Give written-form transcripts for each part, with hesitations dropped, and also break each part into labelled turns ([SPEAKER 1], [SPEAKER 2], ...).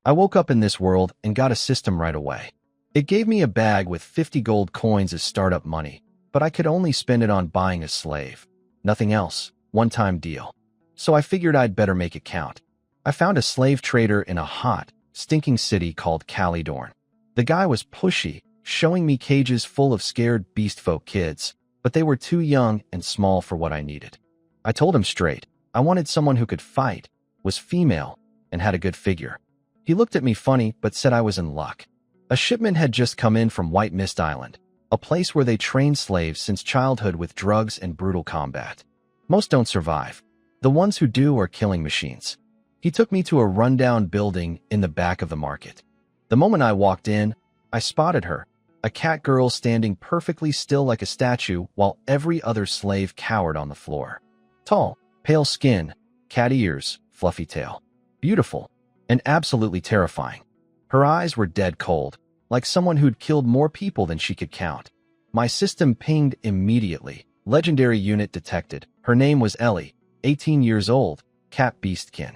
[SPEAKER 1] I woke up in this world and got a system right away. It gave me a bag with 50 gold coins as startup money, but I could only spend it on buying a slave. Nothing else. One-time deal. So I figured I'd better make it count. I found a slave trader in a hot, stinking city called Calydorn. The guy was pushy, showing me cages full of scared beast-folk kids, but they were too young and small for what I needed. I told him straight, I wanted someone who could fight, was female, and had a good figure. He looked at me funny but said I was in luck. A shipment had just come in from White Mist Island, a place where they train slaves since childhood with drugs and brutal combat. Most don't survive. The ones who do are killing machines. He took me to a rundown building in the back of the market. The moment I walked in, I spotted her, a cat girl standing perfectly still like a statue while every other slave cowered on the floor. Tall, pale skin, cat ears, fluffy tail. Beautiful, and absolutely terrifying. Her eyes were dead cold, like someone who'd killed more people than she could count. My system pinged immediately. Legendary unit detected. Her name was Ellie, 18 years old, cat beastkin.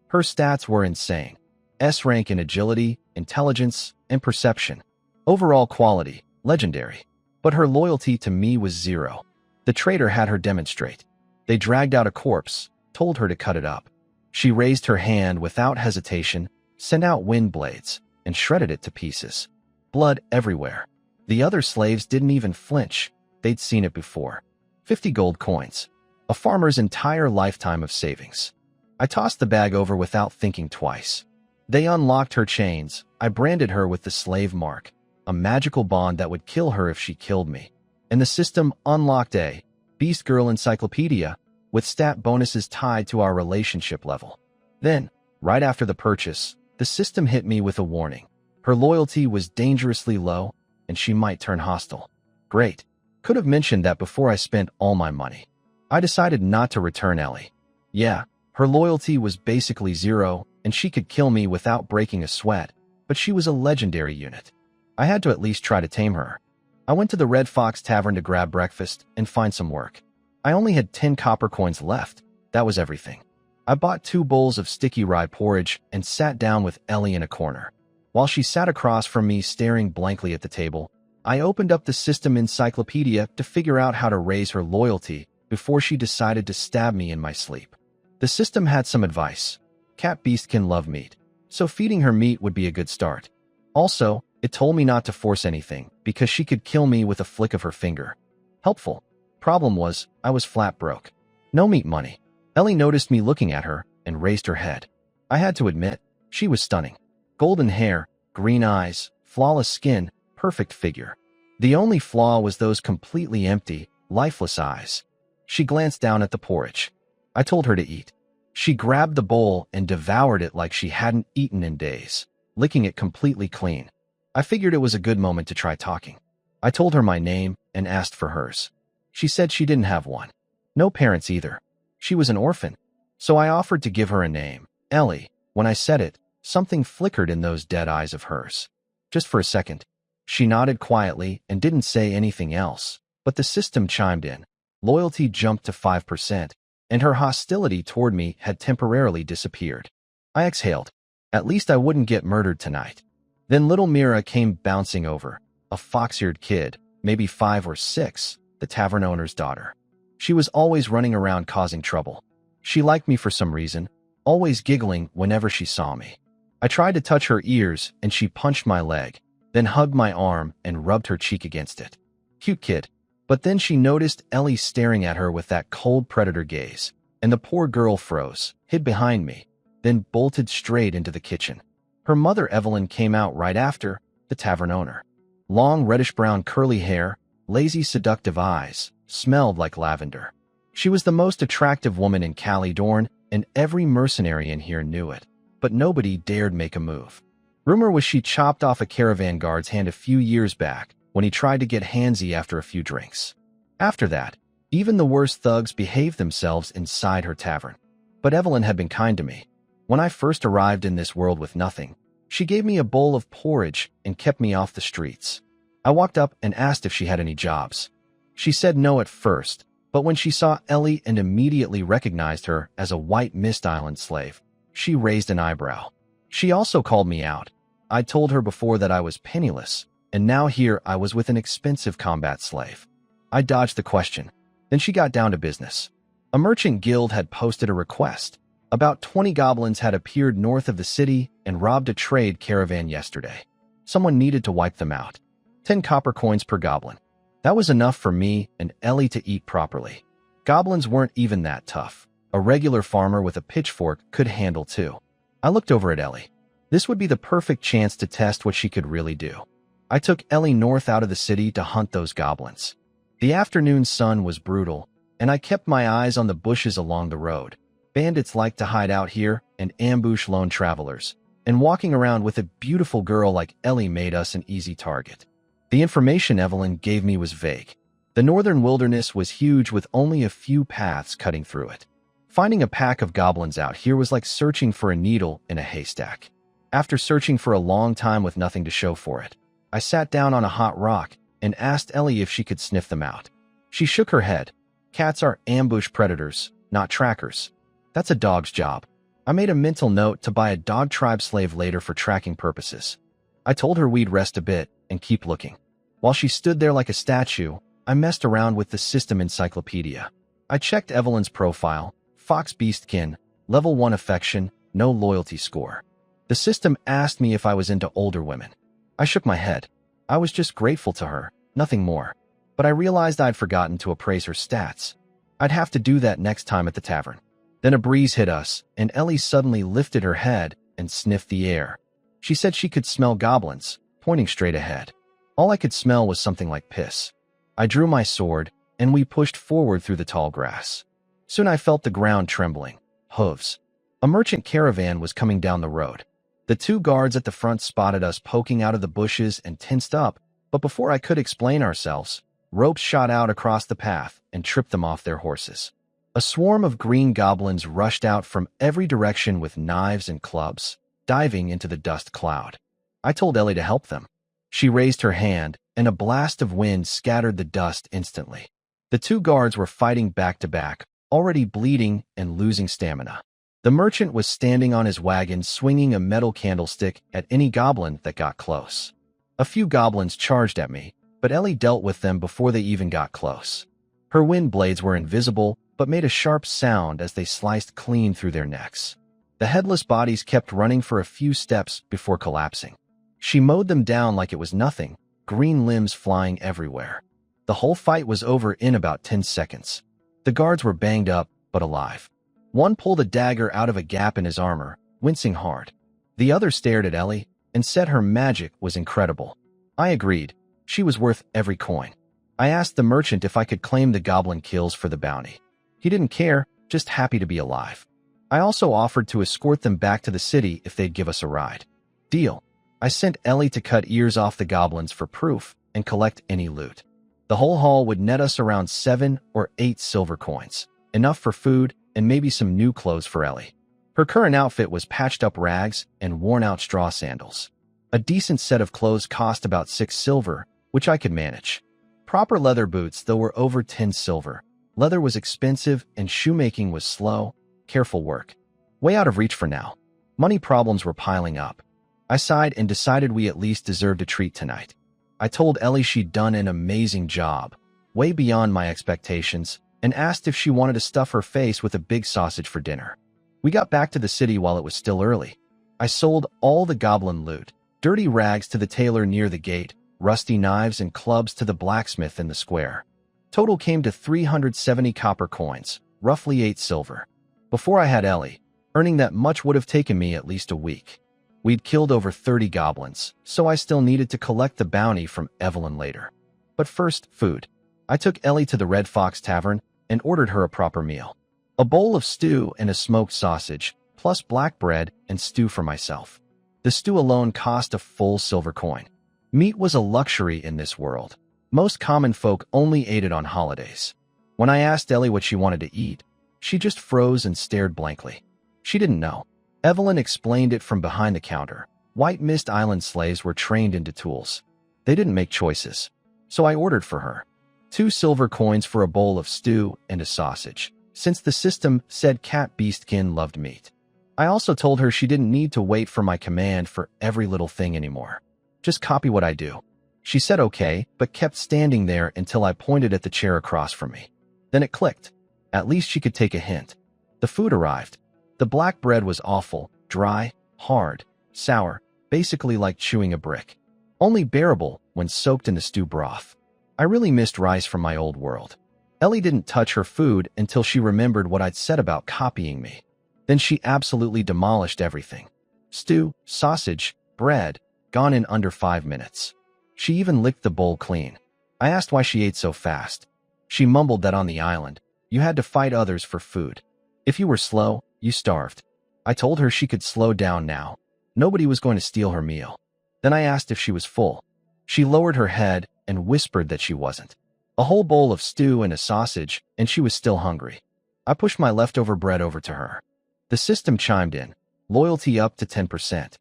[SPEAKER 1] Her stats were insane. S rank in agility, intelligence, and perception. Overall quality, legendary. But her loyalty to me was 0. The trader had her demonstrate. They dragged out a corpse, told her to cut it up. She raised her hand without hesitation, sent out wind blades, and shredded it to pieces. Blood everywhere. The other slaves didn't even flinch. They'd seen it before. 50 gold coins. A farmer's entire lifetime of savings. I tossed the bag over without thinking twice. They unlocked her chains. I branded her with the slave mark, a magical bond that would kill her if she killed me. And the system unlocked a Beast Girl encyclopedia with stat bonuses tied to our relationship level. Then, right after the purchase, the system hit me with a warning. Her loyalty was dangerously low, and she might turn hostile. Great. Could have mentioned that before I spent all my money. I decided not to return Ellie. Yeah, her loyalty was basically 0, and she could kill me without breaking a sweat, but she was a legendary unit. I had to at least try to tame her. I went to the Red Fox Tavern to grab breakfast and find some work. I only had 10 copper coins left. That was everything. I bought 2 bowls of sticky rye porridge and sat down with Ellie in a corner. While she sat across from me staring blankly at the table, I opened up the system encyclopedia to figure out how to raise her loyalty before she decided to stab me in my sleep. The system had some advice. Cat beastkin love meat, so feeding her meat would be a good start. Also, it told me not to force anything because she could kill me with a flick of her finger. Helpful. Problem was, I was flat broke. No meat money. Ellie noticed me looking at her and raised her head. I had to admit, she was stunning. Golden hair, green eyes, flawless skin, perfect figure. The only flaw was those completely empty, lifeless eyes. She glanced down at the porridge. I told her to eat. She grabbed the bowl and devoured it like she hadn't eaten in days, licking it completely clean. I figured it was a good moment to try talking. I told her my name and asked for hers. She said she didn't have one. No parents either. She was an orphan. So I offered to give her a name, Ellie. When I said it, something flickered in those dead eyes of hers. Just for a second. She nodded quietly and didn't say anything else, but the system chimed in. Loyalty jumped to 5%, and her hostility toward me had temporarily disappeared. I exhaled. At least I wouldn't get murdered tonight. Then little Mira came bouncing over, a fox-eared kid, maybe 5 or 6, the tavern owner's daughter. She was always running around causing trouble. She liked me for some reason, always giggling whenever she saw me. I tried to touch her ears and she punched my leg, then hugged my arm and rubbed her cheek against it. Cute kid. But then she noticed Ellie staring at her with that cold predator gaze, and the poor girl froze, hid behind me, then bolted straight into the kitchen. Her mother Evelyn came out right after, the tavern owner. Long reddish-brown curly hair, lazy seductive eyes, smelled like lavender. She was the most attractive woman in Calydorn, and every mercenary in here knew it, but nobody dared make a move. Rumor was she chopped off a caravan guard's hand a few years back when he tried to get handsy after a few drinks. After that, even the worst thugs behaved themselves inside her tavern. But Evelyn had been kind to me. When I first arrived in this world with nothing, she gave me a bowl of porridge and kept me off the streets. I walked up and asked if she had any jobs. She said no at first, but when she saw Ellie and immediately recognized her as a White Mist Island slave, she raised an eyebrow. She also called me out. I told her before that I was penniless, and now here I was with an expensive combat slave. I dodged the question. Then she got down to business. A merchant guild had posted a request. About 20 goblins had appeared north of the city and robbed a trade caravan yesterday. Someone needed to wipe them out. 10 copper coins per goblin. That was enough for me and Ellie to eat properly. Goblins weren't even that tough. A regular farmer with a pitchfork could handle 2. I looked over at Ellie. This would be the perfect chance to test what she could really do. I took Ellie north out of the city to hunt those goblins. The afternoon sun was brutal, and I kept my eyes on the bushes along the road. Bandits like to hide out here and ambush lone travelers, and walking around with a beautiful girl like Ellie made us an easy target. The information Evelyn gave me was vague. The northern wilderness was huge with only a few paths cutting through it. Finding a pack of goblins out here was like searching for a needle in a haystack. After searching for a long time with nothing to show for it, I sat down on a hot rock and asked Ellie if she could sniff them out. She shook her head. Cats are ambush predators, not trackers. That's a dog's job. I made a mental note to buy a dog tribe slave later for tracking purposes. I told her we'd rest a bit and keep looking. While she stood there like a statue, I messed around with the system encyclopedia. I checked Evelyn's profile, Fox Beastkin, level 1 affection, no loyalty score. The system asked me if I was into older women. I shook my head. I was just grateful to her, nothing more. But I realized I'd forgotten to appraise her stats. I'd have to do that next time at the tavern. Then a breeze hit us, and Ellie suddenly lifted her head and sniffed the air. She said she could smell goblins, pointing straight ahead. All I could smell was something like piss. I drew my sword, and we pushed forward through the tall grass. Soon I felt the ground trembling. Hooves. A merchant caravan was coming down the road. The 2 guards at the front spotted us poking out of the bushes and tensed up, but before I could explain ourselves, ropes shot out across the path and tripped them off their horses. A swarm of green goblins rushed out from every direction with knives and clubs, diving into the dust cloud. I told Ellie to help them. She raised her hand, and a blast of wind scattered the dust instantly. The 2 guards were fighting back to back, already bleeding and losing stamina. The merchant was standing on his wagon swinging a metal candlestick at any goblin that got close. A few goblins charged at me, but Ellie dealt with them before they even got close. Her wind blades were invisible, but made a sharp sound as they sliced clean through their necks. The headless bodies kept running for a few steps before collapsing. She mowed them down like it was nothing, green limbs flying everywhere. The whole fight was over in about 10 seconds. The guards were banged up, but alive. One pulled a dagger out of a gap in his armor, wincing hard. The other stared at Ellie and said her magic was incredible. I agreed. She was worth every coin. I asked the merchant if I could claim the goblin kills for the bounty. He didn't care, just happy to be alive. I also offered to escort them back to the city if they'd give us a ride. Deal. I sent Ellie to cut ears off the goblins for proof and collect any loot. The whole haul would net us around 7 or 8 silver coins, enough for food and maybe some new clothes for Ellie. Her current outfit was patched up rags and worn-out straw sandals. A decent set of clothes cost about 6 silver, which I could manage. Proper leather boots, though, were over 10 silver. Leather was expensive and shoemaking was slow, careful work. Way out of reach for now. Money problems were piling up. I sighed and decided we at least deserved a treat tonight. I told Ellie she'd done an amazing job, way beyond my expectations, and asked if she wanted to stuff her face with a big sausage for dinner. We got back to the city while it was still early. I sold all the goblin loot, dirty rags to the tailor near the gate, rusty knives and clubs to the blacksmith in the square. Total came to 370 copper coins, roughly 8 silver. Before I had Ellie, earning that much would have taken me at least a week. We'd killed over 30 goblins, so I still needed to collect the bounty from Evelyn later. But first, food. I took Ellie to the Red Fox Tavern and ordered her a proper meal. A bowl of stew and a smoked sausage, plus black bread and stew for myself. The stew alone cost a full silver coin. Meat was a luxury in this world. Most common folk only ate it on holidays. When I asked Ellie what she wanted to eat, she just froze and stared blankly. She didn't know. Evelyn explained it from behind the counter. White Mist Island slaves were trained into tools. They didn't make choices. So I ordered for her 2 silver coins for a bowl of stew and a sausage, since the system said Cat Beastkin loved meat. I also told her she didn't need to wait for my command for every little thing anymore. Just copy what I do. She said okay, but kept standing there until I pointed at the chair across from me. Then it clicked. At least she could take a hint. The food arrived. The black bread was awful, dry, hard, sour, basically like chewing a brick. Only bearable when soaked in the stew broth. I really missed rice from my old world. Ellie didn't touch her food until she remembered what I'd said about copying me. Then she absolutely demolished everything. Stew, sausage, bread, gone in under 5 minutes. She even licked the bowl clean. I asked why she ate so fast. She mumbled that on the island, you had to fight others for food. If you were slow, you starved. I told her she could slow down now. Nobody was going to steal her meal. Then I asked if she was full. She lowered her head and whispered that she wasn't. A whole bowl of stew and a sausage, and she was still hungry. I pushed my leftover bread over to her. The system chimed in. Loyalty up to 10%.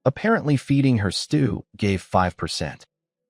[SPEAKER 1] Apparently feeding her stew gave 5%.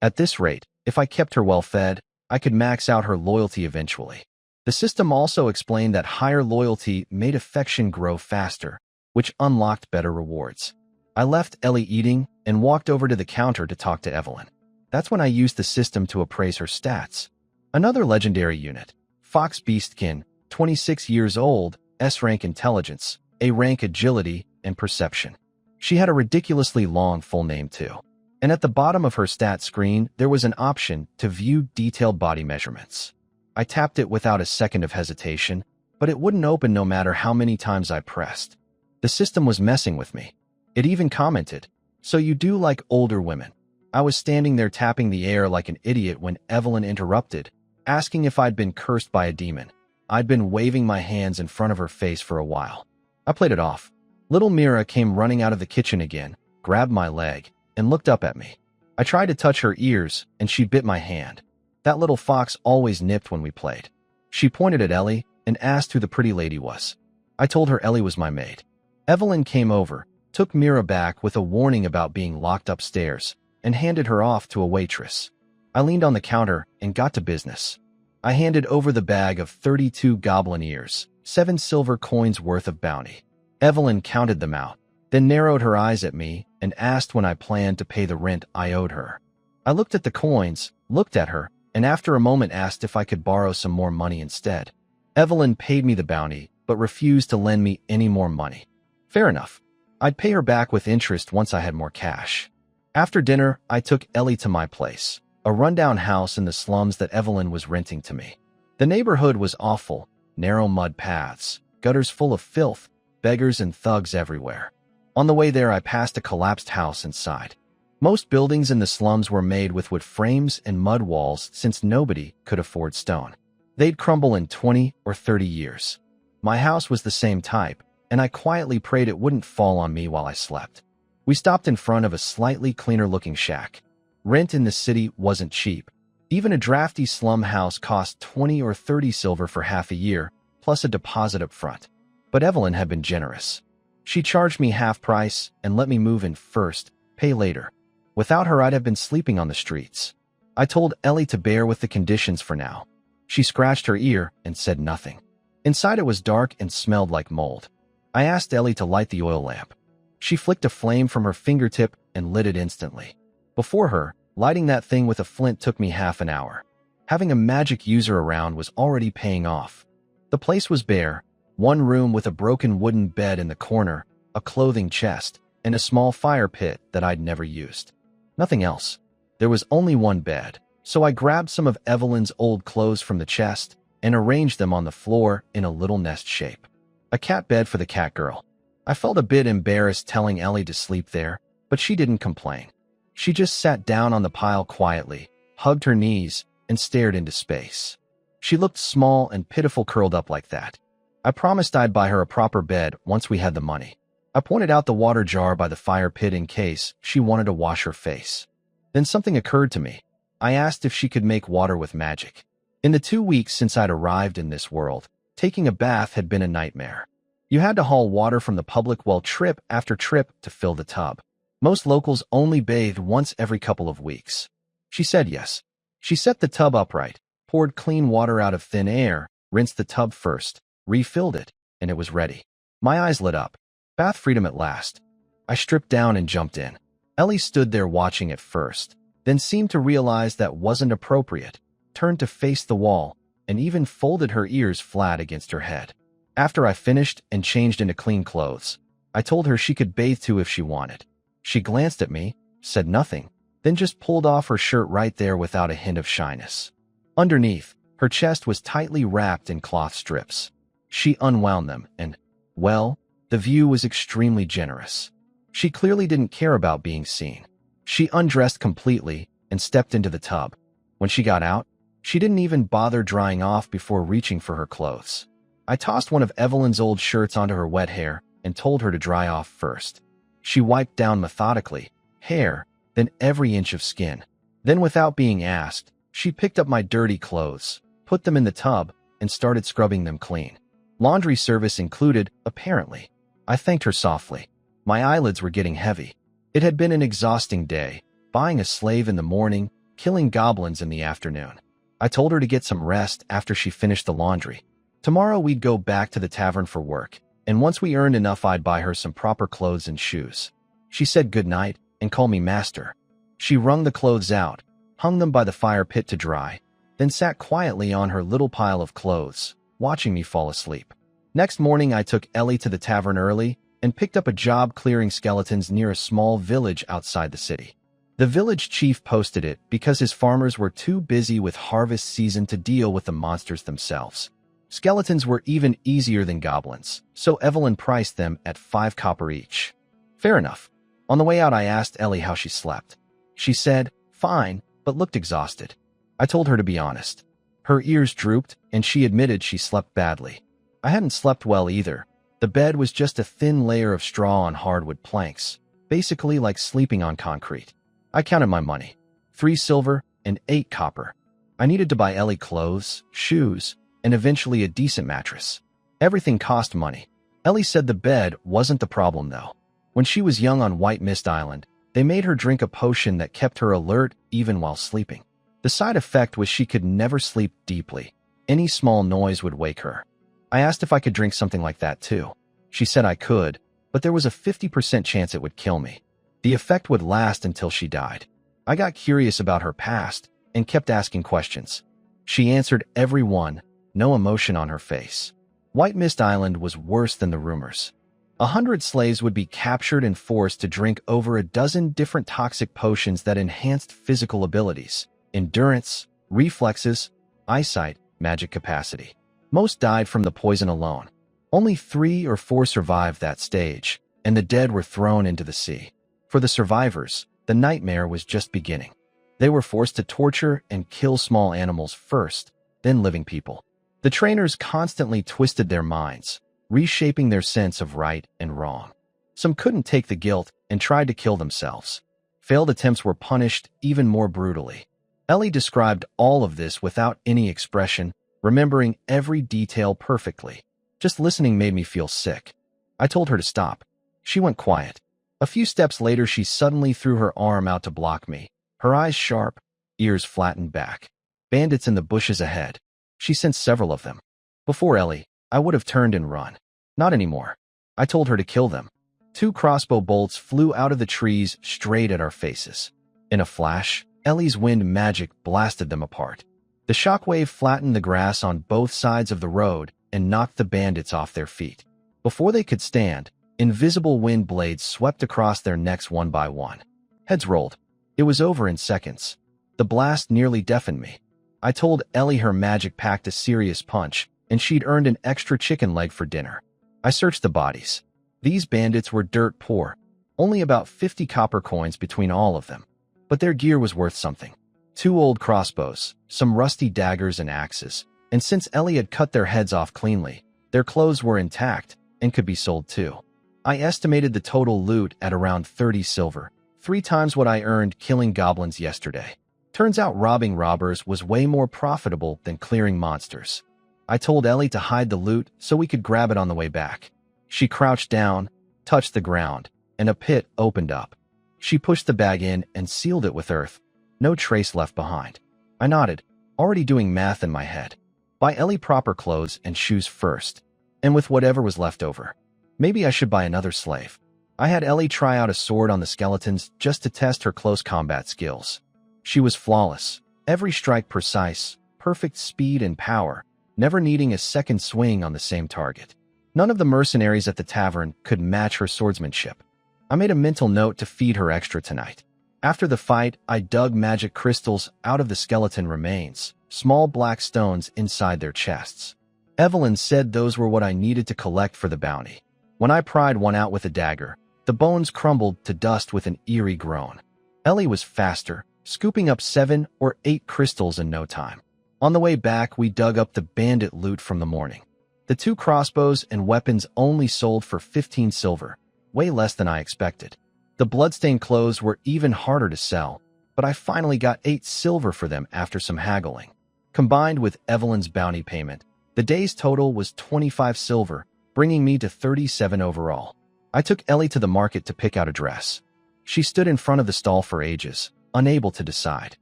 [SPEAKER 1] At this rate, if I kept her well fed, I could max out her loyalty eventually. The system also explained that higher loyalty made affection grow faster, which unlocked better rewards. I left Ellie eating and walked over to the counter to talk to Evelyn. That's when I used the system to appraise her stats. Another legendary unit, Fox Beastkin, 26 years old, S-rank intelligence, A-rank agility, and perception. She had a ridiculously long full name too. And at the bottom of her stat screen, there was an option to view detailed body measurements. I tapped it without a second of hesitation, but it wouldn't open no matter how many times I pressed. The system was messing with me. It even commented, "So you do like older women." I was standing there tapping the air like an idiot when Evelyn interrupted, asking if I'd been cursed by a demon. I'd been waving my hands in front of her face for a while. I played it off. Little Mira came running out of the kitchen again, grabbed my leg, and looked up at me. I tried to touch her ears, and she bit my hand. That little fox always nipped when we played. She pointed at Ellie and asked who the pretty lady was. I told her Ellie was my maid. Evelyn came over, took Mira back with a warning about being locked upstairs, and handed her off to a waitress. I leaned on the counter and got to business. I handed over the bag of 32 goblin ears, 7 silver coins worth of bounty. Evelyn counted them out, then narrowed her eyes at me and asked when I planned to pay the rent I owed her. I looked at the coins, looked at her, and after a moment asked if I could borrow some more money instead. Evelyn paid me the bounty, but refused to lend me any more money. Fair enough. I'd pay her back with interest once I had more cash. After dinner, I took Ellie to my place, a rundown house in the slums that Evelyn was renting to me. The neighborhood was awful, narrow mud paths, gutters full of filth, beggars and thugs everywhere. On the way there, I passed a collapsed house inside. Most buildings in the slums were made with wood frames and mud walls since nobody could afford stone. They'd crumble in 20 or 30 years. My house was the same type, and I quietly prayed it wouldn't fall on me while I slept. We stopped in front of a slightly cleaner-looking shack. Rent in the city wasn't cheap. Even a drafty slum house cost 20 or 30 silver for half a year, plus a deposit up front. But Evelyn had been generous. She charged me half price and let me move in first, pay later. Without her, I'd have been sleeping on the streets. I told Ellie to bear with the conditions for now. She scratched her ear and said nothing. Inside it was dark and smelled like mold. I asked Ellie to light the oil lamp. She flicked a flame from her fingertip and lit it instantly. Before her, lighting that thing with a flint took me half an hour. Having a magic user around was already paying off. The place was bare, one room with a broken wooden bed in the corner, a clothing chest, and a small fire pit that I'd never used. Nothing else. There was only one bed, so I grabbed some of Evelyn's old clothes from the chest and arranged them on the floor in a little nest shape. A cat bed for the cat girl. I felt a bit embarrassed telling Ellie to sleep there, but she didn't complain. She just sat down on the pile quietly, hugged her knees, and stared into space. She looked small and pitiful curled up like that. I promised I'd buy her a proper bed once we had the money. I pointed out the water jar by the fire pit in case she wanted to wash her face. Then something occurred to me. I asked if she could make water with magic. In the 2 weeks since I'd arrived in this world, taking a bath had been a nightmare. You had to haul water from the public well trip after trip to fill the tub. Most locals only bathed once every couple of weeks. She said yes. She set the tub upright, poured clean water out of thin air, rinsed the tub first, refilled it, and it was ready. My eyes lit up. Bath freedom at last. I stripped down and jumped in. Ellie stood there watching at first, then seemed to realize that wasn't appropriate, turned to face the wall, and even folded her ears flat against her head. After I finished and changed into clean clothes, I told her she could bathe too if she wanted. She glanced at me, said nothing, then just pulled off her shirt right there without a hint of shyness. Underneath, her chest was tightly wrapped in cloth strips. She unwound them and, well, the view was extremely generous. She clearly didn't care about being seen. She undressed completely and stepped into the tub. When she got out, she didn't even bother drying off before reaching for her clothes. I tossed one of Evelyn's old shirts onto her wet hair and told her to dry off first. She wiped down methodically, hair, then every inch of skin. Then without being asked, she picked up my dirty clothes, put them in the tub, and started scrubbing them clean. Laundry service included, apparently. I thanked her softly. My eyelids were getting heavy. It had been an exhausting day, buying a slave in the morning, killing goblins in the afternoon. I told her to get some rest after she finished the laundry. Tomorrow we'd go back to the tavern for work, and once we earned enough I'd buy her some proper clothes and shoes. She said goodnight and called me master. She wrung the clothes out, hung them by the fire pit to dry, then sat quietly on her little pile of clothes, watching me fall asleep. Next morning I took Ellie to the tavern early and picked up a job clearing skeletons near a small village outside the city. The village chief posted it because his farmers were too busy with harvest season to deal with the monsters themselves. Skeletons were even easier than goblins, so Evelyn priced them at 5 copper each. Fair enough. On the way out I asked Ellie how she slept. She said, fine, but looked exhausted. I told her to be honest. Her ears drooped, and she admitted she slept badly. I hadn't slept well either. The bed was just a thin layer of straw on hardwood planks, basically like sleeping on concrete. I counted my money. 3 silver and 8 copper. I needed to buy Ellie clothes, shoes, and eventually a decent mattress. Everything cost money. Ellie said the bed wasn't the problem though. When she was young on White Mist Island, they made her drink a potion that kept her alert even while sleeping. The side effect was she could never sleep deeply. Any small noise would wake her. I asked if I could drink something like that too. She said I could, but there was a 50% chance it would kill me. The effect would last until she died. I got curious about her past and kept asking questions. She answered every one, no emotion on her face. White Mist Island was worse than the rumors. 100 slaves would be captured and forced to drink over a dozen different toxic potions that enhanced physical abilities, endurance, reflexes, eyesight, magic capacity. Most died from the poison alone. Only 3 or 4 survived that stage, and the dead were thrown into the sea. For the survivors, the nightmare was just beginning. They were forced to torture and kill small animals first, then living people. The trainers constantly twisted their minds, reshaping their sense of right and wrong. Some couldn't take the guilt and tried to kill themselves. Failed attempts were punished even more brutally. Ellie described all of this without any expression, remembering every detail perfectly. Just listening made me feel sick. I told her to stop. She went quiet. A few steps later, she suddenly threw her arm out to block me, her eyes sharp, ears flattened back. Bandits in the bushes ahead. She sensed several of them. Before Ellie, I would have turned and run. Not anymore. I told her to kill them. 2 crossbow bolts flew out of the trees straight at our faces. In a flash, Ellie's wind magic blasted them apart. The shockwave flattened the grass on both sides of the road and knocked the bandits off their feet. Before they could stand, invisible wind blades swept across their necks one by one. Heads rolled. It was over in seconds. The blast nearly deafened me. I told Ellie her magic packed a serious punch, and she'd earned an extra chicken leg for dinner. I searched the bodies. These bandits were dirt poor, only about 50 copper coins between all of them. But their gear was worth something. 2 old crossbows, some rusty daggers and axes, and since Ellie had cut their heads off cleanly, their clothes were intact and could be sold too. I estimated the total loot at around 30 silver, 3 times what I earned killing goblins yesterday. Turns out robbing robbers was way more profitable than clearing monsters. I told Ellie to hide the loot so we could grab it on the way back. She crouched down, touched the ground, and a pit opened up. She pushed the bag in and sealed it with earth. No trace left behind. I nodded, already doing math in my head. Buy Ellie proper clothes and shoes first, and with whatever was left over. Maybe I should buy another slave. I had Ellie try out a sword on the skeletons just to test her close combat skills. She was flawless, every strike precise, perfect speed and power, never needing a second swing on the same target. None of the mercenaries at the tavern could match her swordsmanship. I made a mental note to feed her extra tonight. After the fight, I dug magic crystals out of the skeleton remains, small black stones inside their chests. Evelyn said those were what I needed to collect for the bounty. When I pried one out with a dagger, the bones crumbled to dust with an eerie groan. Ellie was faster, scooping up 7 or 8 crystals in no time. On the way back, we dug up the bandit loot from the morning. The 2 crossbows and weapons only sold for 15 silver, way less than I expected. The bloodstained clothes were even harder to sell, but I finally got 8 silver for them after some haggling. Combined with Evelyn's bounty payment, the day's total was 25 silver, bringing me to 37 overall. I took Ellie to the market to pick out a dress. She stood in front of the stall for ages, unable to decide.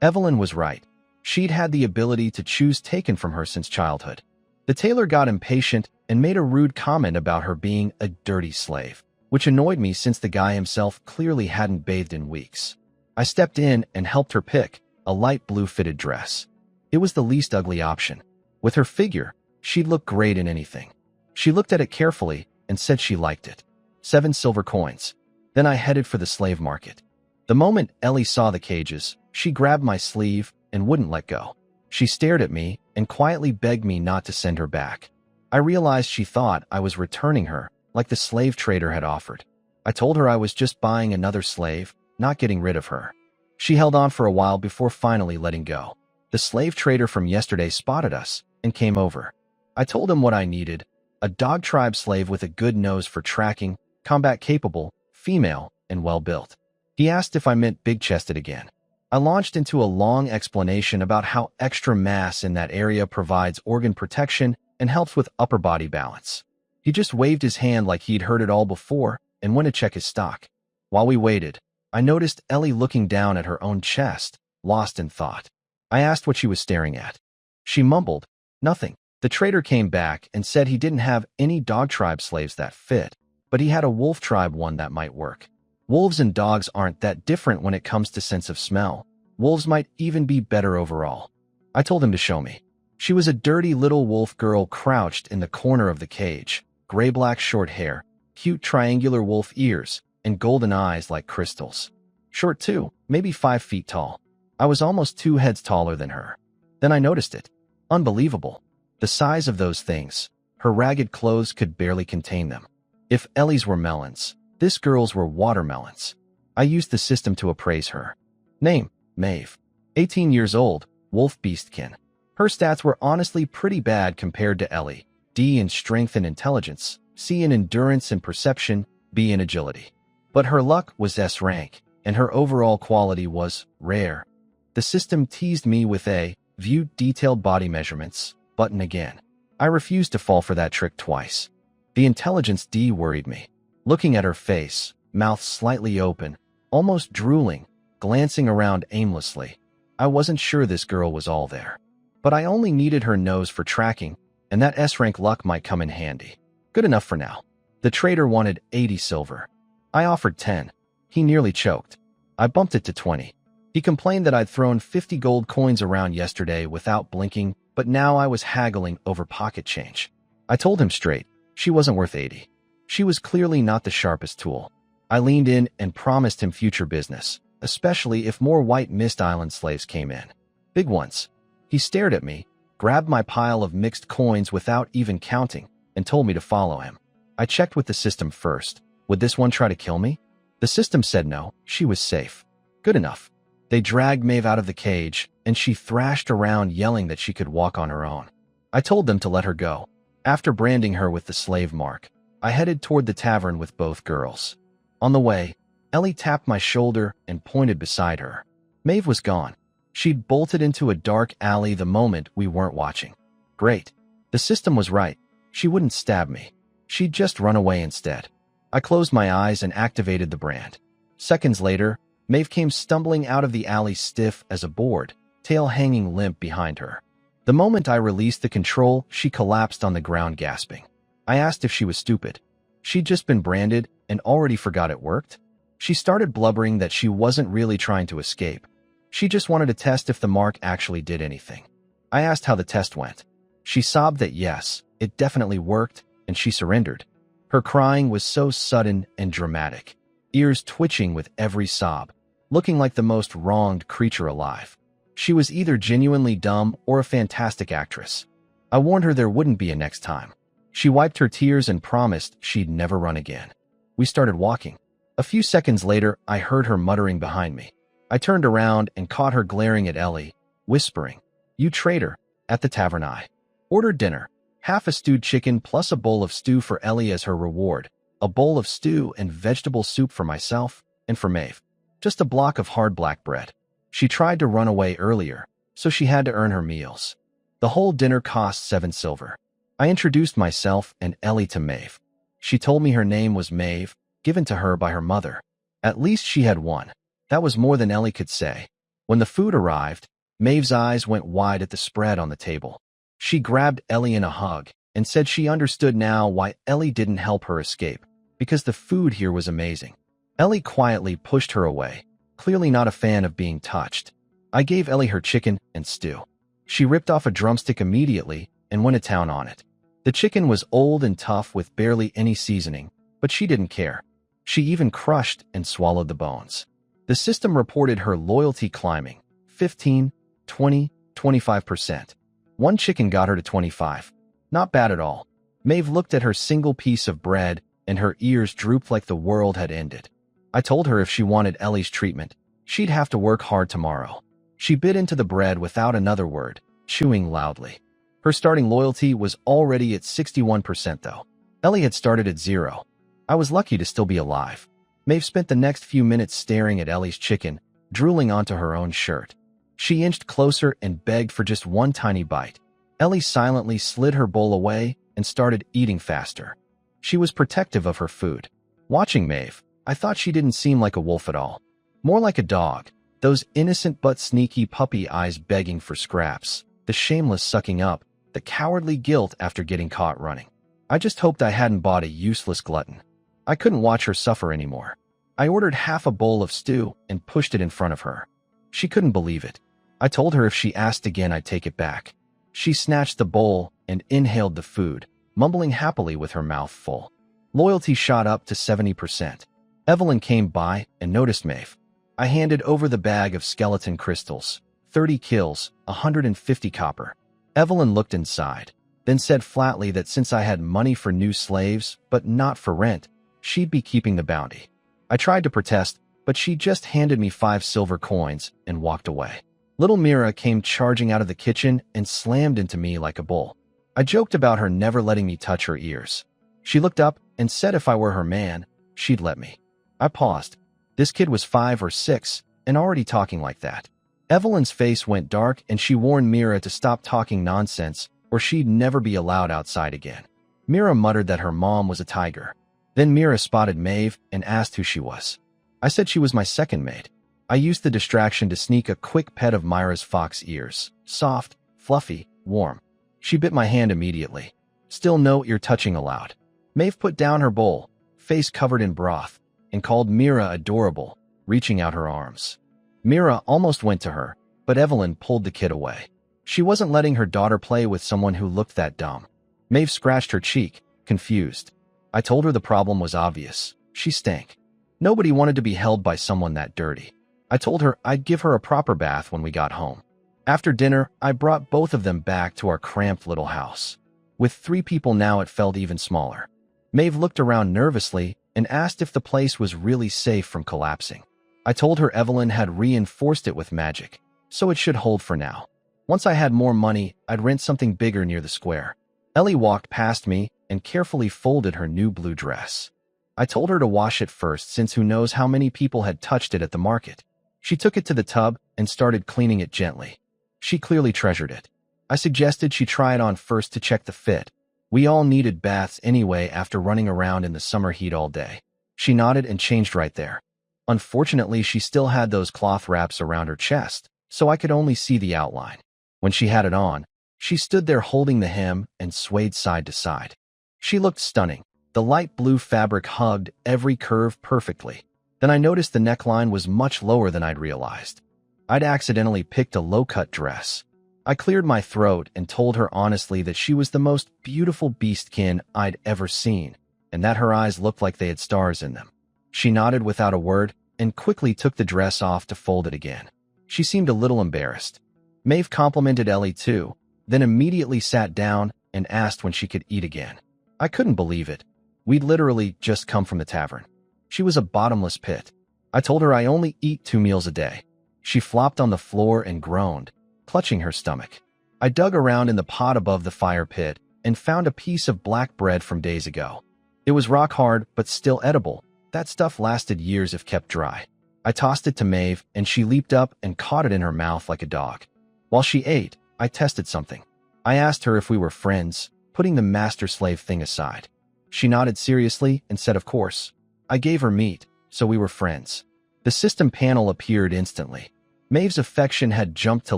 [SPEAKER 1] Evelyn was right. She'd had the ability to choose taken from her since childhood. The tailor got impatient and made a rude comment about her being a dirty slave, which annoyed me since the guy himself clearly hadn't bathed in weeks. I stepped in and helped her pick a light blue fitted dress. It was the least ugly option. With her figure, she'd look great in anything. She looked at it carefully and said she liked it. 7 silver coins. Then I headed for the slave market. The moment Ellie saw the cages, she grabbed my sleeve and wouldn't let go. She stared at me and quietly begged me not to send her back. I realized she thought I was returning her, like the slave trader had offered. I told her I was just buying another slave, not getting rid of her. She held on for a while before finally letting go. The slave trader from yesterday spotted us and came over. I told him what I needed: a dog tribe slave with a good nose for tracking, combat capable, female, and well-built. He asked if I meant big-chested again. I launched into a long explanation about how extra mass in that area provides organ protection and helps with upper body balance. He just waved his hand like he'd heard it all before and went to check his stock. While we waited, I noticed Ellie looking down at her own chest, lost in thought. I asked what she was staring at. She mumbled, "Nothing." The trader came back and said he didn't have any dog tribe slaves that fit, but he had a wolf tribe one that might work. Wolves and dogs aren't that different when it comes to sense of smell. Wolves might even be better overall. I told him to show me. She was a dirty little wolf girl crouched in the corner of the cage, gray-black short hair, cute triangular wolf ears, and golden eyes like crystals. Short too, maybe 5 feet tall. I was almost 2 heads taller than her. Then I noticed it. Unbelievable. The size of those things. Her ragged clothes could barely contain them. If Ellie's were melons, this girl's were watermelons. I used the system to appraise her. Name: Maeve. 18 years old, wolf beastkin. Her stats were honestly pretty bad compared to Ellie. D in strength and intelligence, C in endurance and perception, B in agility. But her luck was S rank, and her overall quality was rare. The system teased me with a view detailed body measurements button again. I refused to fall for that trick twice. The intelligence D worried me. Looking at her face, mouth slightly open, almost drooling, glancing around aimlessly, I wasn't sure this girl was all there. But I only needed her nose for tracking, and that S-rank luck might come in handy. Good enough for now. The trader wanted 80 silver. I offered 10. He nearly choked. I bumped it to 20. He complained that I'd thrown 50 gold coins around yesterday without blinking, but now I was haggling over pocket change. I told him straight, she wasn't worth 80. She was clearly not the sharpest tool. I leaned in and promised him future business, especially if more White Mist Island slaves came in. Big ones. He stared at me, grabbed my pile of mixed coins without even counting, and told me to follow him. I checked with the system first. Would this one try to kill me? The system said no, she was safe. Good enough. They dragged Maeve out of the cage, and she thrashed around yelling that she could walk on her own. I told them to let her go. After branding her with the slave mark, I headed toward the tavern with both girls. On the way, Ellie tapped my shoulder and pointed beside her. Maeve was gone. She'd bolted into a dark alley the moment we weren't watching. Great. The system was right. She wouldn't stab me. She'd just run away instead. I closed my eyes and activated the brand. Seconds later, Maeve came stumbling out of the alley stiff as a board, tail hanging limp behind her. The moment I released the control, she collapsed on the ground gasping. I asked if she was stupid. She'd just been branded and already forgot it worked. She started blubbering that she wasn't really trying to escape. She just wanted to test if the mark actually did anything. I asked how the test went. She sobbed that yes, it definitely worked, and she surrendered. Her crying was so sudden and dramatic, ears twitching with every sob, looking like the most wronged creature alive. She was either genuinely dumb or a fantastic actress. I warned her there wouldn't be a next time. She wiped her tears and promised she'd never run again. We started walking. A few seconds later, I heard her muttering behind me. I turned around and caught her glaring at Ellie, whispering, "You traitor," at the tavern. I ordered dinner, half a stewed chicken plus a bowl of stew for Ellie as her reward, a bowl of stew and vegetable soup for myself, and for Maeve, just a block of hard black bread. She tried to run away earlier, so she had to earn her meals. The whole dinner cost 7 silver. I introduced myself and Ellie to Maeve. She told me her name was Maeve, given to her by her mother. At least she had one. That was more than Ellie could say. When the food arrived, Maeve's eyes went wide at the spread on the table. She grabbed Ellie in a hug and said she understood now why Ellie didn't help her escape, because the food here was amazing. Ellie quietly pushed her away, clearly not a fan of being touched. I gave Ellie her chicken and stew. She ripped off a drumstick immediately and went to town on it. The chicken was old and tough with barely any seasoning, but she didn't care. She even crushed and swallowed the bones. The system reported her loyalty climbing, 15, 20, 25%. One chicken got her to 25. Not bad at all. Maeve looked at her single piece of bread, and her ears drooped like the world had ended. I told her if she wanted Ellie's treatment, she'd have to work hard tomorrow. She bit into the bread without another word, chewing loudly. Her starting loyalty was already at 61% though. Ellie had started at 0. I was lucky to still be alive. Maeve spent the next few minutes staring at Ellie's chicken, drooling onto her own shirt. She inched closer and begged for just one tiny bite. Ellie silently slid her bowl away and started eating faster. She was protective of her food. Watching Maeve, I thought she didn't seem like a wolf at all. More like a dog, those innocent but sneaky puppy eyes begging for scraps, the shameless sucking up, the cowardly guilt after getting caught running. I just hoped I hadn't bought a useless glutton. I couldn't watch her suffer anymore. I ordered half a bowl of stew and pushed it in front of her. She couldn't believe it. I told her if she asked again I'd take it back. She snatched the bowl and inhaled the food, mumbling happily with her mouth full. Loyalty shot up to 70%. Evelyn came by and noticed Maeve. I handed over the bag of skeleton crystals, 30 kills, 150 copper. Evelyn looked inside, then said flatly that since I had money for new slaves, but not for rent, she'd be keeping the bounty. I tried to protest, but she just handed me 5 silver coins and walked away. Little Mira came charging out of the kitchen and slammed into me like a bull. I joked about her never letting me touch her ears. She looked up and said if I were her man, she'd let me. I paused. This kid was 5 or 6 and already talking like that. Evelyn's face went dark and she warned Mira to stop talking nonsense or she'd never be allowed outside again. Mira muttered that her mom was a tiger. Then Mira spotted Maeve and asked who she was. I said she was my second maid. I used the distraction to sneak a quick pet of Myra's fox ears. Soft, fluffy, warm. She bit my hand immediately. Still no ear touching allowed. Maeve put down her bowl, face covered in broth, and called Mira adorable, reaching out her arms. Mira almost went to her, but Evelyn pulled the kid away. She wasn't letting her daughter play with someone who looked that dumb. Maeve scratched her cheek, confused. I told her the problem was obvious. She stank. Nobody wanted to be held by someone that dirty. I told her I'd give her a proper bath when we got home. After dinner, I brought both of them back to our cramped little house. With 3 people now, it felt even smaller. Maeve looked around nervously and asked if the place was really safe from collapsing. I told her Evelyn had reinforced it with magic, so it should hold for now. Once I had more money, I'd rent something bigger near the square. Ellie walked past me and carefully folded her new blue dress. I told her to wash it first since who knows how many people had touched it at the market. She took it to the tub and started cleaning it gently. She clearly treasured it. I suggested she try it on first to check the fit. We all needed baths anyway after running around in the summer heat all day. She nodded and changed right there. Unfortunately, she still had those cloth wraps around her chest, so I could only see the outline. When she had it on, she stood there holding the hem and swayed side to side. She looked stunning. The light blue fabric hugged every curve perfectly. Then I noticed the neckline was much lower than I'd realized. I'd accidentally picked a low-cut dress. I cleared my throat and told her honestly that she was the most beautiful beastkin I'd ever seen, and that her eyes looked like they had stars in them. She nodded without a word and quickly took the dress off to fold it again. She seemed a little embarrassed. Maeve complimented Ellie too, then immediately sat down and asked when she could eat again. I couldn't believe it. We'd literally just come from the tavern. She was a bottomless pit. I told her I only eat 2 meals a day. She flopped on the floor and groaned, clutching her stomach. I dug around in the pot above the fire pit and found a piece of black bread from days ago. It was rock hard, but still edible. That stuff lasted years if kept dry. I tossed it to Maeve, and she leaped up and caught it in her mouth like a dog. While she ate, I tested something. I asked her if we were friends, putting the master-slave thing aside. She nodded seriously and said of course. I gave her meat, so we were friends. The system panel appeared instantly. Maeve's affection had jumped to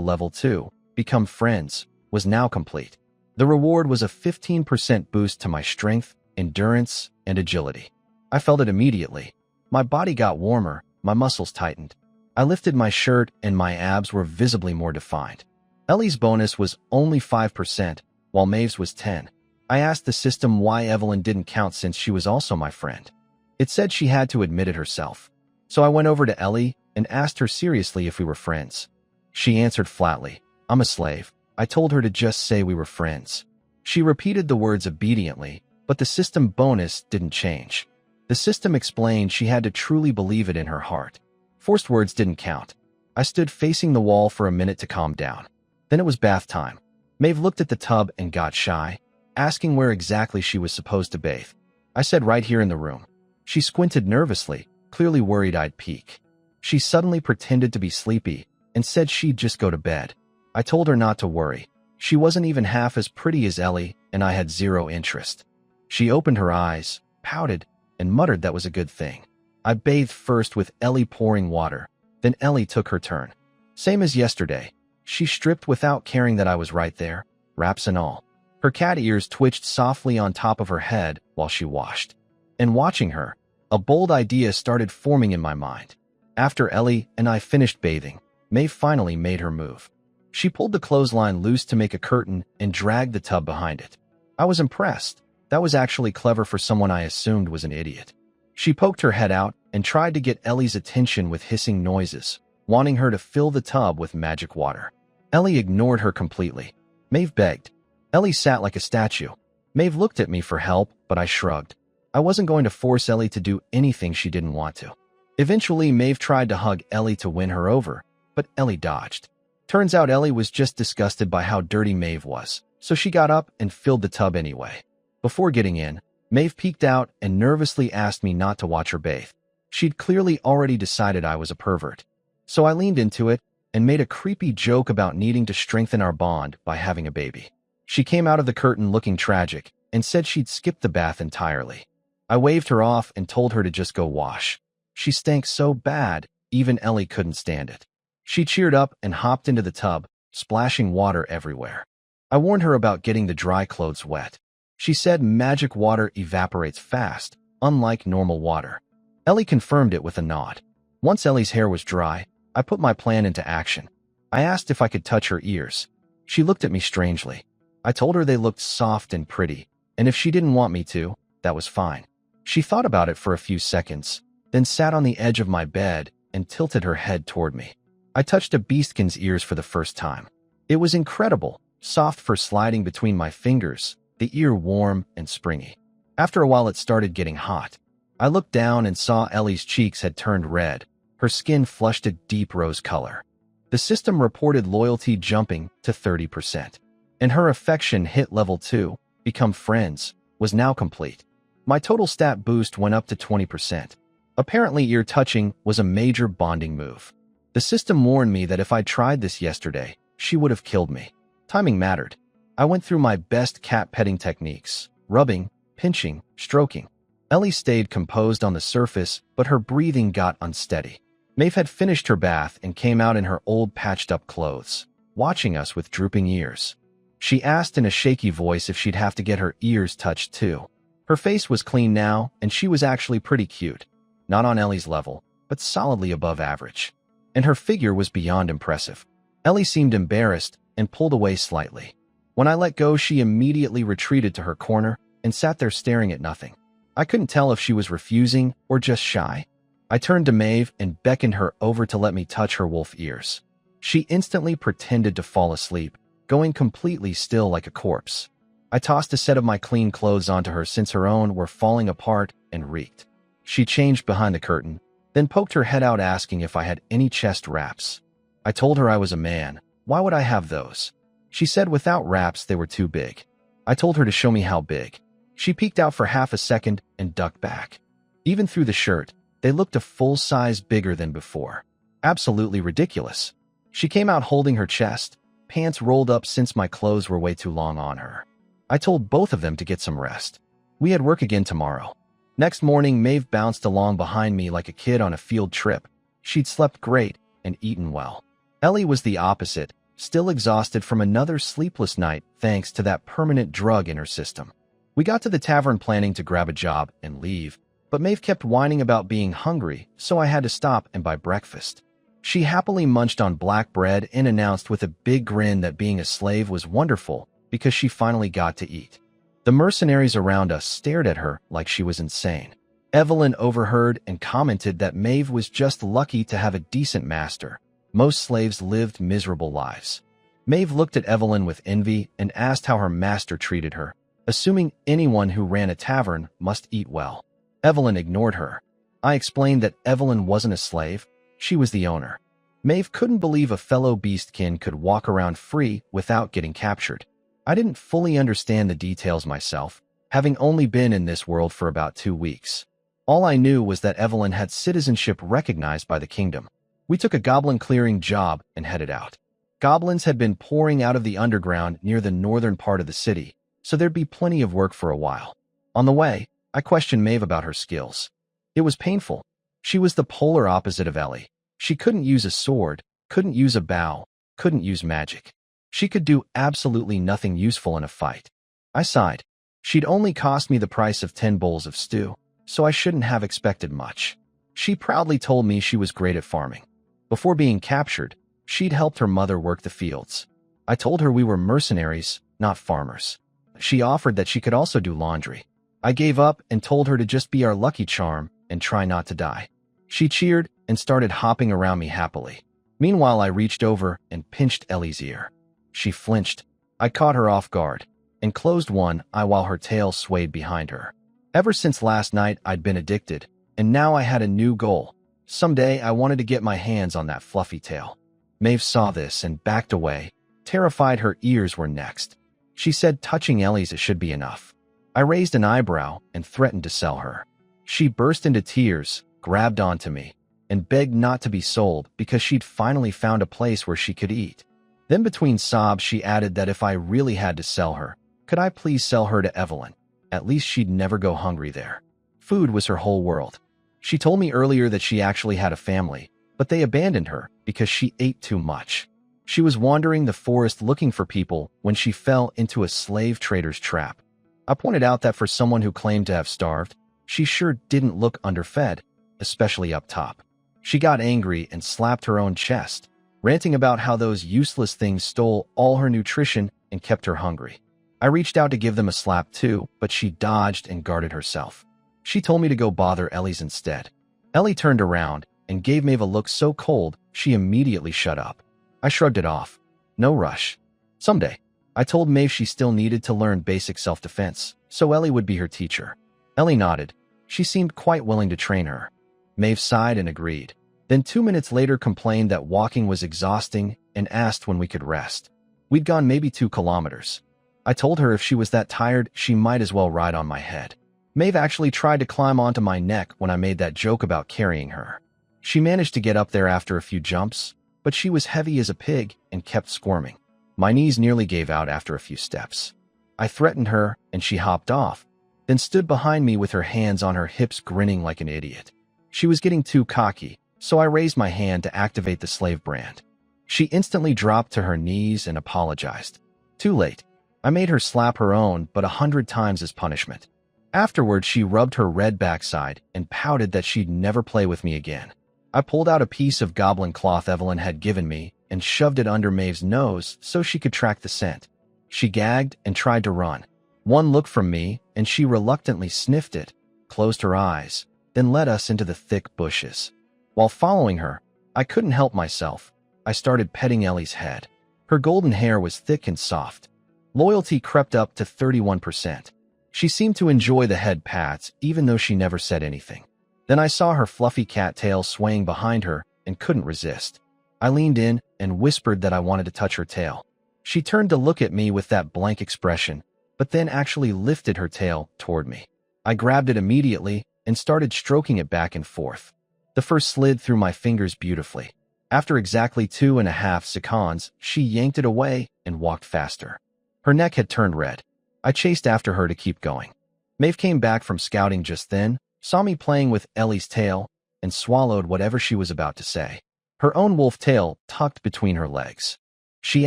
[SPEAKER 1] level 2, become friends, was now complete. The reward was a 15% boost to my strength, endurance, and agility. I felt it immediately. My body got warmer, my muscles tightened. I lifted my shirt and my abs were visibly more defined. Ellie's bonus was only 5%, while Maeve's was 10%. I asked the system why Evelyn didn't count since she was also my friend. It said she had to admit it herself. So I went over to Ellie and asked her seriously if we were friends. She answered flatly, I'm a slave. I told her to just say we were friends. She repeated the words obediently, but the system bonus didn't change. The system explained she had to truly believe it in her heart. Forced words didn't count. I stood facing the wall for a minute to calm down. Then it was bath time. Maeve looked at the tub and got shy, asking where exactly she was supposed to bathe. I said right here in the room. She squinted nervously, clearly worried I'd peek. She suddenly pretended to be sleepy and said she'd just go to bed. I told her not to worry. She wasn't even half as pretty as Ellie, and I had zero interest. She opened her eyes, pouted, and muttered that was a good thing. I bathed first with Ellie pouring water. Then Ellie took her turn. Same as yesterday. She stripped without caring that I was right there, wraps and all. Her cat ears twitched softly on top of her head while she washed. And watching her, a bold idea started forming in my mind. After Ellie and I finished bathing, Maeve finally made her move. She pulled the clothesline loose to make a curtain and dragged the tub behind it. I was impressed. That was actually clever for someone I assumed was an idiot. She poked her head out and tried to get Ellie's attention with hissing noises, wanting her to fill the tub with magic water. Ellie ignored her completely. Maeve begged. Ellie sat like a statue. Maeve looked at me for help, but I shrugged. I wasn't going to force Ellie to do anything she didn't want to. Eventually, Maeve tried to hug Ellie to win her over, but Ellie dodged. Turns out Ellie was just disgusted by how dirty Maeve was, so she got up and filled the tub anyway. Before getting in, Maeve peeked out and nervously asked me not to watch her bathe. She'd clearly already decided I was a pervert. So I leaned into it and made a creepy joke about needing to strengthen our bond by having a baby. She came out of the curtain looking tragic and said she'd skipped the bath entirely. I waved her off and told her to just go wash. She stank so bad, even Ellie couldn't stand it. She cheered up and hopped into the tub, splashing water everywhere. I warned her about getting the dry clothes wet. She said magic water evaporates fast, unlike normal water. Ellie confirmed it with a nod. Once Ellie's hair was dry, I put my plan into action. I asked if I could touch her ears. She looked at me strangely. I told her they looked soft and pretty, and if she didn't want me to, that was fine. She thought about it for a few seconds, then sat on the edge of my bed and tilted her head toward me. I touched a beastkin's ears for the first time. It was incredible, soft fur sliding between my fingers, the ear warm and springy. After a while it started getting hot. I looked down and saw Ellie's cheeks had turned red, her skin flushed a deep rose color. The system reported loyalty jumping to 30%. And her affection hit level 2, become friends, was now complete. My total stat boost went up to 20%. Apparently ear touching was a major bonding move. The system warned me that if I tried this yesterday, she would have killed me. Timing mattered. I went through my best cat petting techniques, rubbing, pinching, stroking. Ellie stayed composed on the surface, but her breathing got unsteady. Maeve had finished her bath and came out in her old patched-up clothes, watching us with drooping ears. She asked in a shaky voice if she'd have to get her ears touched too. Her face was clean now, and she was actually pretty cute. Not on Ellie's level, but solidly above average. And her figure was beyond impressive. Ellie seemed embarrassed and pulled away slightly. When I let go, she immediately retreated to her corner and sat there staring at nothing. I couldn't tell if she was refusing or just shy. I turned to Maeve and beckoned her over to let me touch her wolf ears. She instantly pretended to fall asleep, going completely still like a corpse. I tossed a set of my clean clothes onto her since her own were falling apart and reeked. She changed behind the curtain, then poked her head out asking if I had any chest wraps. I told her I was a man. Why would I have those? She said without wraps they were too big. I told her to show me how big. She peeked out for half a second and ducked back. Even through the shirt, they looked a full size bigger than before. Absolutely ridiculous. She came out holding her chest, pants rolled up since my clothes were way too long on her. I told both of them to get some rest. We had work again tomorrow. Next morning, Maeve bounced along behind me like a kid on a field trip. She'd slept great and eaten well. Ellie was the opposite, still exhausted from another sleepless night thanks to that permanent drug in her system. We got to the tavern planning to grab a job and leave, but Maeve kept whining about being hungry, so I had to stop and buy breakfast. She happily munched on black bread and announced with a big grin that being a slave was wonderful because she finally got to eat. The mercenaries around us stared at her like she was insane. Evelyn overheard and commented that Maeve was just lucky to have a decent master. Most slaves lived miserable lives. Maeve looked at Evelyn with envy and asked how her master treated her, assuming anyone who ran a tavern must eat well. Evelyn ignored her. I explained that Evelyn wasn't a slave, she was the owner. Maeve couldn't believe a fellow beastkin could walk around free without getting captured. I didn't fully understand the details myself, having only been in this world for about 2 weeks. All I knew was that Evelyn had citizenship recognized by the kingdom. We took a goblin clearing job and headed out. Goblins had been pouring out of the underground near the northern part of the city, so there'd be plenty of work for a while. On the way, I questioned Maeve about her skills. It was painful. She was the polar opposite of Ellie. She couldn't use a sword, couldn't use a bow, couldn't use magic. She could do absolutely nothing useful in a fight. I sighed. She'd only cost me the price of 10 bowls of stew, so I shouldn't have expected much. She proudly told me she was great at farming. Before being captured, she'd helped her mother work the fields. I told her we were mercenaries, not farmers. She offered that she could also do laundry. I gave up and told her to just be our lucky charm and try not to die. She cheered and started hopping around me happily. Meanwhile, I reached over and pinched Ellie's ear. She flinched. I caught her off guard and closed one eye while her tail swayed behind her. Ever since last night, I'd been addicted, and now I had a new goal. Someday, I wanted to get my hands on that fluffy tail. Maeve saw this and backed away, terrified her ears were next. She said touching Ellie's it should be enough. I raised an eyebrow and threatened to sell her. She burst into tears, grabbed onto me, and begged not to be sold because she'd finally found a place where she could eat. Then between sobs, she added that if I really had to sell her, could I please sell her to Evelyn? At least she'd never go hungry there. Food was her whole world. She told me earlier that she actually had a family, but they abandoned her because she ate too much. She was wandering the forest looking for people when she fell into a slave trader's trap. I pointed out that for someone who claimed to have starved, she sure didn't look underfed, especially up top. She got angry and slapped her own chest, ranting about how those useless things stole all her nutrition and kept her hungry. I reached out to give them a slap too, but she dodged and guarded herself. She told me to go bother Ellie's instead. Ellie turned around and gave Maeve a look so cold she immediately shut up. I shrugged it off. No rush. Someday. I told Maeve she still needed to learn basic self-defense, so Ellie would be her teacher. Ellie nodded. She seemed quite willing to train her. Maeve sighed and agreed. Then 2 minutes later complained that walking was exhausting and asked when we could rest. We'd gone maybe 2 kilometers. I told her if she was that tired, she might as well ride on my head. Maeve actually tried to climb onto my neck when I made that joke about carrying her. She managed to get up there after a few jumps, but she was heavy as a pig and kept squirming. My knees nearly gave out after a few steps. I threatened her, and she hopped off, then stood behind me with her hands on her hips grinning like an idiot. She was getting too cocky, so I raised my hand to activate the slave brand. She instantly dropped to her knees and apologized. Too late. I made her slap her own, but 100 times as punishment. Afterward, she rubbed her red backside and pouted that she'd never play with me again. I pulled out a piece of goblin cloth Evelyn had given me and shoved it under Maeve's nose so she could track the scent. She gagged and tried to run. One look from me, and she reluctantly sniffed it, closed her eyes, then led us into the thick bushes. While following her, I couldn't help myself. I started petting Ellie's head. Her golden hair was thick and soft. Loyalty crept up to 31%. She seemed to enjoy the head pats, even though she never said anything. Then I saw her fluffy cat tail swaying behind her and couldn't resist. I leaned in and whispered that I wanted to touch her tail. She turned to look at me with that blank expression, but then actually lifted her tail toward me. I grabbed it immediately and started stroking it back and forth. The fur slid through my fingers beautifully. After exactly 2.5 seconds, she yanked it away and walked faster. Her neck had turned red. I chased after her to keep going. Maeve came back from scouting just then, saw me playing with Ellie's tail, and swallowed whatever she was about to say. Her own wolf tail tucked between her legs. She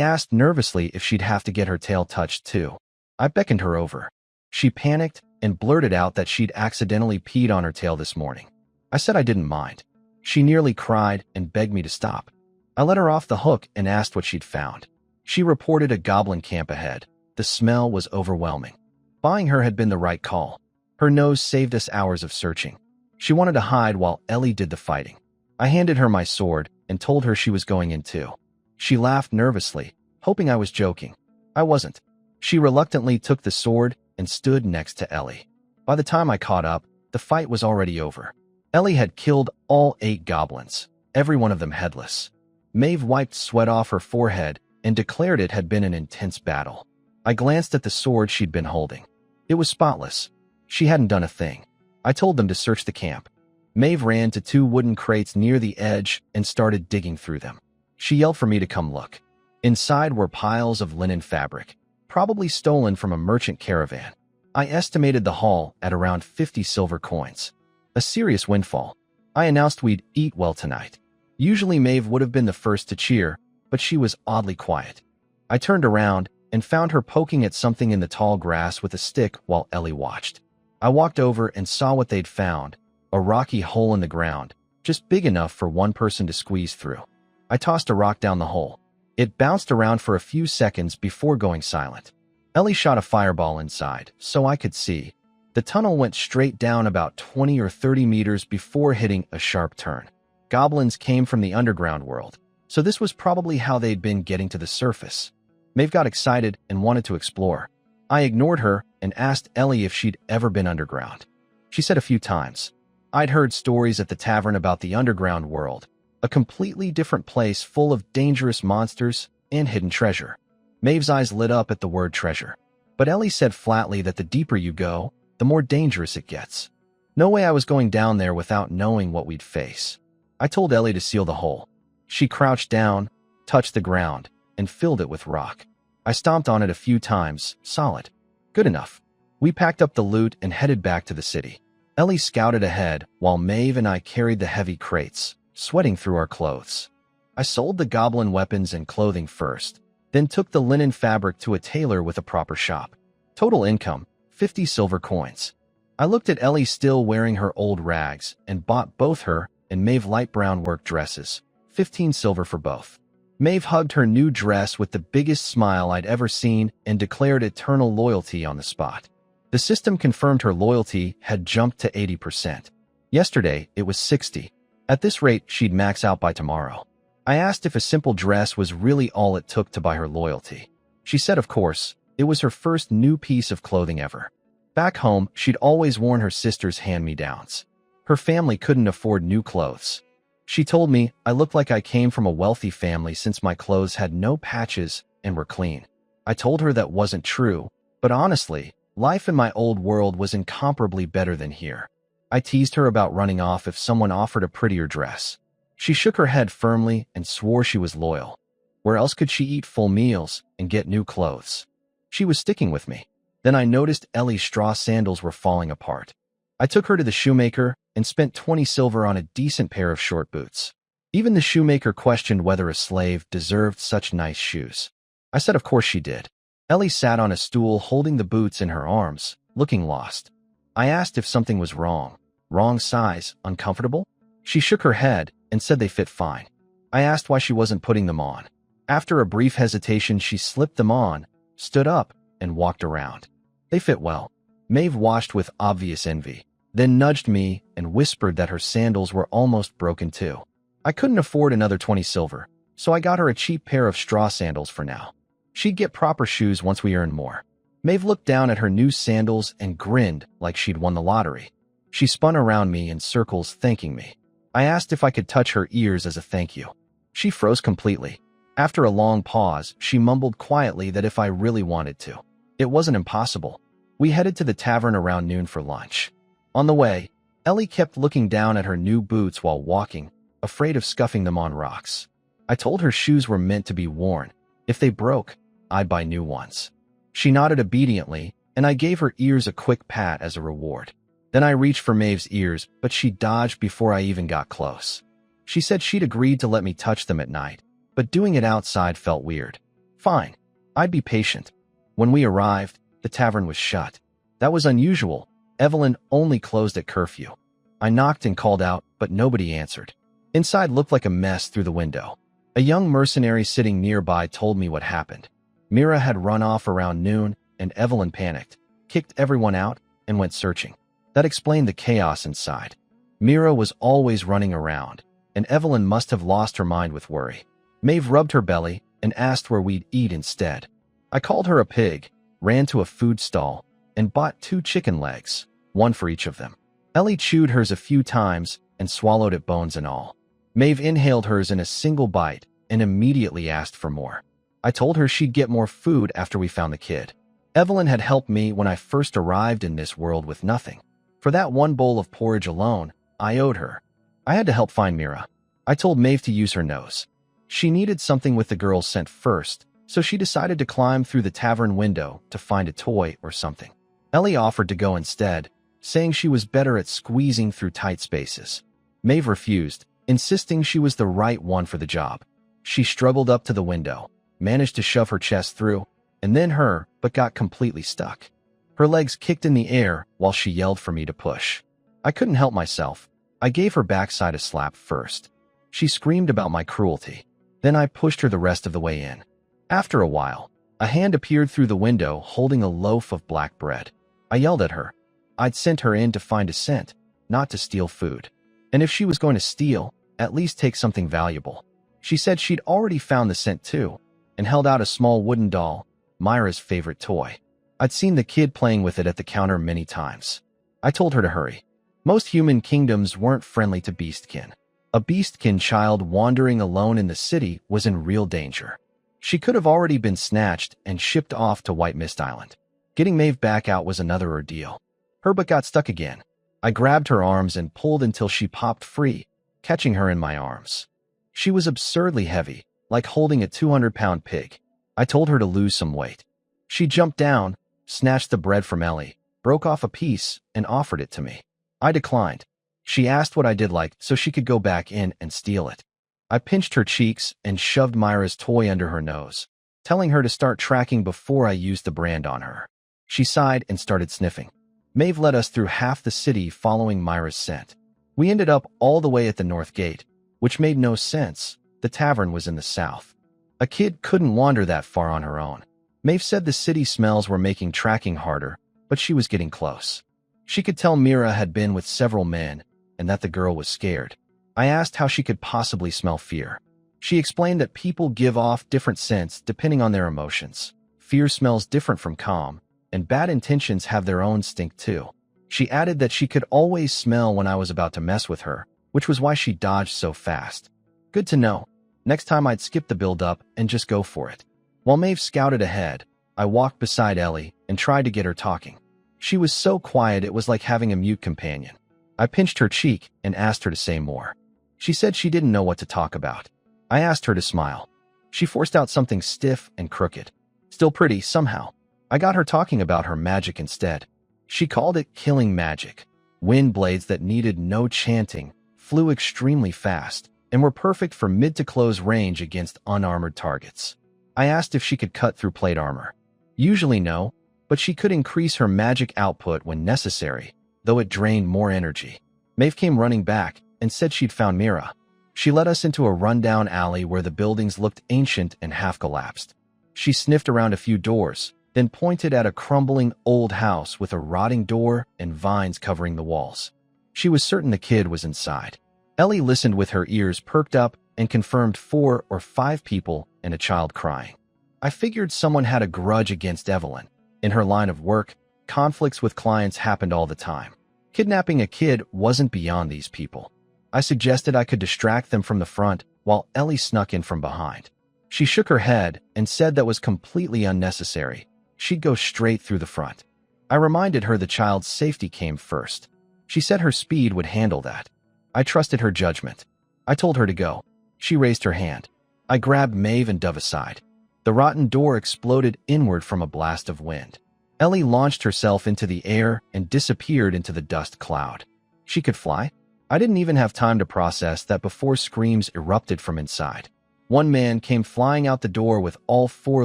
[SPEAKER 1] asked nervously if she'd have to get her tail touched too. I beckoned her over. She panicked and blurted out that she'd accidentally peed on her tail this morning. I said I didn't mind. She nearly cried and begged me to stop. I let her off the hook and asked what she'd found. She reported a goblin camp ahead. The smell was overwhelming. Buying her had been the right call. Her nose saved us hours of searching. She wanted to hide while Ellie did the fighting. I handed her my sword and told her she was going in too. She laughed nervously, hoping I was joking. I wasn't. She reluctantly took the sword and stood next to Ellie. By the time I caught up, the fight was already over. Ellie had killed all 8 goblins, every one of them headless. Maeve wiped sweat off her forehead and declared it had been an intense battle. I glanced at the sword she'd been holding. It was spotless. She hadn't done a thing. I told them to search the camp. Maeve ran to 2 wooden crates near the edge and started digging through them. She yelled for me to come look. Inside were piles of linen fabric, probably stolen from a merchant caravan. I estimated the haul at around 50 silver coins. A serious windfall. I announced we'd eat well tonight. Usually Maeve would have been the first to cheer, but she was oddly quiet. I turned around and found her poking at something in the tall grass with a stick while Ellie watched. I walked over and saw what they'd found, a rocky hole in the ground, just big enough for one person to squeeze through. I tossed a rock down the hole. It bounced around for a few seconds before going silent. Ellie shot a fireball inside, so I could see. The tunnel went straight down about 20 or 30 meters before hitting a sharp turn. Goblins came from the underground world, so this was probably how they'd been getting to the surface. Maeve got excited and wanted to explore. I ignored her and asked Ellie if she'd ever been underground. She said a few times. I'd heard stories at the tavern about the underground world, a completely different place full of dangerous monsters and hidden treasure. Maeve's eyes lit up at the word treasure. But Ellie said flatly that the deeper you go, the more dangerous it gets. No way I was going down there without knowing what we'd face. I told Ellie to seal the hole. She crouched down, touched the ground, and filled it with rock. I stomped on it a few times, solid. Good enough. We packed up the loot and headed back to the city. Ellie scouted ahead while Maeve and I carried the heavy crates, sweating through our clothes. I sold the goblin weapons and clothing first, then took the linen fabric to a tailor with a proper shop. Total income, 50 silver coins. I looked at Ellie still wearing her old rags and bought both her and Maeve light brown work dresses, 15 silver for both. Maeve hugged her new dress with the biggest smile I'd ever seen and declared eternal loyalty on the spot. The system confirmed her loyalty had jumped to 80%. Yesterday, it was 60. At this rate, she'd max out by tomorrow. I asked if a simple dress was really all it took to buy her loyalty. She said, of course, it was her first new piece of clothing ever. Back home, she'd always worn her sister's hand-me-downs. Her family couldn't afford new clothes. She told me I looked like I came from a wealthy family since my clothes had no patches and were clean. I told her that wasn't true, but honestly, life in my old world was incomparably better than here. I teased her about running off if someone offered a prettier dress. She shook her head firmly and swore she was loyal. Where else could she eat full meals and get new clothes? She was sticking with me. Then I noticed Ellie's straw sandals were falling apart. I took her to the shoemaker and spent 20 silver on a decent pair of short boots. Even the shoemaker questioned whether a slave deserved such nice shoes. I said of course she did. Ellie sat on a stool holding the boots in her arms, looking lost. I asked if something was wrong. Wrong size, uncomfortable? She shook her head and said they fit fine. I asked why she wasn't putting them on. After a brief hesitation, she slipped them on, stood up, and walked around. They fit well. Maeve watched with obvious envy, then nudged me and whispered that her sandals were almost broken too. I couldn't afford another 20 silver, so I got her a cheap pair of straw sandals for now. She'd get proper shoes once we earned more. Maeve looked down at her new sandals and grinned like she'd won the lottery. She spun around me in circles, thanking me. I asked if I could touch her ears as a thank you. She froze completely. After a long pause, she mumbled quietly that if I really wanted to. It wasn't impossible. We headed to the tavern around noon for lunch. On the way, Ellie kept looking down at her new boots while walking, afraid of scuffing them on rocks. I told her shoes were meant to be worn. If they broke, I'd buy new ones. She nodded obediently, and I gave her ears a quick pat as a reward. Then I reached for Maeve's ears, but she dodged before I even got close. She said she'd agreed to let me touch them at night, but doing it outside felt weird. Fine, I'd be patient. When we arrived, the tavern was shut. That was unusual. Evelyn only closed at curfew. I knocked and called out, but nobody answered. Inside looked like a mess through the window. A young mercenary sitting nearby told me what happened. Mira had run off around noon, and Evelyn panicked, kicked everyone out, and went searching. That explained the chaos inside. Mira was always running around, and Evelyn must have lost her mind with worry. Maeve rubbed her belly and asked where we'd eat instead. I called her a pig, ran to a food stall, and bought 2 chicken legs, one for each of them. Ellie chewed hers a few times and swallowed it, bones and all. Maeve inhaled hers in a single bite and immediately asked for more. I told her she'd get more food after we found the kid. Evelyn had helped me when I first arrived in this world with nothing. For that one bowl of porridge alone, I owed her. I had to help find Mira. I told Maeve to use her nose. She needed something with the girl's scent first, so she decided to climb through the tavern window to find a toy or something. Ellie offered to go instead, saying she was better at squeezing through tight spaces. Maeve refused, insisting she was the right one for the job. She struggled up to the window, managed to shove her chest through, and then her, but got completely stuck. Her legs kicked in the air while she yelled for me to push. I couldn't help myself. I gave her backside a slap first. She screamed about my cruelty. Then I pushed her the rest of the way in. After a while, a hand appeared through the window holding a loaf of black bread. I yelled at her. I'd sent her in to find a scent, not to steal food. And if she was going to steal, at least take something valuable. She said she'd already found the scent too, and held out a small wooden doll, Myra's favorite toy. I'd seen the kid playing with it at the counter many times. I told her to hurry. Most human kingdoms weren't friendly to beastkin. A beastkin child wandering alone in the city was in real danger. She could have already been snatched and shipped off to White Mist Island. Getting Maeve back out was another ordeal. Her butt got stuck again. I grabbed her arms and pulled until she popped free, catching her in my arms. She was absurdly heavy, like holding a 200-pound pig. I told her to lose some weight. She jumped down, snatched the bread from Ellie, broke off a piece, and offered it to me. I declined. She asked what I did like so she could go back in and steal it. I pinched her cheeks and shoved Myra's toy under her nose, telling her to start tracking before I used the brand on her. She sighed and started sniffing. Maeve led us through half the city following Myra's scent. We ended up all the way at the North Gate, which made no sense. The tavern was in the south. A kid couldn't wander that far on her own. Maeve said the city smells were making tracking harder, but she was getting close. She could tell Mira had been with several men, and that the girl was scared. I asked how she could possibly smell fear. She explained that people give off different scents depending on their emotions. Fear smells different from calm, and bad intentions have their own stink too. She added that she could always smell when I was about to mess with her, which was why she dodged so fast. Good to know. Next time I'd skip the build-up and just go for it. While Maeve scouted ahead, I walked beside Ellie and tried to get her talking. She was so quiet it was like having a mute companion. I pinched her cheek and asked her to say more. She said she didn't know what to talk about. I asked her to smile. She forced out something stiff and crooked. Still pretty, somehow. I got her talking about her magic instead. She called it killing magic. Wind blades that needed no chanting, flew extremely fast, and were perfect for mid to close range against unarmored targets. I asked if she could cut through plate armor. Usually no, but she could increase her magic output when necessary, though it drained more energy. Maeve came running back and said she'd found Mira. She led us into a rundown alley where the buildings looked ancient and half-collapsed. She sniffed around a few doors, then pointed at a crumbling old house with a rotting door and vines covering the walls. She was certain the kid was inside. Ellie listened with her ears perked up and confirmed 4 or 5 people and a child crying. I figured someone had a grudge against Evelyn. In her line of work, conflicts with clients happened all the time. Kidnapping a kid wasn't beyond these people. I suggested I could distract them from the front while Ellie snuck in from behind. She shook her head and said that was completely unnecessary. She'd go straight through the front. I reminded her the child's safety came first. She said her speed would handle that. I trusted her judgment. I told her to go. She raised her hand. I grabbed Maeve and dove aside. The rotten door exploded inward from a blast of wind. Ellie launched herself into the air and disappeared into the dust cloud. She could fly? I didn't even have time to process that before screams erupted from inside. One man came flying out the door with all 4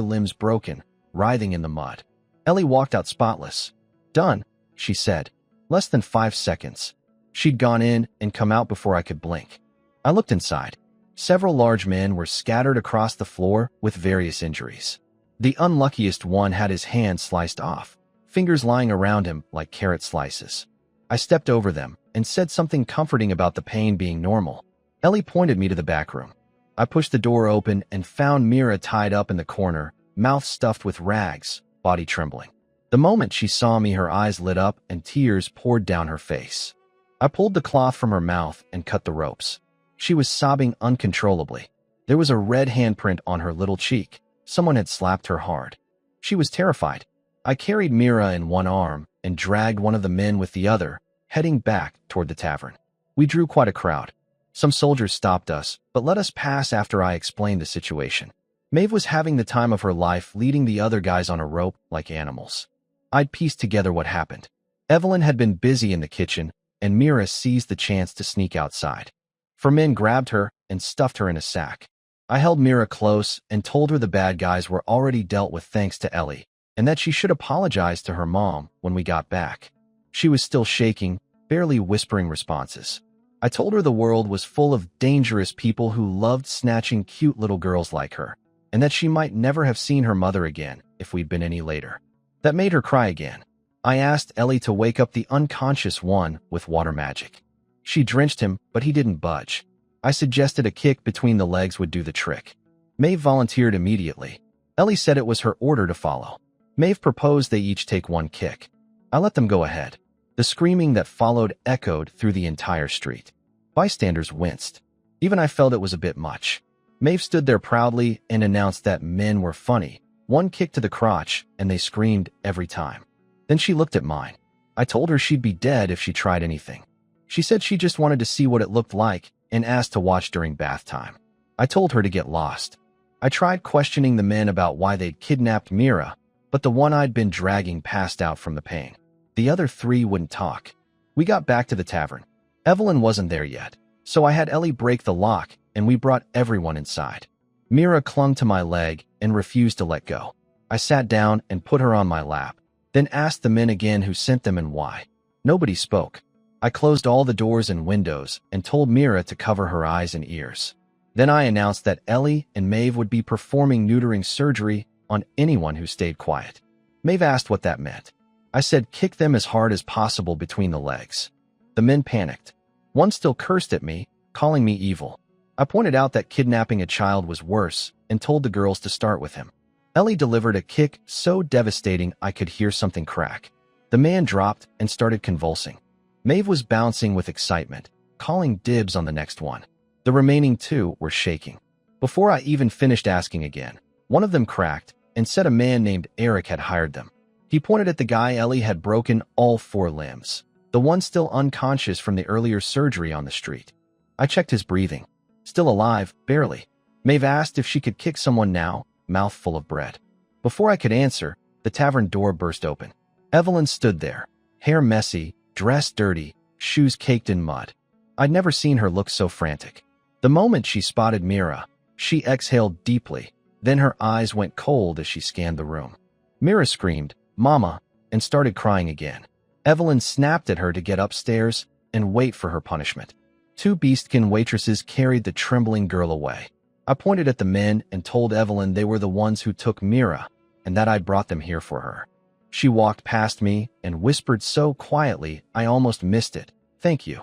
[SPEAKER 1] limbs broken, writhing in the mud. Ellie walked out spotless. "Done," she said. Less than 5 seconds. She'd gone in and come out before I could blink. I looked inside. Several large men were scattered across the floor with various injuries. The unluckiest one had his hand sliced off, fingers lying around him like carrot slices. I stepped over them and said something comforting about the pain being normal. Ellie pointed me to the back room. I pushed the door open and found Mira tied up in the corner, mouth stuffed with rags, body trembling. The moment she saw me, her eyes lit up and tears poured down her face. I pulled the cloth from her mouth and cut the ropes. She was sobbing uncontrollably. There was a red handprint on her little cheek. Someone had slapped her hard. She was terrified. I carried Mira in one arm and dragged one of the men with the other, heading back toward the tavern. We drew quite a crowd. Some soldiers stopped us, but let us pass after I explained the situation. Maeve was having the time of her life, leading the other guys on a rope like animals. I'd pieced together what happened. Evelyn had been busy in the kitchen, and Mira seized the chance to sneak outside. 4 men grabbed her and stuffed her in a sack. I held Mira close and told her the bad guys were already dealt with thanks to Ellie, and that she should apologize to her mom when we got back. She was still shaking, barely whispering responses. I told her the world was full of dangerous people who loved snatching cute little girls like her, and that she might never have seen her mother again if we'd been any later. That made her cry again. I asked Ellie to wake up the unconscious one with water magic. She drenched him, but he didn't budge. I suggested a kick between the legs would do the trick. Maeve volunteered immediately. Ellie said it was her order to follow. Maeve proposed they each take 1 kick. I let them go ahead. The screaming that followed echoed through the entire street. Bystanders winced. Even I felt it was a bit much. Maeve stood there proudly and announced that men were funny. 1 kick to the crotch, and they screamed every time. Then she looked at mine. I told her she'd be dead if she tried anything. She said she just wanted to see what it looked like and asked to watch during bath time. I told her to get lost. I tried questioning the men about why they'd kidnapped Mira, but the one I'd been dragging passed out from the pain. The other 3 wouldn't talk. We got back to the tavern. Evelyn wasn't there yet, so I had Ellie break the lock and we brought everyone inside. Mira clung to my leg and refused to let go. I sat down and put her on my lap, then asked the men again who sent them and why. Nobody spoke. I closed all the doors and windows and told Mira to cover her eyes and ears. Then I announced that Ellie and Maeve would be performing neutering surgery on anyone who stayed quiet. Maeve asked what that meant. I said kick them as hard as possible between the legs. The men panicked. One still cursed at me, calling me evil. I pointed out that kidnapping a child was worse and told the girls to start with him. Ellie delivered a kick so devastating I could hear something crack. The man dropped and started convulsing. Maeve was bouncing with excitement, calling dibs on the next one. The remaining 2 were shaking. Before I even finished asking again, one of them cracked and said a man named Eric had hired them. He pointed at the guy Ellie had broken all 4 limbs, the one still unconscious from the earlier surgery on the street. I checked his breathing. Still alive, barely. Maeve asked if she could kick someone now, mouth full of bread. Before I could answer, the tavern door burst open. Evelyn stood there, hair messy, dress dirty, shoes caked in mud. I'd never seen her look so frantic. The moment she spotted Mira, she exhaled deeply, then her eyes went cold as she scanned the room. Mira screamed, "Mama," and started crying again. Evelyn snapped at her to get upstairs and wait for her punishment. Two beastkin waitresses carried the trembling girl away. I pointed at the men and told Evelyn they were the ones who took Mira and that I'd brought them here for her. She walked past me and whispered so quietly I almost missed it. "Thank you."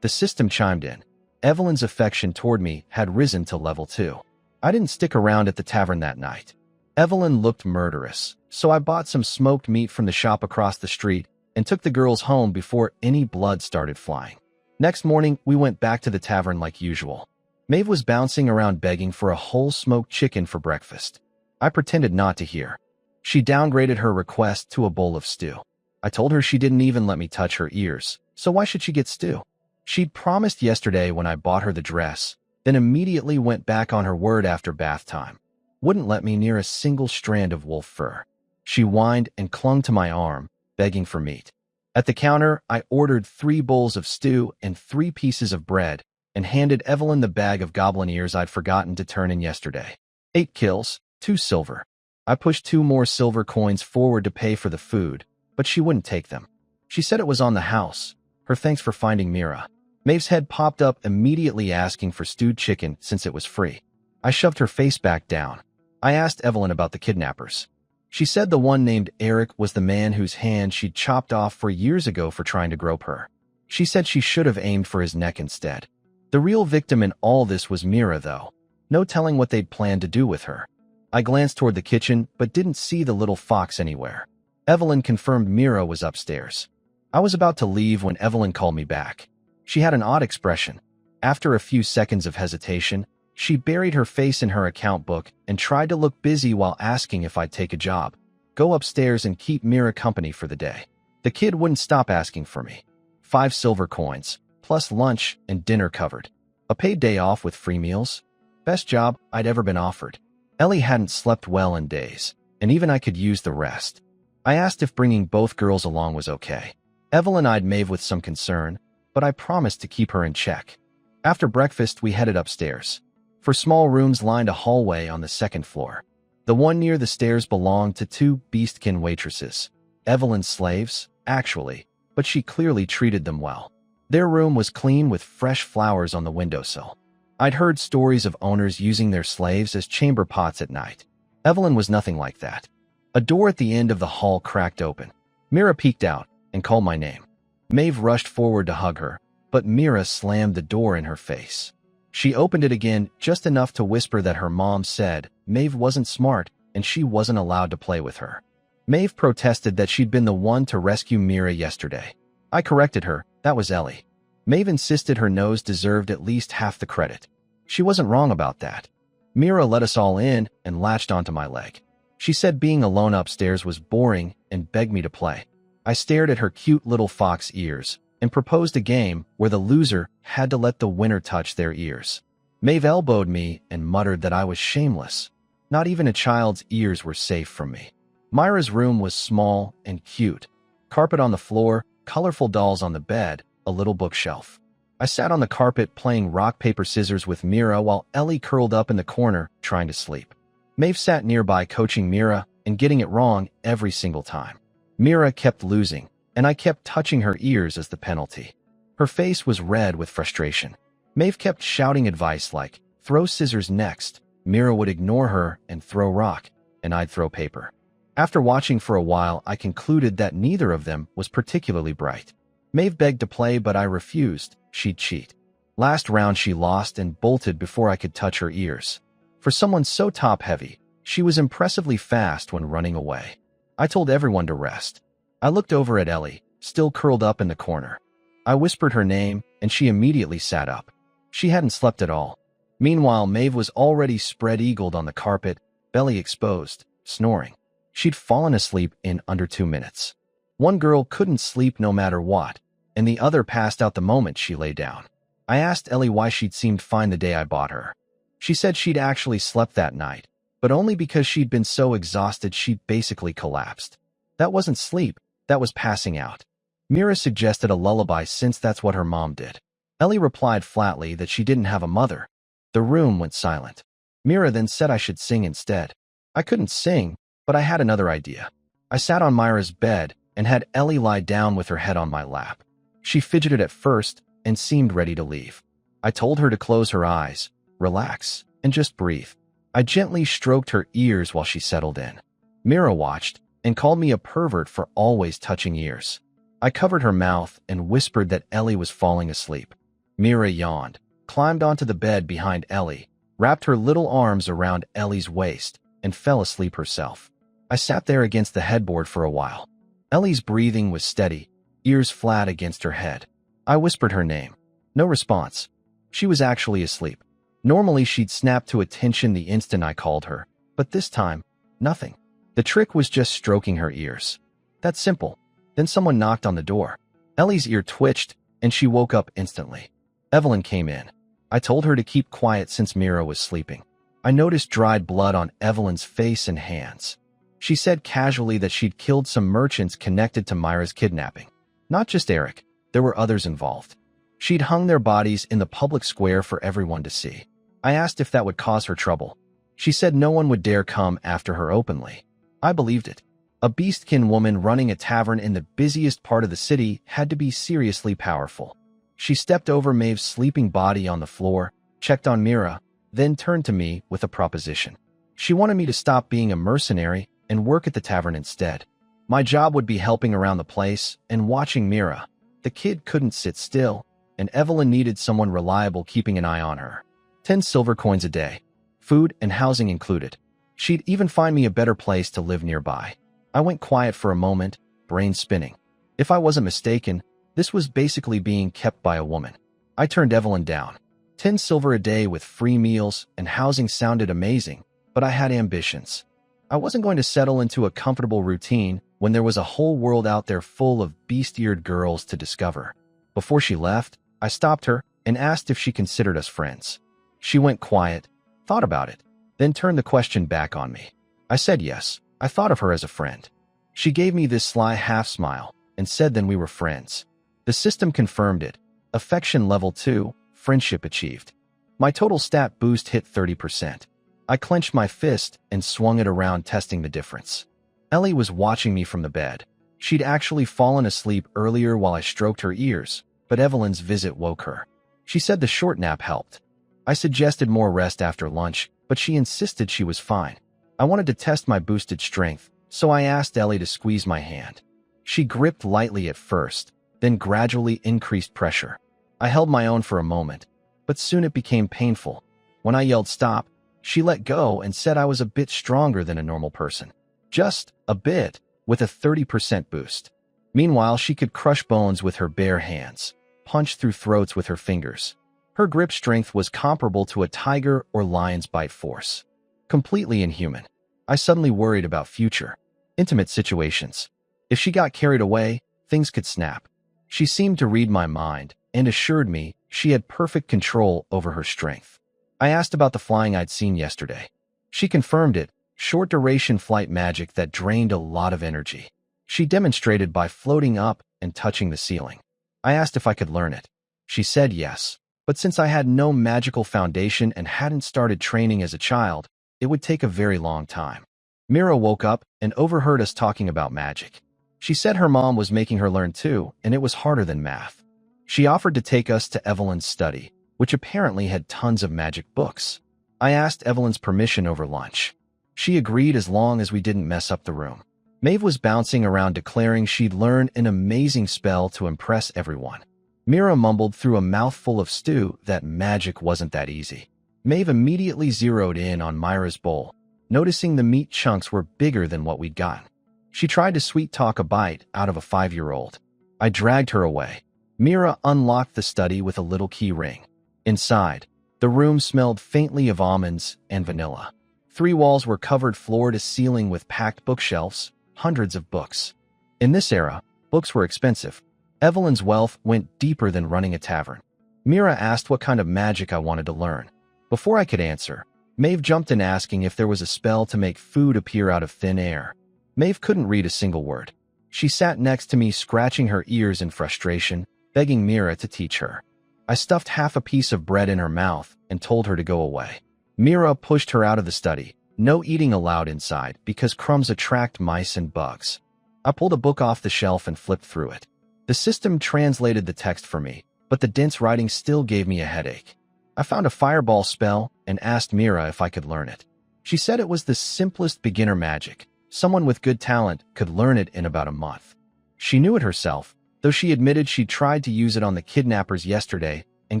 [SPEAKER 1] The system chimed in. Evelyn's affection toward me had risen to level 2. I didn't stick around at the tavern that night. Evelyn looked murderous, so I bought some smoked meat from the shop across the street and took the girls home before any blood started flying. Next morning, we went back to the tavern like usual. Maeve was bouncing around begging for a whole smoked chicken for breakfast. I pretended not to hear. She downgraded her request to a bowl of stew. I told her she didn't even let me touch her ears, so why should she get stew? She'd promised yesterday when I bought her the dress, then immediately went back on her word after bath time. Wouldn't let me near a single strand of wolf fur. She whined and clung to my arm, begging for meat. At the counter, I ordered 3 bowls of stew and 3 pieces of bread and handed Evelyn the bag of goblin ears I'd forgotten to turn in yesterday. 8 kills, 2 silver. I pushed 2 more silver coins forward to pay for the food, but she wouldn't take them. She said it was on the house. Her thanks for finding Mira. Maeve's head popped up immediately asking for stewed chicken since it was free. I shoved her face back down. I asked Evelyn about the kidnappers. She said the one named Eric was the man whose hand she'd chopped off 4 years ago for trying to grope her. She said she should have aimed for his neck instead. The real victim in all this was Mira, though. No telling what they'd planned to do with her. I glanced toward the kitchen, but didn't see the little fox anywhere. Evelyn confirmed Mira was upstairs. I was about to leave when Evelyn called me back. She had an odd expression. After a few seconds of hesitation, she buried her face in her account book and tried to look busy while asking if I'd take a job. Go upstairs and keep Mira company for the day. The kid wouldn't stop asking for me. 5 silver coins, plus lunch and dinner covered. A paid day off with free meals. Best job I'd ever been offered. Ellie hadn't slept well in days, and even I could use the rest. I asked if bringing both girls along was okay. Evelyn eyed Maeve with some concern, but I promised to keep her in check. After breakfast, we headed upstairs. For small rooms lined a hallway on the 2nd floor. The one near the stairs belonged to 2 beastkin waitresses. Evelyn's slaves, actually, but she clearly treated them well. Their room was clean with fresh flowers on the windowsill. I'd heard stories of owners using their slaves as chamber pots at night. Evelyn was nothing like that. A door at the end of the hall cracked open. Mira peeked out and called my name. Maeve rushed forward to hug her, but Mira slammed the door in her face. She opened it again just enough to whisper that her mom said Maeve wasn't smart and she wasn't allowed to play with her. Maeve protested that she'd been the one to rescue Mira yesterday. I corrected her, that was Ellie. Maeve insisted her nose deserved at least half the credit. She wasn't wrong about that. Mira let us all in and latched onto my leg. She said being alone upstairs was boring and begged me to play. I stared at her cute little fox ears and proposed a game where the loser had to let the winner touch their ears. Maeve elbowed me and muttered that I was shameless. Not even a child's ears were safe from me. Myra's room was small and cute. Carpet on the floor, colorful dolls on the bed, a little bookshelf. I sat on the carpet playing rock, paper, scissors with Mira while Ellie curled up in the corner trying to sleep. Maeve sat nearby coaching Mira and getting it wrong every single time. Mira kept losing, and I kept touching her ears as the penalty. Her face was red with frustration. Maeve kept shouting advice like, throw scissors next. Mira would ignore her and throw rock, and I'd throw paper. After watching for a while, I concluded that neither of them was particularly bright. Maeve begged to play, but I refused. She'd cheat. Last round she lost and bolted before I could touch her ears. For someone so top-heavy, she was impressively fast when running away. I told everyone to rest. I looked over at Ellie, still curled up in the corner. I whispered her name, and she immediately sat up. She hadn't slept at all. Meanwhile, Maeve was already spread-eagled on the carpet, belly exposed, snoring. She'd fallen asleep in under 2 minutes. One girl couldn't sleep no matter what, and the other passed out the moment she lay down. I asked Ellie why she'd seemed fine the day I bought her. She said she'd actually slept that night, but only because she'd been so exhausted she'd basically collapsed. That wasn't sleep, that was passing out. Mira suggested a lullaby since that's what her mom did. Ellie replied flatly that she didn't have a mother. The room went silent. Mira then said I should sing instead. I couldn't sing, but I had another idea. I sat on Myra's bed and had Ellie lie down with her head on my lap. She fidgeted at first and seemed ready to leave. I told her to close her eyes, relax, and just breathe. I gently stroked her ears while she settled in. Mira watched and called me a pervert for always touching ears. I covered her mouth and whispered that Ellie was falling asleep. Mira yawned, climbed onto the bed behind Ellie, wrapped her little arms around Ellie's waist, and fell asleep herself. I sat there against the headboard for a while. Ellie's breathing was steady, ears flat against her head. I whispered her name. No response. She was actually asleep. Normally she'd snap to attention the instant I called her, but this time, nothing. The trick was just stroking her ears. That's simple. Then someone knocked on the door. Ellie's ear twitched, and she woke up instantly. Evelyn came in. I told her to keep quiet since Mira was sleeping. I noticed dried blood on Evelyn's face and hands. She said casually that she'd killed some merchants connected to Myra's kidnapping. Not just Eric, there were others involved. She'd hung their bodies in the public square for everyone to see. I asked if that would cause her trouble. She said no one would dare come after her openly. I believed it. A beastkin woman running a tavern in the busiest part of the city had to be seriously powerful. She stepped over Maeve's sleeping body on the floor, checked on Mira, then turned to me with a proposition. She wanted me to stop being a mercenary and work at the tavern instead. My job would be helping around the place and watching Mira. The kid couldn't sit still, and Evelyn needed someone reliable keeping an eye on her. 10 silver coins a day, food and housing included. She'd even find me a better place to live nearby. I went quiet for a moment, brain spinning. If I wasn't mistaken, this was basically being kept by a woman. I turned Evelyn down. 10 silver a day with free meals and housing sounded amazing, but I had ambitions. I wasn't going to settle into a comfortable routine when there was a whole world out there full of beast-eared girls to discover. Before she left, I stopped her and asked if she considered us friends. She went quiet, thought about it, then turned the question back on me. I said yes, I thought of her as a friend. She gave me this sly half-smile and said then we were friends. The system confirmed it. Affection level 2, friendship achieved. My total stat boost hit 30%. I clenched my fist and swung it around, testing the difference. Ellie was watching me from the bed. She'd actually fallen asleep earlier while I stroked her ears, but Evelyn's visit woke her. She said the short nap helped. I suggested more rest after lunch, but she insisted she was fine. I wanted to test my boosted strength, so I asked Ellie to squeeze my hand. She gripped lightly at first, then gradually increased pressure. I held my own for a moment, but soon it became painful. When I yelled stop, she let go and said I was a bit stronger than a normal person. Just a bit, with a 30% boost. Meanwhile, she could crush bones with her bare hands, punch through throats with her fingers. Her grip strength was comparable to a tiger or lion's bite force. Completely inhuman. I suddenly worried about future, intimate situations. If she got carried away, things could snap. She seemed to read my mind and assured me she had perfect control over her strength. I asked about the flying I'd seen yesterday. She confirmed it, short-duration flight magic that drained a lot of energy. She demonstrated by floating up and touching the ceiling. I asked if I could learn it. She said yes, but since I had no magical foundation and hadn't started training as a child, it would take a very long time. Mira woke up and overheard us talking about magic. She said her mom was making her learn too, and it was harder than math. She offered to take us to Evelyn's study, which apparently had tons of magic books. I asked Evelyn's permission over lunch. She agreed as long as we didn't mess up the room. Maeve was bouncing around declaring she'd learned an amazing spell to impress everyone. Mira mumbled through a mouthful of stew that magic wasn't that easy. Maeve immediately zeroed in on Myra's bowl, noticing the meat chunks were bigger than what we'd gotten. She tried to sweet-talk a bite out of a 5-year-old. I dragged her away. Mira unlocked the study with a little key ring. Inside, the room smelled faintly of almonds and vanilla. 3 walls were covered floor to ceiling with packed bookshelves, hundreds of books. In this era, books were expensive. Evelyn's wealth went deeper than running a tavern. Mira asked what kind of magic I wanted to learn. Before I could answer, Maeve jumped in asking if there was a spell to make food appear out of thin air. Maeve couldn't read a single word. She sat next to me, scratching her ears in frustration, begging Mira to teach her. I stuffed half a piece of bread in her mouth and told her to go away. Mira pushed her out of the study. No eating allowed inside because crumbs attract mice and bugs. I pulled a book off the shelf and flipped through it. The system translated the text for me, but the dense writing still gave me a headache. I found a fireball spell and asked Mira if I could learn it. She said it was the simplest beginner magic. Someone with good talent could learn it in about a month. She knew it herself, though she admitted she tried to use it on the kidnappers yesterday and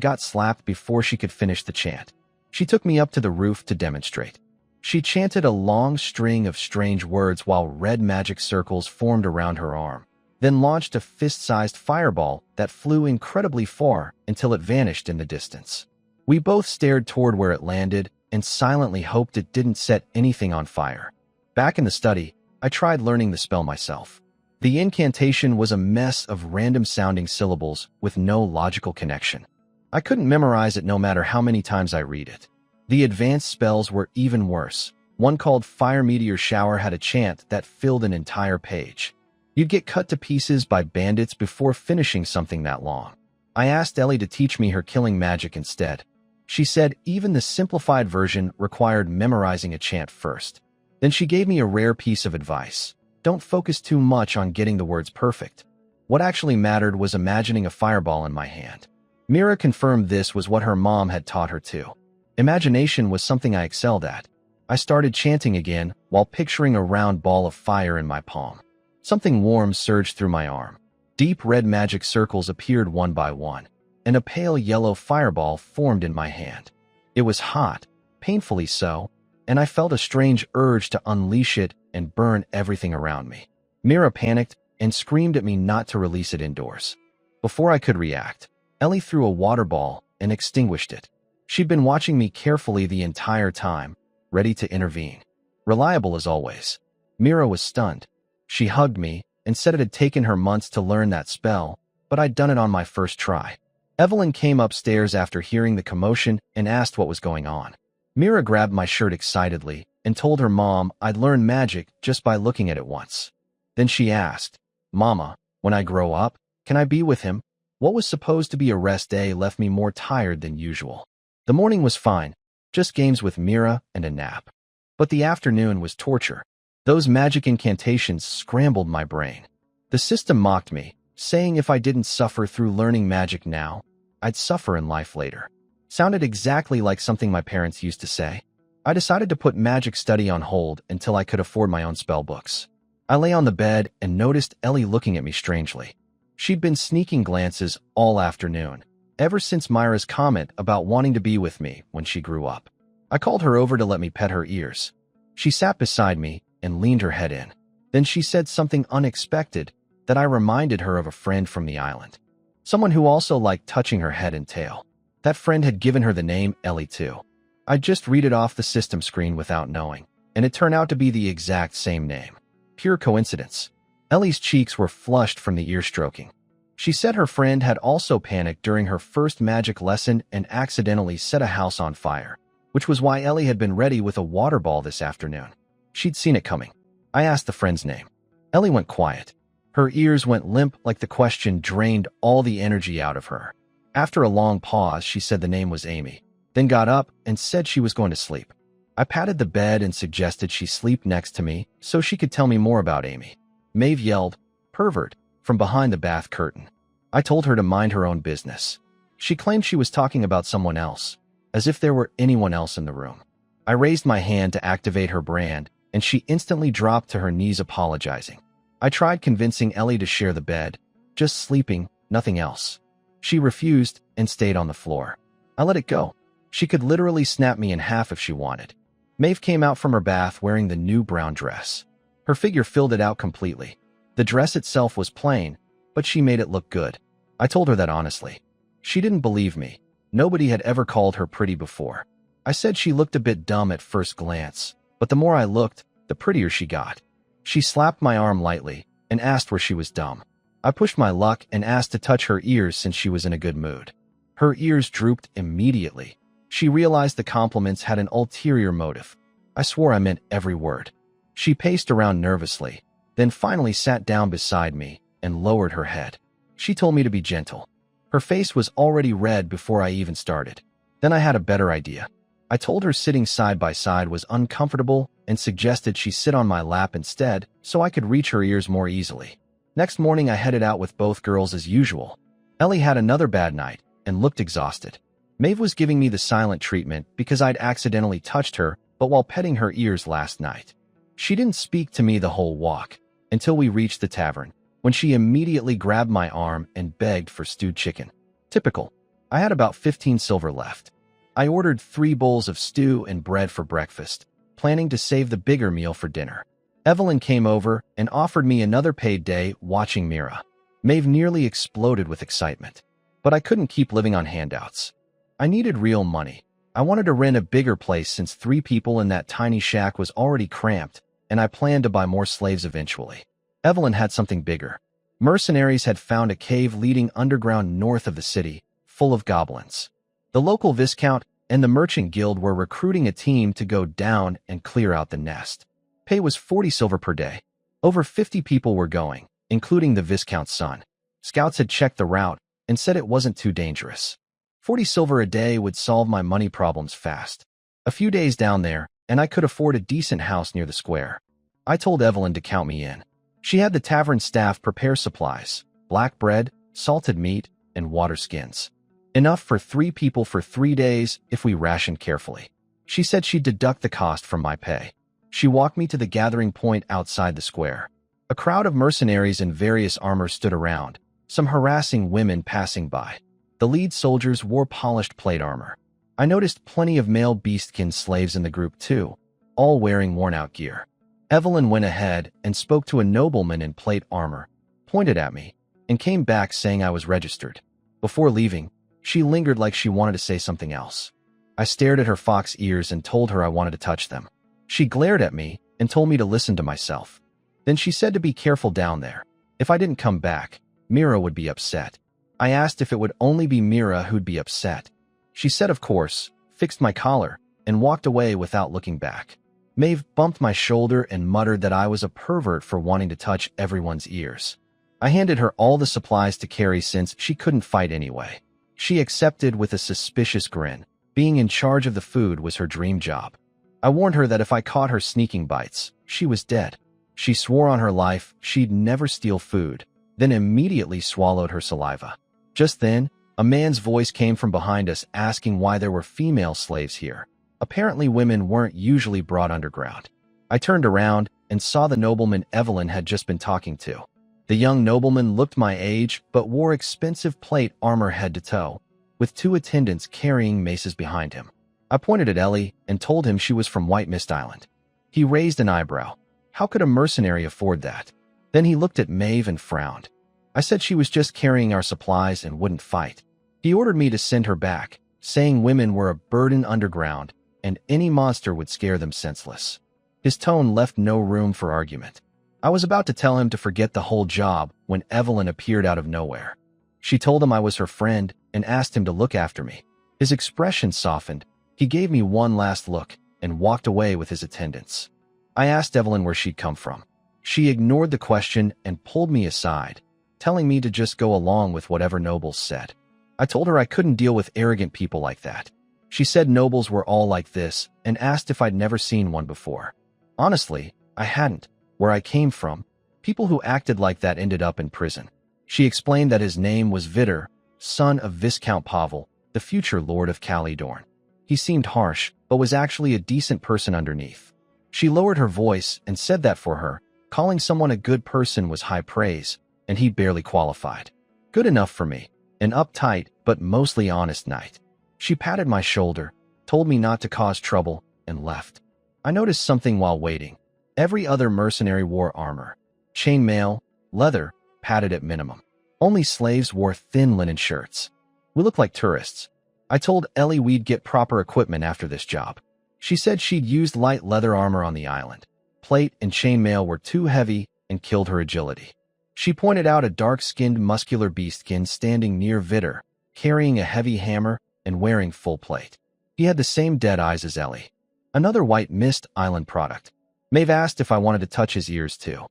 [SPEAKER 1] got slapped before she could finish the chant. She took me up to the roof to demonstrate. She chanted a long string of strange words while red magic circles formed around her arm, then launched a fist-sized fireball that flew incredibly far until it vanished in the distance. We both stared toward where it landed and silently hoped it didn't set anything on fire. Back in the study, I tried learning the spell myself. The incantation was a mess of random-sounding syllables with no logical connection. I couldn't memorize it no matter how many times I read it. The advanced spells were even worse. One called Fire Meteor Shower had a chant that filled an entire page. You'd get cut to pieces by bandits before finishing something that long. I asked Ellie to teach me her killing magic instead. She said even the simplified version required memorizing a chant first. Then she gave me a rare piece of advice. Don't focus too much on getting the words perfect. What actually mattered was imagining a fireball in my hand. Mira confirmed this was what her mom had taught her too. Imagination was something I excelled at. I started chanting again while picturing a round ball of fire in my palm. Something warm surged through my arm. Deep red magic circles appeared one by one, and a pale yellow fireball formed in my hand. It was hot, painfully so, and I felt a strange urge to unleash it and burn everything around me. Mira panicked and screamed at me not to release it indoors. Before I could react, Ellie threw a water ball and extinguished it. She'd been watching me carefully the entire time, ready to intervene. Reliable as always. Mira was stunned. She hugged me and said it had taken her months to learn that spell, but I'd done it on my first try. Evelyn came upstairs after hearing the commotion and asked what was going on. Mira grabbed my shirt excitedly and told her mom I'd learned magic just by looking at it once. Then she asked, "Mama, when I grow up, can I be with him?" What was supposed to be a rest day left me more tired than usual. The morning was fine, just games with Mira and a nap. But the afternoon was torture. Those magic incantations scrambled my brain. The system mocked me, saying if I didn't suffer through learning magic now, I'd suffer in life later. Sounded exactly like something my parents used to say. I decided to put magic study on hold until I could afford my own spell books. I lay on the bed and noticed Ellie looking at me strangely. She'd been sneaking glances all afternoon, ever since Myra's comment about wanting to be with me when she grew up. I called her over to let me pet her ears. She sat beside me and leaned her head in. Then she said something unexpected that I reminded her of a friend from the island. Someone who also liked touching her head and tail. That friend had given her the name Ellie too. I'd just read it off the system screen without knowing, and it turned out to be the exact same name. Pure coincidence. Ellie's cheeks were flushed from the ear stroking. She said her friend had also panicked during her first magic lesson and accidentally set a house on fire, which was why Ellie had been ready with a water ball this afternoon. She'd seen it coming. I asked the friend's name. Ellie went quiet. Her ears went limp like the question drained all the energy out of her. After a long pause, she said the name was Amy, then got up and said she was going to sleep. I patted the bed and suggested she sleep next to me so she could tell me more about Amy. Maeve yelled, "Pervert," from behind the bath curtain. I told her to mind her own business. She claimed she was talking about someone else, as if there were anyone else in the room. I raised my hand to activate her brand, and she instantly dropped to her knees apologizing. I tried convincing Ellie to share the bed, just sleeping, nothing else. She refused and stayed on the floor. I let it go. She could literally snap me in half if she wanted. Maeve came out from her bath wearing the new brown dress. Her figure filled it out completely. The dress itself was plain, but she made it look good. I told her that honestly. She didn't believe me. Nobody had ever called her pretty before. I said she looked a bit dumb at first glance, but the more I looked, the prettier she got. She slapped my arm lightly and asked where she was dumb. I pushed my luck and asked to touch her ears since she was in a good mood. Her ears drooped immediately. She realized the compliments had an ulterior motive. I swore I meant every word. She paced around nervously, then finally sat down beside me and lowered her head. She told me to be gentle. Her face was already red before I even started. Then I had a better idea. I told her sitting side by side was uncomfortable and suggested she sit on my lap instead so I could reach her ears more easily. Next morning, I headed out with both girls as usual. Ellie had another bad night and looked exhausted. Maeve was giving me the silent treatment because I'd accidentally touched her, but while petting her ears last night. She didn't speak to me the whole walk until we reached the tavern, when she immediately grabbed my arm and begged for stewed chicken. Typical. I had about 15 silver left. I ordered 3 bowls of stew and bread for breakfast, planning to save the bigger meal for dinner. Evelyn came over and offered me another paid day watching Mira. Maeve nearly exploded with excitement. But I couldn't keep living on handouts. I needed real money. I wanted to rent a bigger place since 3 people in that tiny shack was already cramped, and I planned to buy more slaves eventually. Evelyn had something bigger. Mercenaries had found a cave leading underground north of the city, full of goblins. The local viscount and the merchant guild were recruiting a team to go down and clear out the nest. Pay was 40 silver per day. Over 50 people were going, including the viscount's son. Scouts had checked the route and said it wasn't too dangerous. 40 silver a day would solve my money problems fast. A few days down there, and I could afford a decent house near the square. I told Evelyn to count me in. She had the tavern staff prepare supplies: black bread, salted meat, and water skins. Enough for 3 people for 3 days if we rationed carefully. She said she'd deduct the cost from my pay. She walked me to the gathering point outside the square. A crowd of mercenaries in various armor stood around, some harassing women passing by. The lead soldiers wore polished plate armor. I noticed plenty of male beastkin slaves in the group too, all wearing worn-out gear. Evelyn went ahead and spoke to a nobleman in plate armor, pointed at me, and came back saying I was registered. Before leaving, she lingered like she wanted to say something else. I stared at her fox ears and told her I wanted to touch them. She glared at me and told me to listen to myself. Then she said to be careful down there. If I didn't come back, Mira would be upset. I asked if it would only be Mira who'd be upset. She said of course, fixed my collar, and walked away without looking back. Maeve bumped my shoulder and muttered that I was a pervert for wanting to touch everyone's ears. I handed her all the supplies to carry since she couldn't fight anyway. She accepted with a suspicious grin. Being in charge of the food was her dream job. I warned her that if I caught her sneaking bites, she was dead. She swore on her life she'd never steal food, then immediately swallowed her saliva. Just then, a man's voice came from behind us asking why there were female slaves here. Apparently women weren't usually brought underground. I turned around and saw the nobleman Evelyn had just been talking to. The young nobleman looked my age but wore expensive plate armor head to toe, with 2 attendants carrying maces behind him. I pointed at Ellie and told him she was from White Mist Island. He raised an eyebrow. How could a mercenary afford that? Then he looked at Maeve and frowned. I said she was just carrying our supplies and wouldn't fight. He ordered me to send her back, saying women were a burden underground and any monster would scare them senseless. His tone left no room for argument. I was about to tell him to forget the whole job when Evelyn appeared out of nowhere. She told him I was her friend and asked him to look after me. His expression softened. He gave me one last look and walked away with his attendants. I asked Evelyn where she'd come from. She ignored the question and pulled me aside, telling me to just go along with whatever nobles said. I told her I couldn't deal with arrogant people like that. She said nobles were all like this and asked if I'd never seen one before. Honestly, I hadn't. Where I came from, people who acted like that ended up in prison. She explained that his name was Vitter, son of Viscount Pavel, the future Lord of Calydorn. He seemed harsh, but was actually a decent person underneath. She lowered her voice and said that for her, calling someone a good person was high praise, and he barely qualified. Good enough for me. An uptight, but mostly honest night. She patted my shoulder, told me not to cause trouble, and left. I noticed something while waiting. Every other mercenary wore armor. Chainmail, leather, padded at minimum. Only slaves wore thin linen shirts. We looked like tourists. I told Ellie we'd get proper equipment after this job. She said she'd used light leather armor on the island. Plate and chainmail were too heavy and killed her agility. She pointed out a dark-skinned muscular beastkin standing near Vitter, carrying a heavy hammer and wearing full plate. He had the same dead eyes as Ellie. Another White Mist Island product. Maeve asked if I wanted to touch his ears too.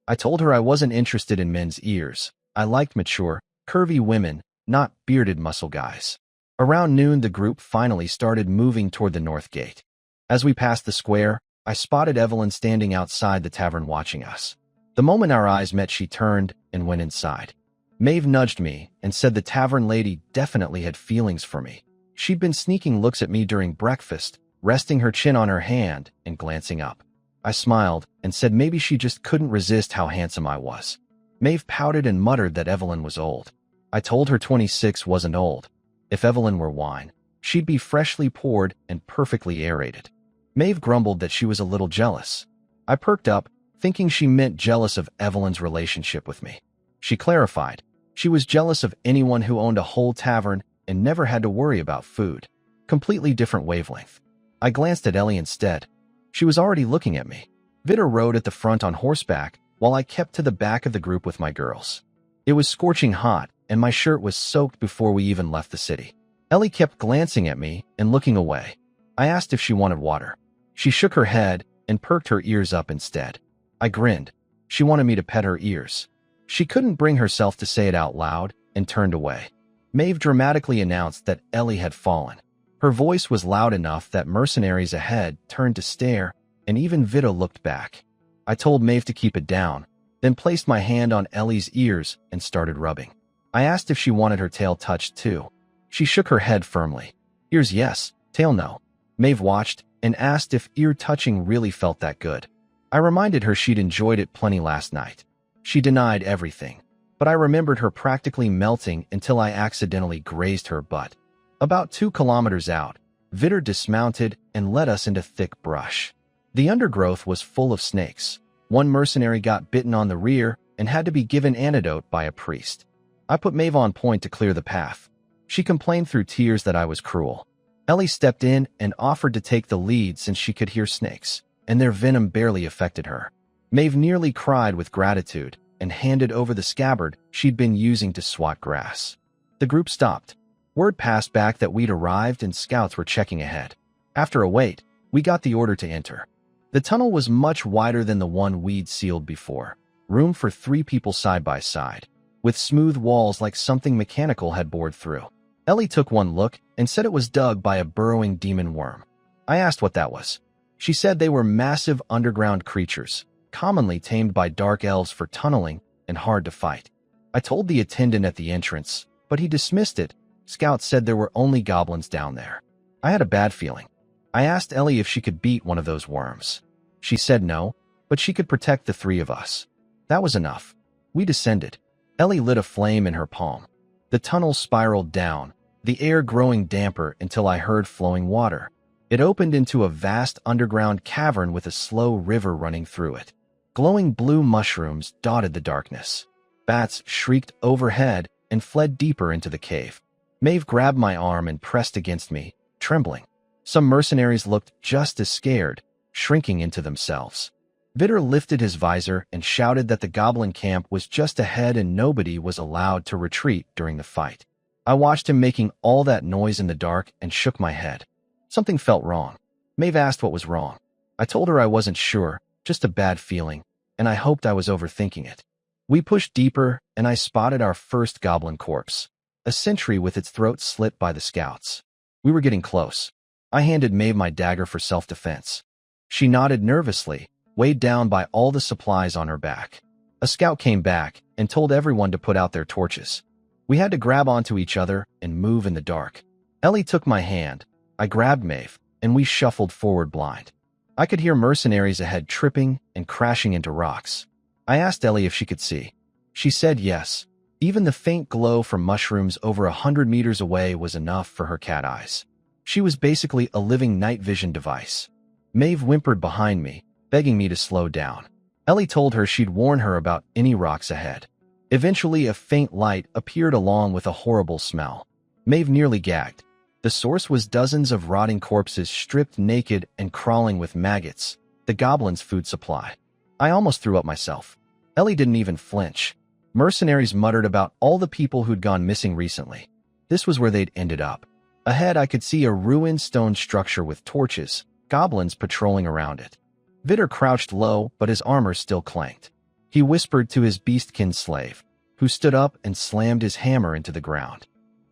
[SPEAKER 1] I told her I wasn't interested in men's ears. I liked mature, curvy women, not bearded muscle guys. Around noon, the group finally started moving toward the north gate. As we passed the square, I spotted Evelyn standing outside the tavern watching us. The moment our eyes met, she turned and went inside. Maeve nudged me and said the tavern lady definitely had feelings for me. She'd been sneaking looks at me during breakfast, resting her chin on her hand and glancing up. I smiled and said maybe she just couldn't resist how handsome I was. Maeve pouted and muttered that Evelyn was old. I told her 26 wasn't old. If Evelyn were wine, she'd be freshly poured and perfectly aerated. Maeve grumbled that she was a little jealous. I perked up, thinking she meant jealous of Evelyn's relationship with me. She clarified. She was jealous of anyone who owned a whole tavern and never had to worry about food. Completely different wavelength. I glanced at Ellie instead. She was already looking at me. Vitter rode at the front on horseback, while I kept to the back of the group with my girls. It was scorching hot, and my shirt was soaked before we even left the city. Ellie kept glancing at me and looking away. I asked if she wanted water. She shook her head and perked her ears up instead. I grinned. She wanted me to pet her ears. She couldn't bring herself to say it out loud and turned away. Maeve dramatically announced that Ellie had fallen. Her voice was loud enough that mercenaries ahead turned to stare, and even Vito looked back. I told Maeve to keep it down, then placed my hand on Ellie's ears and started rubbing. I asked if she wanted her tail touched too. She shook her head firmly. Ears yes, tail no. Maeve watched and asked if ear touching really felt that good. I reminded her she'd enjoyed it plenty last night. She denied everything, but I remembered her practically melting until I accidentally grazed her butt. About 2 kilometers out, Vitter dismounted and led us into thick brush. The undergrowth was full of snakes. One mercenary got bitten on the rear and had to be given antidote by a priest. I put Maeve on point to clear the path. She complained through tears that I was cruel. Ellie stepped in and offered to take the lead since she could hear snakes, and their venom barely affected her. Maeve nearly cried with gratitude and handed over the scabbard she'd been using to swat grass. The group stopped. Word passed back that we'd arrived and scouts were checking ahead. After a wait, we got the order to enter. The tunnel was much wider than the one we'd sealed before. Room for 3 people side by side, with smooth walls like something mechanical had bored through. Ellie took one look and said it was dug by a burrowing demon worm. I asked what that was. She said they were massive underground creatures, commonly tamed by dark elves for tunneling and hard to fight. I told the attendant at the entrance, but he dismissed it. Scouts said there were only goblins down there. I had a bad feeling. I asked Ellie if she could beat one of those worms. She said no, but she could protect the 3 of us. That was enough. We descended. Ellie lit a flame in her palm. The tunnel spiraled down, the air growing damper until I heard flowing water. It opened into a vast underground cavern with a slow river running through it. Glowing blue mushrooms dotted the darkness. Bats shrieked overhead and fled deeper into the cave. Maeve grabbed my arm and pressed against me, trembling. Some mercenaries looked just as scared, shrinking into themselves. Vitter lifted his visor and shouted that the goblin camp was just ahead and nobody was allowed to retreat during the fight. I watched him making all that noise in the dark and shook my head. Something felt wrong. Maeve asked what was wrong. I told her I wasn't sure, just a bad feeling, and I hoped I was overthinking it. We pushed deeper, and I spotted our first goblin corpse, a sentry with its throat slit by the scouts. We were getting close. I handed Maeve my dagger for self-defense. She nodded nervously, weighed down by all the supplies on her back. A scout came back and told everyone to put out their torches. We had to grab onto each other and move in the dark. Ellie took my hand. I grabbed Maeve, and we shuffled forward blind. I could hear mercenaries ahead tripping and crashing into rocks. I asked Ellie if she could see. She said yes. Even the faint glow from mushrooms over 100 meters away was enough for her cat eyes. She was basically a living night vision device. Maeve whimpered behind me, begging me to slow down. Ellie told her she'd warn her about any rocks ahead. Eventually, a faint light appeared along with a horrible smell. Maeve nearly gagged. The source was dozens of rotting corpses stripped naked and crawling with maggots, the goblins' food supply. I almost threw up myself. Ellie didn't even flinch. Mercenaries muttered about all the people who'd gone missing recently. This was where they'd ended up. Ahead, I could see a ruined stone structure with torches, goblins patrolling around it. Vitter crouched low, but his armor still clanked. He whispered to his beastkin slave, who stood up and slammed his hammer into the ground.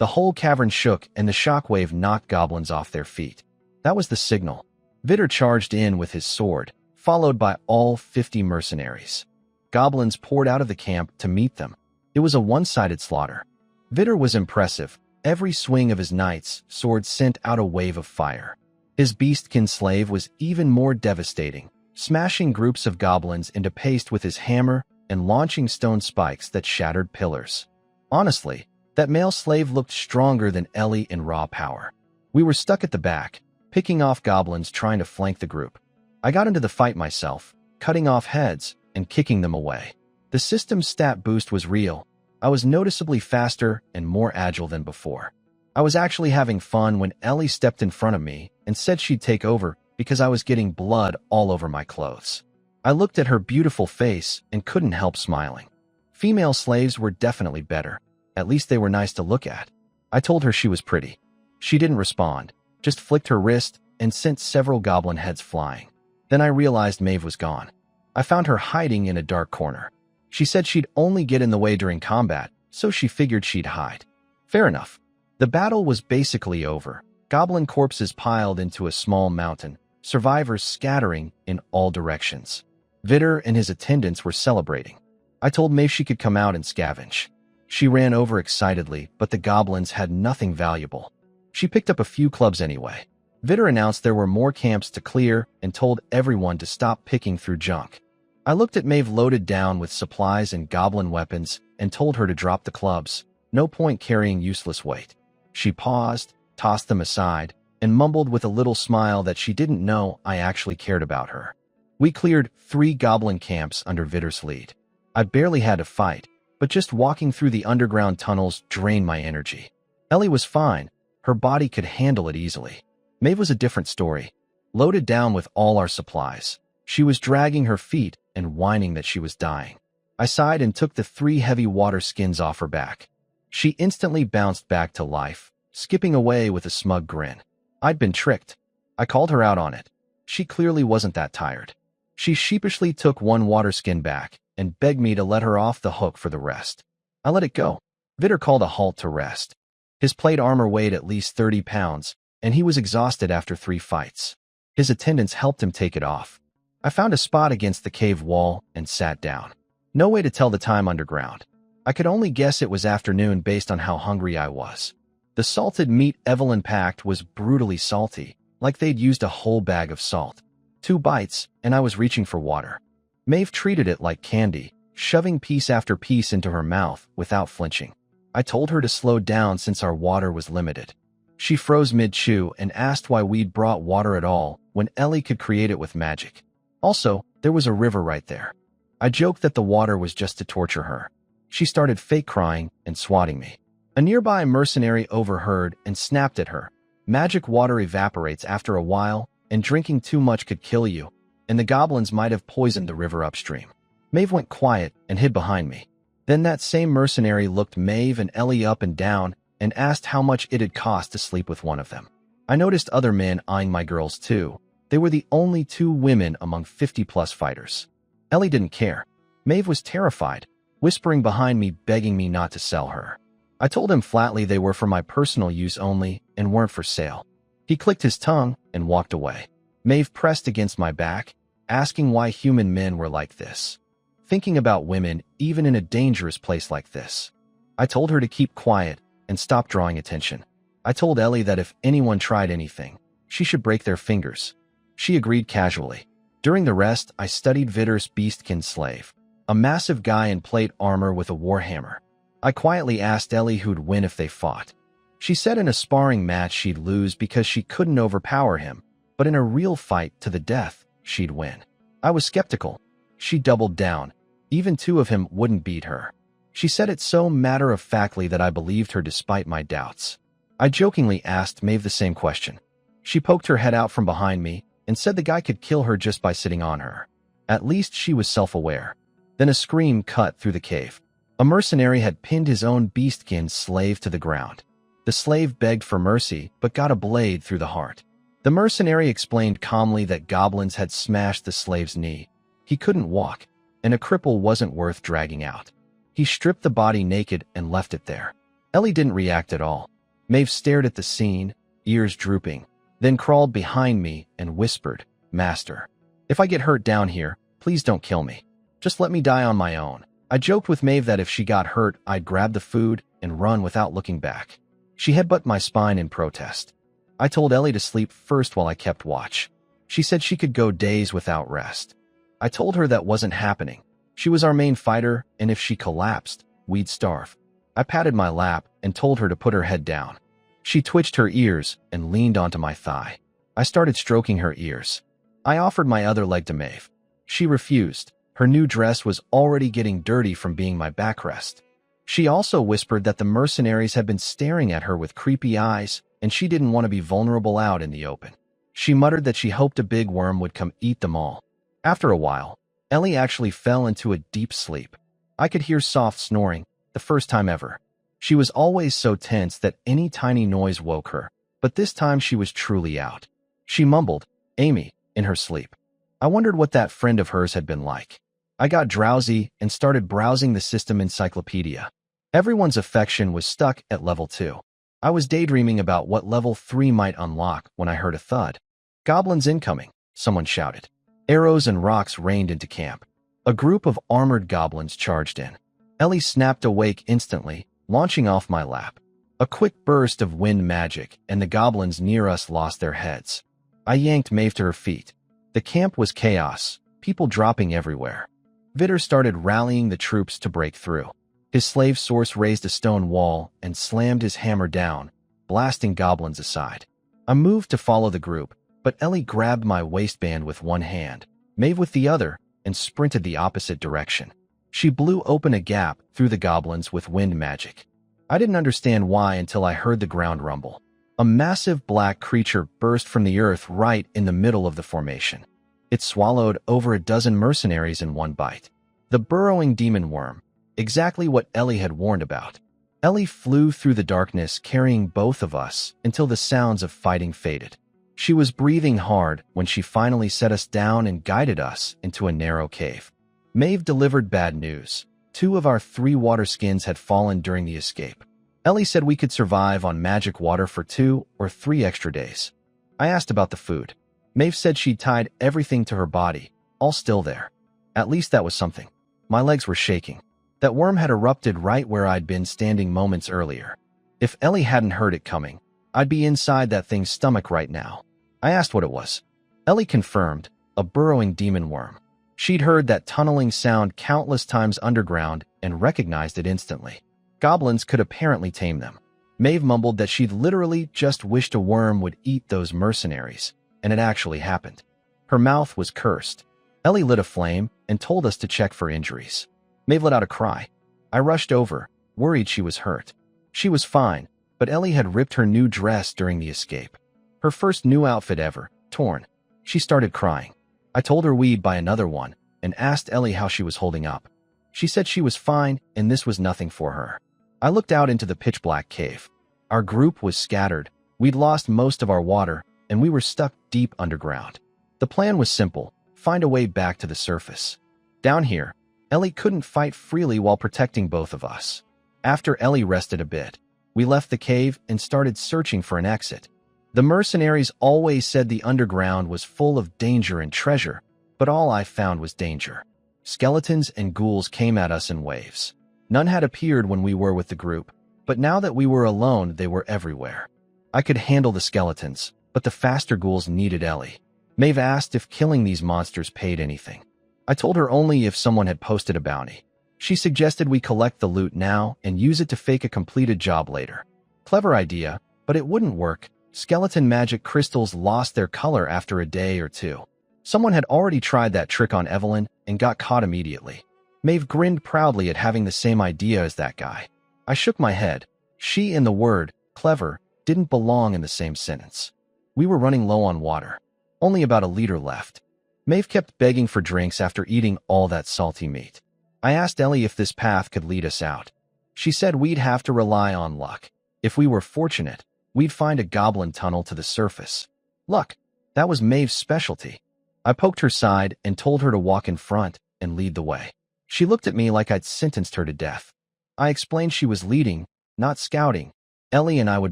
[SPEAKER 1] The whole cavern shook and the shockwave knocked goblins off their feet. That was the signal. Vidar charged in with his sword, followed by all 50 mercenaries. Goblins poured out of the camp to meet them. It was a one-sided slaughter. Vidar was impressive. Every swing of his knight's sword sent out a wave of fire. His beastkin slave was even more devastating, smashing groups of goblins into paste with his hammer and launching stone spikes that shattered pillars. Honestly, that male slave looked stronger than Ellie in raw power. We were stuck at the back, picking off goblins trying to flank the group. I got into the fight myself, cutting off heads and kicking them away. The system's stat boost was real. I was noticeably faster and more agile than before. I was actually having fun when Ellie stepped in front of me and said she'd take over because I was getting blood all over my clothes. I looked at her beautiful face and couldn't help smiling. Female slaves were definitely better. At least they were nice to look at. I told her she was pretty. She didn't respond, just flicked her wrist and sent several goblin heads flying. Then I realized Maeve was gone. I found her hiding in a dark corner. She said she'd only get in the way during combat, so she figured she'd hide. Fair enough. The battle was basically over. Goblin corpses piled into a small mountain, survivors scattering in all directions. Vidar and his attendants were celebrating. I told Maeve she could come out and scavenge. She ran over excitedly, but the goblins had nothing valuable. She picked up a few clubs anyway. Vidar announced there were more camps to clear and told everyone to stop picking through junk. I looked at Maeve loaded down with supplies and goblin weapons and told her to drop the clubs. No point carrying useless weight. She paused, tossed them aside, and mumbled with a little smile that she didn't know I actually cared about her. We cleared 3 goblin camps under Vidar's lead. I barely had to fight, but just walking through the underground tunnels drained my energy. Ellie was fine. Her body could handle it easily. Maeve was a different story. Loaded down with all our supplies. She was dragging her feet and whining that she was dying. I sighed and took the 3 heavy water skins off her back. She instantly bounced back to life, skipping away with a smug grin. I'd been tricked. I called her out on it. She clearly wasn't that tired. She sheepishly took 1 water skin back and begged me to let her off the hook for the rest. I let it go. Vidar called a halt to rest. His plate armor weighed at least 30 pounds, and he was exhausted after 3 fights. His attendants helped him take it off. I found a spot against the cave wall and sat down. No way to tell the time underground. I could only guess it was afternoon based on how hungry I was. The salted meat Evelyn packed was brutally salty, like they'd used a whole bag of salt. 2 bites, and I was reaching for water. Maeve treated it like candy, shoving piece after piece into her mouth without flinching. I told her to slow down since our water was limited. She froze mid-chew and asked why we'd brought water at all when Ellie could create it with magic. Also, there was a river right there. I joked that the water was just to torture her. She started fake crying and swatting me. A nearby mercenary overheard and snapped at her. Magic water evaporates after a while, and drinking too much could kill you, and the goblins might have poisoned the river upstream. Maeve went quiet and hid behind me. Then that same mercenary looked Maeve and Ellie up and down and asked how much it'd cost to sleep with one of them. I noticed other men eyeing my girls too. They were the only 2 women among 50-plus fighters. Ellie didn't care. Maeve was terrified, whispering behind me begging me not to sell her. I told him flatly they were for my personal use only and weren't for sale. He clicked his tongue and walked away. Maeve pressed against my back, asking why human men were like this. Thinking about women even in a dangerous place like this. I told her to keep quiet and stop drawing attention. I told Ellie that if anyone tried anything, she should break their fingers. She agreed casually. During the rest, I studied Vidar's beastkin slave, a massive guy in plate armor with a warhammer. I quietly asked Ellie who'd win if they fought. She said in a sparring match she'd lose because she couldn't overpower him, but in a real fight to the death, she'd win. I was skeptical. She doubled down. Even 2 of him wouldn't beat her. She said it so matter-of-factly that I believed her despite my doubts. I jokingly asked Maeve the same question. She poked her head out from behind me and said the guy could kill her just by sitting on her. At least she was self-aware. Then a scream cut through the cave. A mercenary had pinned his own beastkin slave to the ground. The slave begged for mercy, but got a blade through the heart. The mercenary explained calmly that goblins had smashed the slave's knee. He couldn't walk, and a cripple wasn't worth dragging out. He stripped the body naked and left it there. Ellie didn't react at all. Maeve stared at the scene, ears drooping, then crawled behind me and whispered, "Master, if I get hurt down here, please don't kill me. Just let me die on my own." I joked with Maeve that if she got hurt, I'd grab the food and run without looking back. She headbutted my spine in protest. I told Ellie to sleep first while I kept watch. She said she could go days without rest. I told her that wasn't happening. She was our main fighter, and if she collapsed, we'd starve. I patted my lap and told her to put her head down. She twitched her ears and leaned onto my thigh. I started stroking her ears. I offered my other leg to Maeve. She refused. Her new dress was already getting dirty from being my backrest. She also whispered that the mercenaries had been staring at her with creepy eyes, and she didn't want to be vulnerable out in the open. She muttered that she hoped a big worm would come eat them all. After a while, Ellie actually fell into a deep sleep. I could hear soft snoring, the first time ever. She was always so tense that any tiny noise woke her, but this time she was truly out. She mumbled, "Amy," in her sleep. I wondered what that friend of hers had been like. I got drowsy and started browsing the system encyclopedia. Everyone's affection was stuck at level 2. I was daydreaming about what level 3 might unlock when I heard a thud. "Goblins incoming," someone shouted. Arrows and rocks rained into camp. A group of armored goblins charged in. Ellie snapped awake instantly, launching off my lap. A quick burst of wind magic, and the goblins near us lost their heads. I yanked Maeve to her feet. The camp was chaos, people dropping everywhere. Vitter started rallying the troops to break through. His slave source raised a stone wall and slammed his hammer down, blasting goblins aside. I moved to follow the group, but Ellie grabbed my waistband with one hand, Maeve with the other, and sprinted the opposite direction. She blew open a gap through the goblins with wind magic. I didn't understand why until I heard the ground rumble. A massive black creature burst from the earth right in the middle of the formation. It swallowed over a dozen mercenaries in one bite. The burrowing demon worm, exactly what Ellie had warned about. Ellie flew through the darkness carrying both of us until the sounds of fighting faded. She was breathing hard when she finally set us down and guided us into a narrow cave. Maeve delivered bad news. 2 of our 3 water skins had fallen during the escape. Ellie said we could survive on magic water for 2 or 3 extra days. I asked about the food. Maeve said she'd tied everything to her body, all still there. At least that was something. My legs were shaking. That worm had erupted right where I'd been standing moments earlier. If Ellie hadn't heard it coming, I'd be inside that thing's stomach right now. I asked what it was. Ellie confirmed, a burrowing demon worm. She'd heard that tunneling sound countless times underground and recognized it instantly. Goblins could apparently tame them. Maeve mumbled that she'd literally just wished a worm would eat those mercenaries, and it actually happened. Her mouth was cursed. Ellie lit a flame and told us to check for injuries. Maeve let out a cry. I rushed over, worried she was hurt. She was fine, but Ellie had ripped her new dress during the escape. Her first new outfit ever, torn. She started crying. I told her we'd buy another one and asked Ellie how she was holding up. She said she was fine and this was nothing for her. I looked out into the pitch-black cave. Our group was scattered. We'd lost most of our water and we were stuck deep underground. The plan was simple, find a way back to the surface. Down here, Ellie couldn't fight freely while protecting both of us. After Ellie rested a bit, we left the cave and started searching for an exit. The mercenaries always said the underground was full of danger and treasure, but all I found was danger. Skeletons and ghouls came at us in waves. None had appeared when we were with the group, but now that we were alone, they were everywhere. I could handle the skeletons, but the faster ghouls needed Ellie. Maeve asked if killing these monsters paid anything. I told her only if someone had posted a bounty. She suggested we collect the loot now and use it to fake a completed job later. Clever idea, but it wouldn't work. Skeleton magic crystals lost their color after a day or 2. Someone had already tried that trick on Evelyn and got caught immediately. Maeve grinned proudly at having the same idea as that guy. I shook my head. She and the word, clever, didn't belong in the same sentence. We were running low on water. Only about a liter left. Maeve kept begging for drinks after eating all that salty meat. I asked Ellie if this path could lead us out. She said we'd have to rely on luck. If we were fortunate, we'd find a goblin tunnel to the surface. Luck, that was Maeve's specialty. I poked her side and told her to walk in front and lead the way. She looked at me like I'd sentenced her to death. I explained she was leading, not scouting, Ellie and I would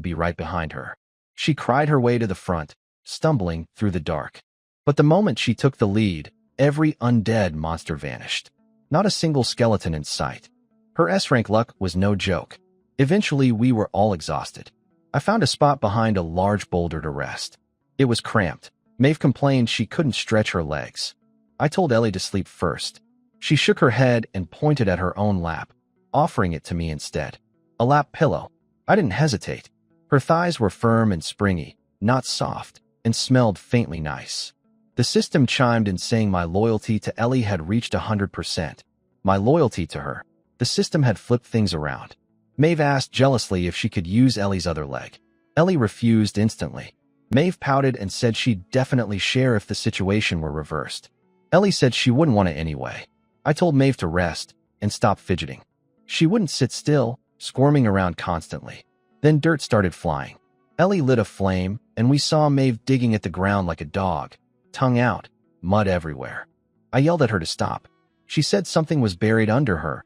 [SPEAKER 1] be right behind her. She cried her way to the front, stumbling through the dark. But the moment she took the lead, every undead monster vanished. Not a single skeleton in sight. Her S-rank luck was no joke. Eventually, we were all exhausted. I found a spot behind a large boulder to rest. It was cramped. Maeve complained she couldn't stretch her legs. I told Ellie to sleep first. She shook her head and pointed at her own lap, offering it to me instead. A lap pillow. I didn't hesitate. Her thighs were firm and springy, not soft, and smelled faintly nice. The system chimed in saying my loyalty to Ellie had reached 100%. My loyalty to her. The system had flipped things around. Maeve asked jealously if she could use Ellie's other leg. Ellie refused instantly. Maeve pouted and said she'd definitely share if the situation were reversed. Ellie said she wouldn't want it anyway. I told Maeve to rest and stop fidgeting. She wouldn't sit still, squirming around constantly. Then dirt started flying. Ellie lit a flame, and we saw Maeve digging at the ground like a dog, tongue out, mud everywhere. I yelled at her to stop. She said something was buried under her,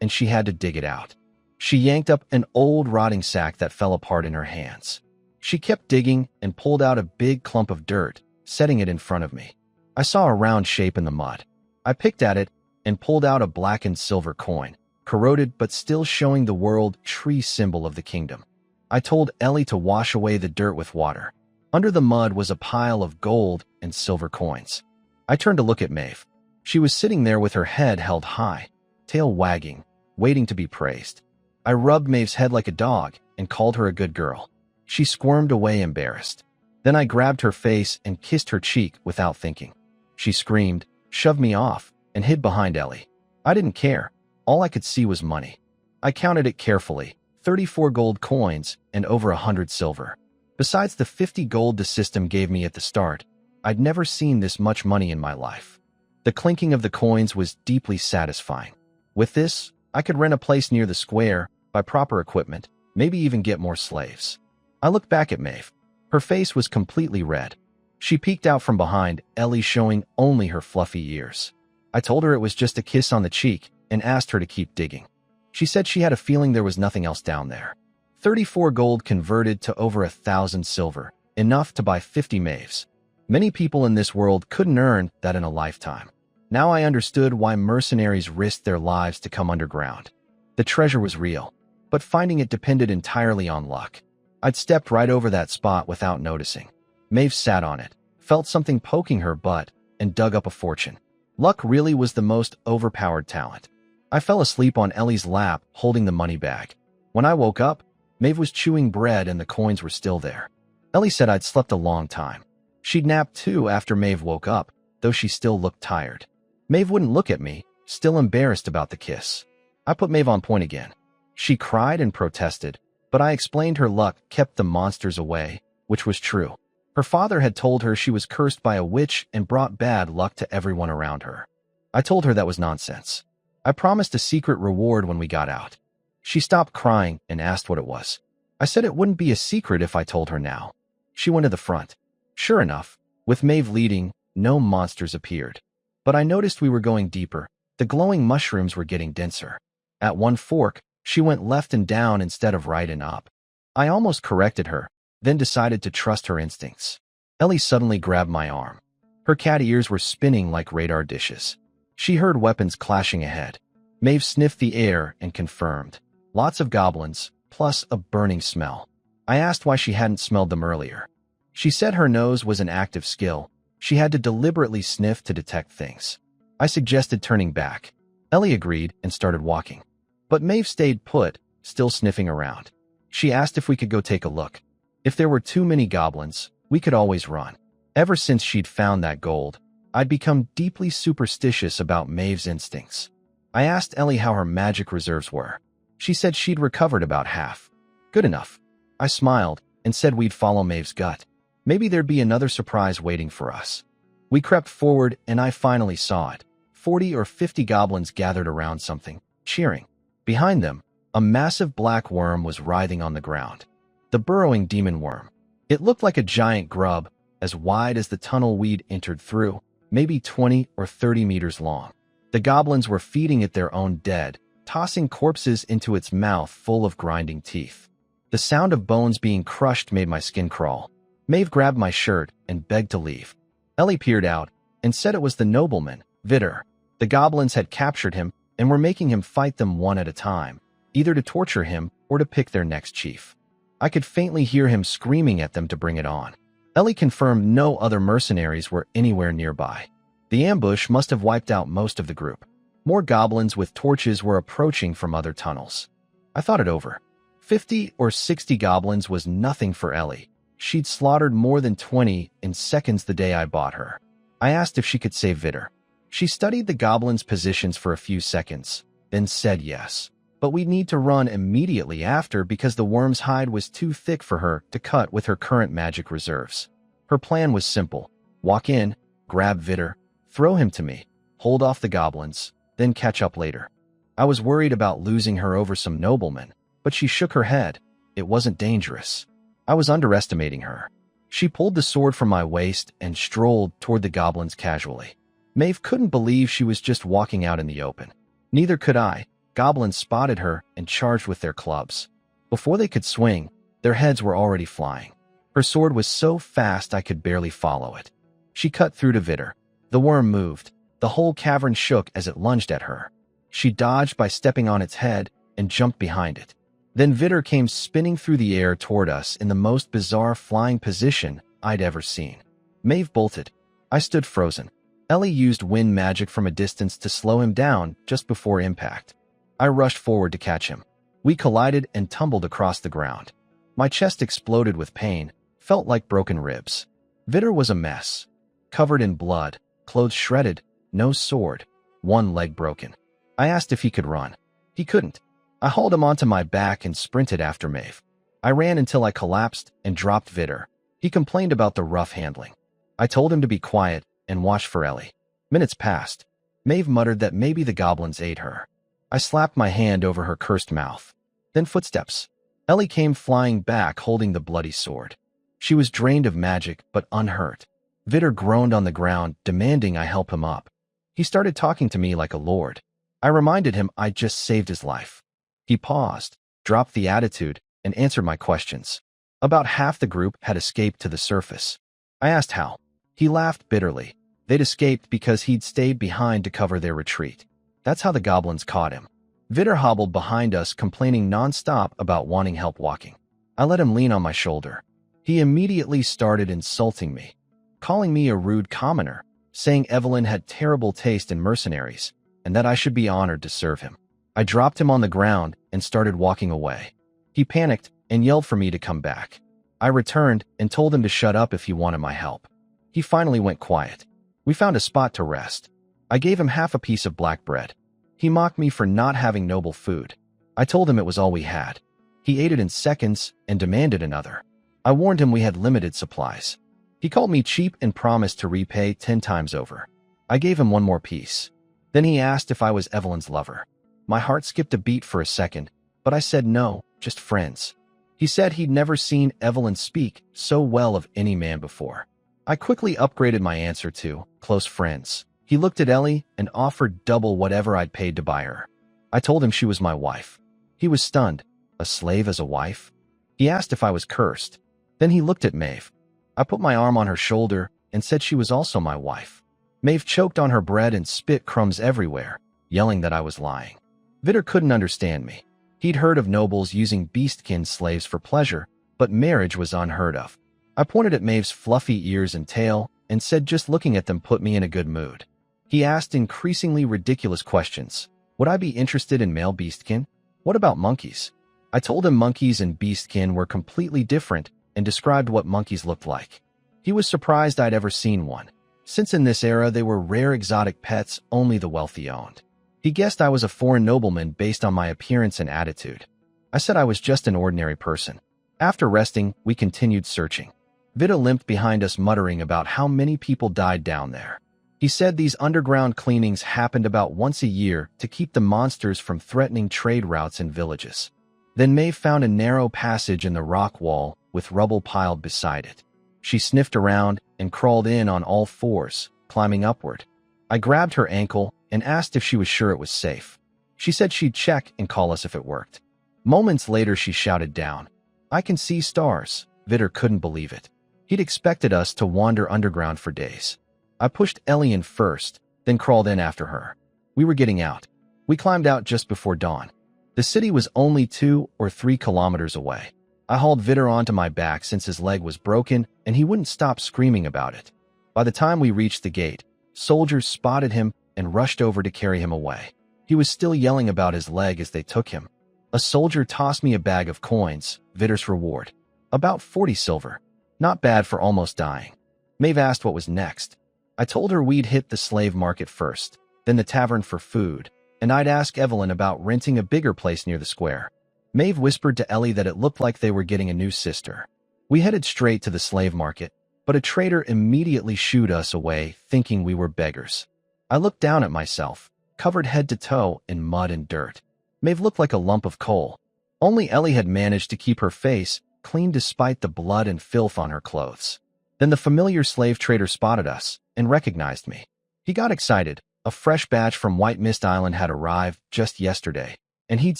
[SPEAKER 1] and she had to dig it out. She yanked up an old rotting sack that fell apart in her hands. She kept digging and pulled out a big clump of dirt, setting it in front of me. I saw a round shape in the mud. I picked at it and pulled out a blackened silver coin, corroded but still showing the world tree symbol of the kingdom. I told Ellie to wash away the dirt with water. Under the mud was a pile of gold and silver coins. I turned to look at Maeve. She was sitting there with her head held high, tail wagging, waiting to be praised. I rubbed Maeve's head like a dog and called her a good girl. She squirmed away embarrassed. Then I grabbed her face and kissed her cheek without thinking. She screamed, shoved me off, and hid behind Ellie. I didn't care. All I could see was money. I counted it carefully, 34 gold coins and over 100 silver. Besides the 50 gold the system gave me at the start, I'd never seen this much money in my life. The clinking of the coins was deeply satisfying. With this, I could rent a place near the square, buy proper equipment, maybe even get more slaves. I looked back at Maeve. Her face was completely red. She peeked out from behind, Ellie showing only her fluffy ears. I told her it was just a kiss on the cheek and asked her to keep digging. She said she had a feeling there was nothing else down there. 34 gold converted to over 1,000 silver, enough to buy 50 Maeves. Many people in this world couldn't earn that in a lifetime. Now I understood why mercenaries risked their lives to come underground. The treasure was real, but finding it depended entirely on luck. I'd stepped right over that spot without noticing. Maeve sat on it, felt something poking her butt, and dug up a fortune. Luck really was the most overpowered talent. I fell asleep on Ellie's lap, holding the money bag. When I woke up, Maeve was chewing bread and the coins were still there. Ellie said I'd slept a long time. She'd napped too after Maeve woke up, though she still looked tired. Maeve wouldn't look at me, still embarrassed about the kiss. I put Maeve on point again. She cried and protested, but I explained her luck kept the monsters away, which was true. Her father had told her she was cursed by a witch and brought bad luck to everyone around her. I told her that was nonsense. I promised a secret reward when we got out. She stopped crying and asked what it was. I said it wouldn't be a secret if I told her now. She went to the front. Sure enough, with Maeve leading, no monsters appeared. But I noticed we were going deeper. The glowing mushrooms were getting denser. At one fork, she went left and down instead of right and up. I almost corrected her, then decided to trust her instincts. Ellie suddenly grabbed my arm. Her cat ears were spinning like radar dishes. She heard weapons clashing ahead. Maeve sniffed the air and confirmed. Lots of goblins, plus a burning smell. I asked why she hadn't smelled them earlier. She said her nose was an active skill. She had to deliberately sniff to detect things. I suggested turning back. Ellie agreed and started walking. But Maeve stayed put, still sniffing around. She asked if we could go take a look. If there were too many goblins, we could always run. Ever since she'd found that gold, I'd become deeply superstitious about Maeve's instincts. I asked Ellie how her magic reserves were. She said she'd recovered about half. Good enough. I smiled and said we'd follow Maeve's gut. Maybe there'd be another surprise waiting for us. We crept forward and I finally saw it. 40 or 50 goblins gathered around something, cheering. Behind them, a massive black worm was writhing on the ground. The burrowing demon worm. It looked like a giant grub, as wide as the tunnel we'd entered through, maybe 20 or 30 meters long. The goblins were feeding it their own dead, tossing corpses into its mouth full of grinding teeth. The sound of bones being crushed made my skin crawl. Maeve grabbed my shirt and begged to leave. Ellie peered out and said it was the nobleman, Vidar. The goblins had captured him and were making him fight them one at a time, either to torture him or to pick their next chief. I could faintly hear him screaming at them to bring it on. Ellie confirmed no other mercenaries were anywhere nearby. The ambush must have wiped out most of the group. More goblins with torches were approaching from other tunnels. I thought it over. 50 or 60 goblins was nothing for Ellie. She'd slaughtered more than 20 in seconds the day I bought her. I asked if she could save Vidar. She studied the goblins' positions for a few seconds, then said yes. But we'd need to run immediately after because the worm's hide was too thick for her to cut with her current magic reserves. Her plan was simple. Walk in, grab Vidar, throw him to me, hold off the goblins, then catch up later. I was worried about losing her over some nobleman, but she shook her head. It wasn't dangerous. I was underestimating her. She pulled the sword from my waist and strolled toward the goblins casually. Maeve couldn't believe she was just walking out in the open. Neither could I. Goblins spotted her and charged with their clubs. Before they could swing, their heads were already flying. Her sword was so fast I could barely follow it. She cut through to Vidar. The worm moved. The whole cavern shook as it lunged at her. She dodged by stepping on its head and jumped behind it. Then Vidar came spinning through the air toward us in the most bizarre flying position I'd ever seen. Maeve bolted. I stood frozen. Ellie used wind magic from a distance to slow him down just before impact. I rushed forward to catch him. We collided and tumbled across the ground. My chest exploded with pain, felt like broken ribs. Vidar was a mess. Covered in blood, clothes shredded, no sword, one leg broken. I asked if he could run. He couldn't. I hauled him onto my back and sprinted after Maeve. I ran until I collapsed and dropped Vidar. He complained about the rough handling. I told him to be quiet and watch for Ellie. Minutes passed. Maeve muttered that maybe the goblins ate her. I slapped my hand over her cursed mouth. Then footsteps. Ellie came flying back holding the bloody sword. She was drained of magic but unhurt. Vidar groaned on the ground, demanding I help him up. He started talking to me like a lord. I reminded him I'd just saved his life. He paused, dropped the attitude, and answered my questions. About half the group had escaped to the surface. I asked how. He laughed bitterly. They'd escaped because he'd stayed behind to cover their retreat. That's how the goblins caught him. Vidar hobbled behind us, complaining nonstop about wanting help walking. I let him lean on my shoulder. He immediately started insulting me, calling me a rude commoner, saying Evelyn had terrible taste in mercenaries, and that I should be honored to serve him. I dropped him on the ground and started walking away. He panicked and yelled for me to come back. I returned and told him to shut up if he wanted my help. He finally went quiet. We found a spot to rest. I gave him half a piece of black bread. He mocked me for not having noble food. I told him it was all we had. He ate it in seconds and demanded another. I warned him we had limited supplies. He called me cheap and promised to repay 10 times over. I gave him one more piece. Then he asked if I was Evelyn's lover. My heart skipped a beat for a second, but I said no, just friends. He said he'd never seen Evelyn speak so well of any man before. I quickly upgraded my answer to close friends. He looked at Ellie and offered double whatever I'd paid to buy her. I told him she was my wife. He was stunned. A slave as a wife? He asked if I was cursed. Then he looked at Maeve. I put my arm on her shoulder and said she was also my wife. Maeve choked on her bread and spit crumbs everywhere, yelling that I was lying. Vidar couldn't understand me. He'd heard of nobles using beastkin slaves for pleasure, but marriage was unheard of. I pointed at Maeve's fluffy ears and tail and said just looking at them put me in a good mood. He asked increasingly ridiculous questions. Would I be interested in male beastkin? What about monkeys? I told him monkeys and beastkin were completely different and described what monkeys looked like. He was surprised I'd ever seen one, since in this era they were rare exotic pets only the wealthy owned. He guessed I was a foreign nobleman based on my appearance and attitude. I said I was just an ordinary person. After resting, we continued searching. Vidar limped behind us muttering about how many people died down there. He said these underground cleanings happened about once a year to keep the monsters from threatening trade routes and villages. Then Maeve found a narrow passage in the rock wall with rubble piled beside it. She sniffed around and crawled in on all fours, climbing upward. I grabbed her ankle and asked if she was sure it was safe. She said she'd check and call us if it worked. Moments later, she shouted down, I can see stars. Vitter couldn't believe it. He'd expected us to wander underground for days. I pushed Ellie in first, then crawled in after her. We were getting out. We climbed out just before dawn. The city was only 2 or 3 kilometers away. I hauled Vitter onto my back since his leg was broken and he wouldn't stop screaming about it. By the time we reached the gate, soldiers spotted him and rushed over to carry him away. He was still yelling about his leg as they took him. A soldier tossed me a bag of coins, Vitter's reward. About 40 silver. Not bad for almost dying. Maeve asked what was next. I told her we'd hit the slave market first, then the tavern for food, and I'd ask Evelyn about renting a bigger place near the square. Maeve whispered to Ellie that it looked like they were getting a new sister. We headed straight to the slave market, but a trader immediately shooed us away, thinking we were beggars. I looked down at myself, covered head to toe in mud and dirt. Maeve looked like a lump of coal. Only Ellie had managed to keep her face clean despite the blood and filth on her clothes. Then the familiar slave trader spotted us and recognized me. He got excited. A fresh batch from White Mist Island had arrived just yesterday, and he'd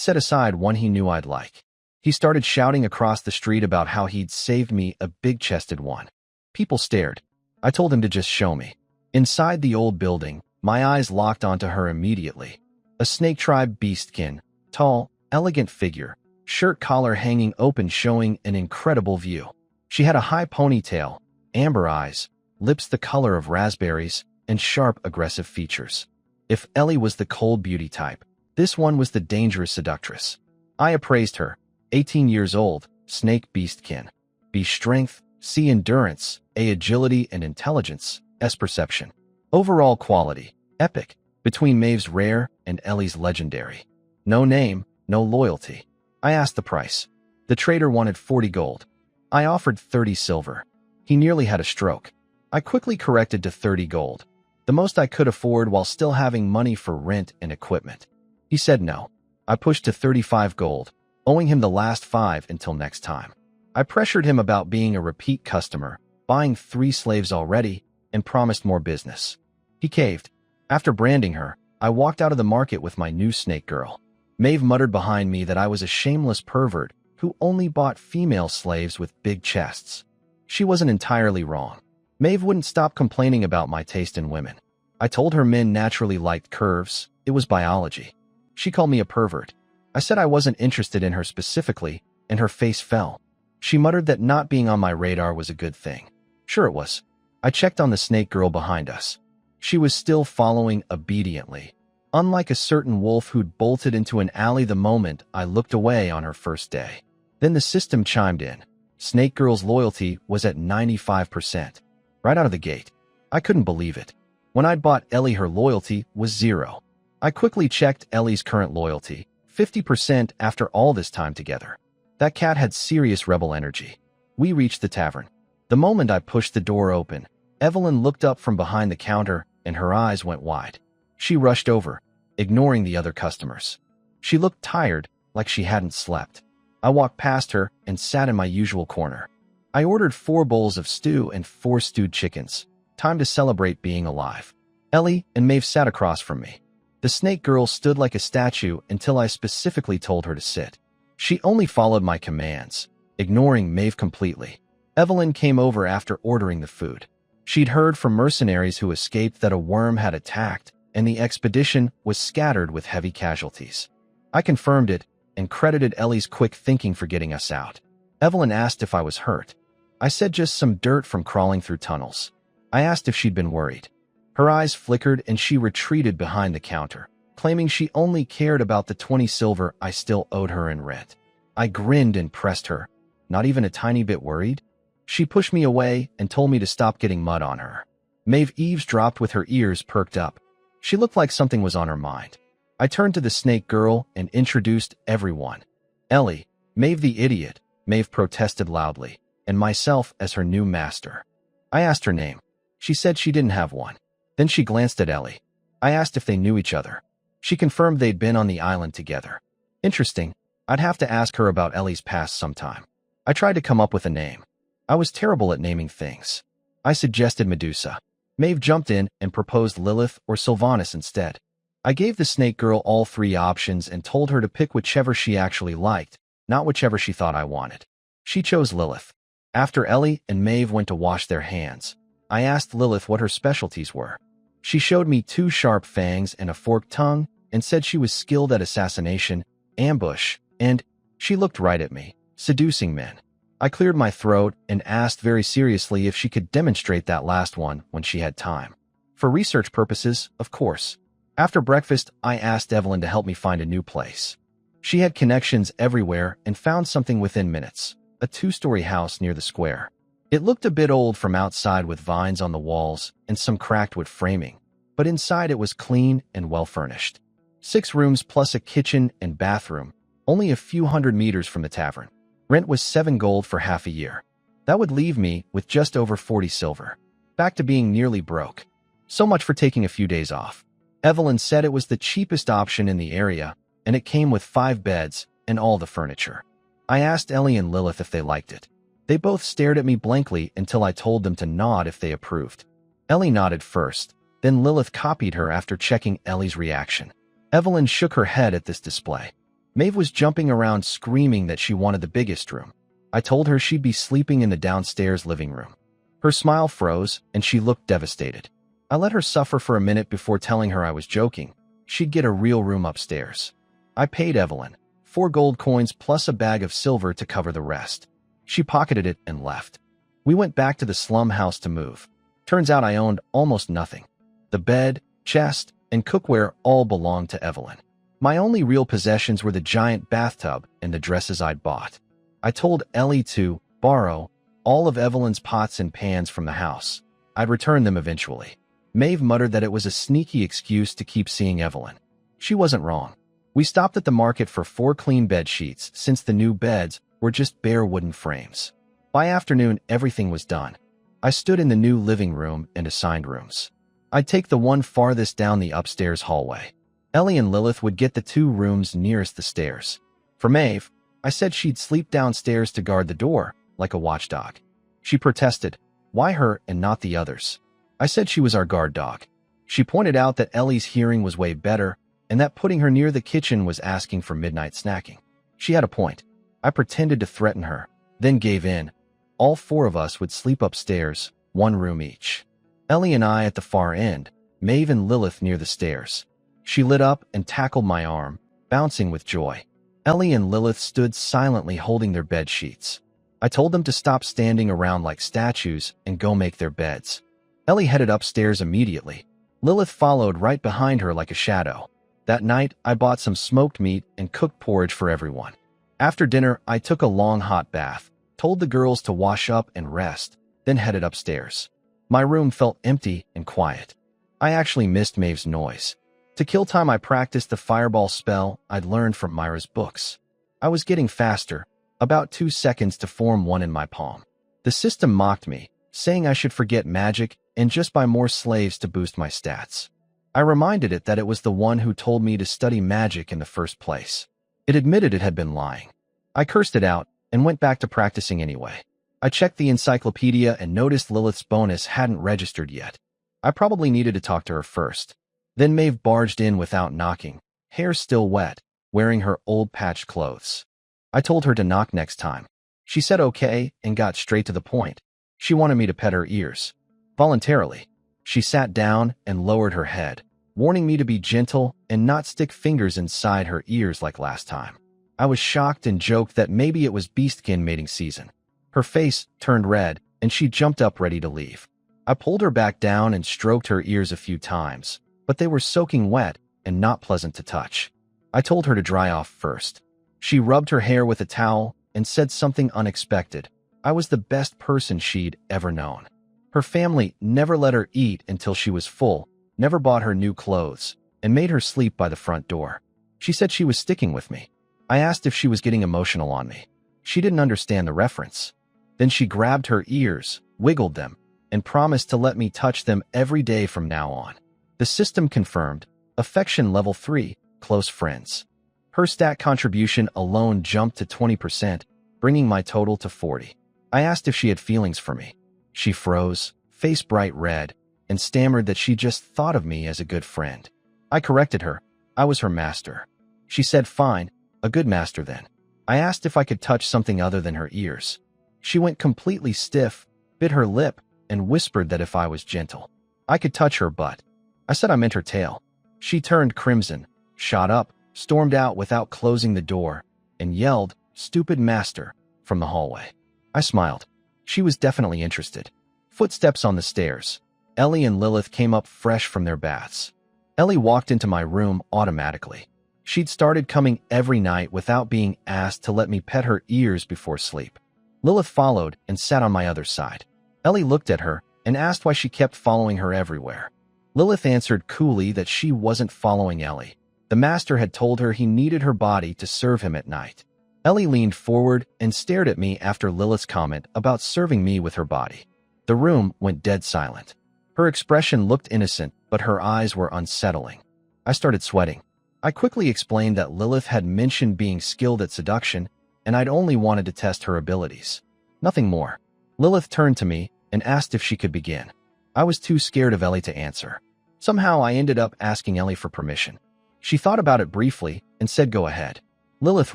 [SPEAKER 1] set aside one he knew I'd like. He started shouting across the street about how he'd saved me a big-chested one. People stared. I told him to just show me. Inside the old building, my eyes locked onto her immediately. A snake tribe beastkin, tall, elegant figure, shirt collar hanging open showing an incredible view. She had a high ponytail, amber eyes, lips the color of raspberries, and sharp, aggressive features. If Ellie was the cold beauty type, this one was the dangerous seductress. I appraised her. 18 years old, snake beastkin. B strength, C endurance, A agility and intelligence, S perception. Overall quality, epic, between Maeve's rare and Ellie's legendary. No name, no loyalty. I asked the price. The trader wanted 40 gold. I offered 30 silver. He nearly had a stroke. I quickly corrected to 30 gold, the most I could afford while still having money for rent and equipment. He said no. I pushed to 35 gold, owing him the last 5 until next time. I pressured him about being a repeat customer, buying 3 slaves already, and promised more business. He caved. After branding her, I walked out of the market with my new snake girl. Maeve muttered behind me that I was a shameless pervert who only bought female slaves with big chests. She wasn't entirely wrong. Maeve wouldn't stop complaining about my taste in women. I told her men naturally liked curves. It was biology. She called me a pervert. I said I wasn't interested in her specifically, and her face fell. She muttered that not being on my radar was a good thing. Sure it was. I checked on the snake girl behind us. She was still following obediently, unlike a certain wolf who'd bolted into an alley the moment I looked away on her first day. Then the system chimed in. Snake Girl's loyalty was at 95%. Right out of the gate. I couldn't believe it. When I'd bought Ellie, her loyalty was 0. I quickly checked Ellie's current loyalty, 50% after all this time together. That cat had serious rebel energy. We reached the tavern. The moment I pushed the door open, Evelyn looked up from behind the counter and her eyes went wide. She rushed over, ignoring the other customers. She looked tired, like she hadn't slept. I walked past her and sat in my usual corner. I ordered 4 bowls of stew and 4 stewed chickens. Time to celebrate being alive. Ellie and Maeve sat across from me. The snake girl stood like a statue until I specifically told her to sit. She only followed my commands, ignoring Maeve completely. Evelyn came over after ordering the food. She'd heard from mercenaries who escaped that a worm had attacked, and the expedition was scattered with heavy casualties. I confirmed it and credited Ellie's quick thinking for getting us out. Evelyn asked if I was hurt. I said just some dirt from crawling through tunnels. I asked if she'd been worried. Her eyes flickered and she retreated behind the counter, claiming she only cared about the 20 silver I still owed her in rent. I grinned and pressed her. Not even a tiny bit worried? She pushed me away and told me to stop getting mud on her. Maeve eavesdropped with her ears perked up. She looked like something was on her mind. I turned to the snake girl and introduced everyone. Ellie, Maeve the idiot, Maeve protested loudly, and myself as her new master. I asked her name. She said she didn't have one. Then she glanced at Ellie. I asked if they knew each other. She confirmed they'd been on the island together. Interesting. I'd have to ask her about Ellie's past sometime. I tried to come up with a name. I was terrible at naming things. I suggested Medusa. Maeve jumped in and proposed Lilith or Sylvanas instead. I gave the snake girl all 3 options and told her to pick whichever she actually liked, not whichever she thought I wanted. She chose Lilith. After Ellie and Maeve went to wash their hands, I asked Lilith what her specialties were. She showed me 2 sharp fangs and a forked tongue and said she was skilled at assassination, ambush, and she looked right at me, seducing men. I cleared my throat and asked very seriously if she could demonstrate that last one when she had time. For research purposes, of course. After breakfast, I asked Evelyn to help me find a new place. She had connections everywhere and found something within minutes, a 2-story house near the square. It looked a bit old from outside with vines on the walls and some cracked wood framing, but inside it was clean and well-furnished. 6 rooms plus a kitchen and bathroom, only a few hundred meters from the tavern. Rent was 7 gold for half a year. That would leave me with just over 40 silver. Back to being nearly broke. So much for taking a few days off. Evelyn said it was the cheapest option in the area, and it came with 5 beds and all the furniture. I asked Ellie and Lilith if they liked it. They both stared at me blankly until I told them to nod if they approved. Ellie nodded first, then Lilith copied her after checking Ellie's reaction. Evelyn shook her head at this display. Maeve was jumping around screaming that she wanted the biggest room. I told her she'd be sleeping in the downstairs living room. Her smile froze, and she looked devastated. I let her suffer for a minute before telling her I was joking. She'd get a real room upstairs. I paid Evelyn 4 gold coins plus a bag of silver to cover the rest. She pocketed it and left. We went back to the slum house to move. Turns out I owned almost nothing. The bed, chest, and cookware all belonged to Evelyn. My only real possessions were the giant bathtub and the dresses I'd bought. I told Ellie to borrow all of Evelyn's pots and pans from the house. I'd return them eventually. Maeve muttered that it was a sneaky excuse to keep seeing Evelyn. She wasn't wrong. We stopped at the market for 4 clean bed sheets since the new beds were just bare wooden frames. By afternoon, everything was done. I stood in the new living room and assigned rooms. I'd take the one farthest down the upstairs hallway. Ellie and Lilith would get the 2 rooms nearest the stairs. For Maeve, I said she'd sleep downstairs to guard the door, like a watchdog. She protested, why her and not the others? I said she was our guard dog. She pointed out that Ellie's hearing was way better, and that putting her near the kitchen was asking for midnight snacking. She had a point. I pretended to threaten her, then gave in. All 4 of us would sleep upstairs, 1 room each. Ellie and I at the far end, Maeve and Lilith near the stairs. She lit up and tackled my arm, bouncing with joy. Ellie and Lilith stood silently holding their bed sheets. I told them to stop standing around like statues and go make their beds. Ellie headed upstairs immediately. Lilith followed right behind her like a shadow. That night, I bought some smoked meat and cooked porridge for everyone. After dinner, I took a long hot bath, told the girls to wash up and rest, then headed upstairs. My room felt empty and quiet. I actually missed Maeve's noise. To kill time, I practiced the fireball spell I'd learned from Myra's books. I was getting faster, about 2 seconds to form one in my palm. The system mocked me, saying I should forget magic and just buy more slaves to boost my stats. I reminded it that it was the one who told me to study magic in the first place. It admitted it had been lying. I cursed it out and went back to practicing anyway. I checked the encyclopedia and noticed Lilith's bonus hadn't registered yet. I probably needed to talk to her first. Then Maeve barged in without knocking, hair still wet, wearing her old patched clothes. I told her to knock next time. She said okay and got straight to the point. She wanted me to pet her ears. Voluntarily. She sat down and lowered her head, warning me to be gentle and not stick fingers inside her ears like last time. I was shocked and joked that maybe it was beastkin mating season. Her face turned red, and she jumped up ready to leave. I pulled her back down and stroked her ears a few times, but they were soaking wet and not pleasant to touch. I told her to dry off first. She rubbed her hair with a towel and said something unexpected. I was the best person she'd ever known. Her family never let her eat until she was full, never bought her new clothes, and made her sleep by the front door. She said she was sticking with me. I asked if she was getting emotional on me. She didn't understand the reference. Then she grabbed her ears, wiggled them, and promised to let me touch them every day from now on. The system confirmed, affection level 3, close friends. Her stat contribution alone jumped to 20%, bringing my total to 40. I asked if she had feelings for me. She froze, face bright red, and stammered that she just thought of me as a good friend. I corrected her. I was her master. She said fine, a good master then. I asked if I could touch something other than her ears. She went completely stiff, bit her lip, and whispered that if I was gentle, I could touch her butt. I said I meant her tail. She turned crimson, shot up, stormed out without closing the door, and yelled, "Stupid master," from the hallway. I smiled. She was definitely interested. Footsteps on the stairs. Ellie and Lilith came up fresh from their baths. Ellie walked into my room automatically. She'd started coming every night without being asked to let me pet her ears before sleep. Lilith followed and sat on my other side. Ellie looked at her and asked why she kept following her everywhere. Lilith answered coolly that she wasn't following Ellie. The master had told her he needed her body to serve him at night. Ellie leaned forward and stared at me after Lilith's comment about serving me with her body. The room went dead silent. Her expression looked innocent, but her eyes were unsettling. I started sweating. I quickly explained that Lilith had mentioned being skilled at seduction, and I'd only wanted to test her abilities. Nothing more. Lilith turned to me and asked if she could begin. I was too scared of Ellie to answer. Somehow I ended up asking Ellie for permission. She thought about it briefly and said go ahead. Lilith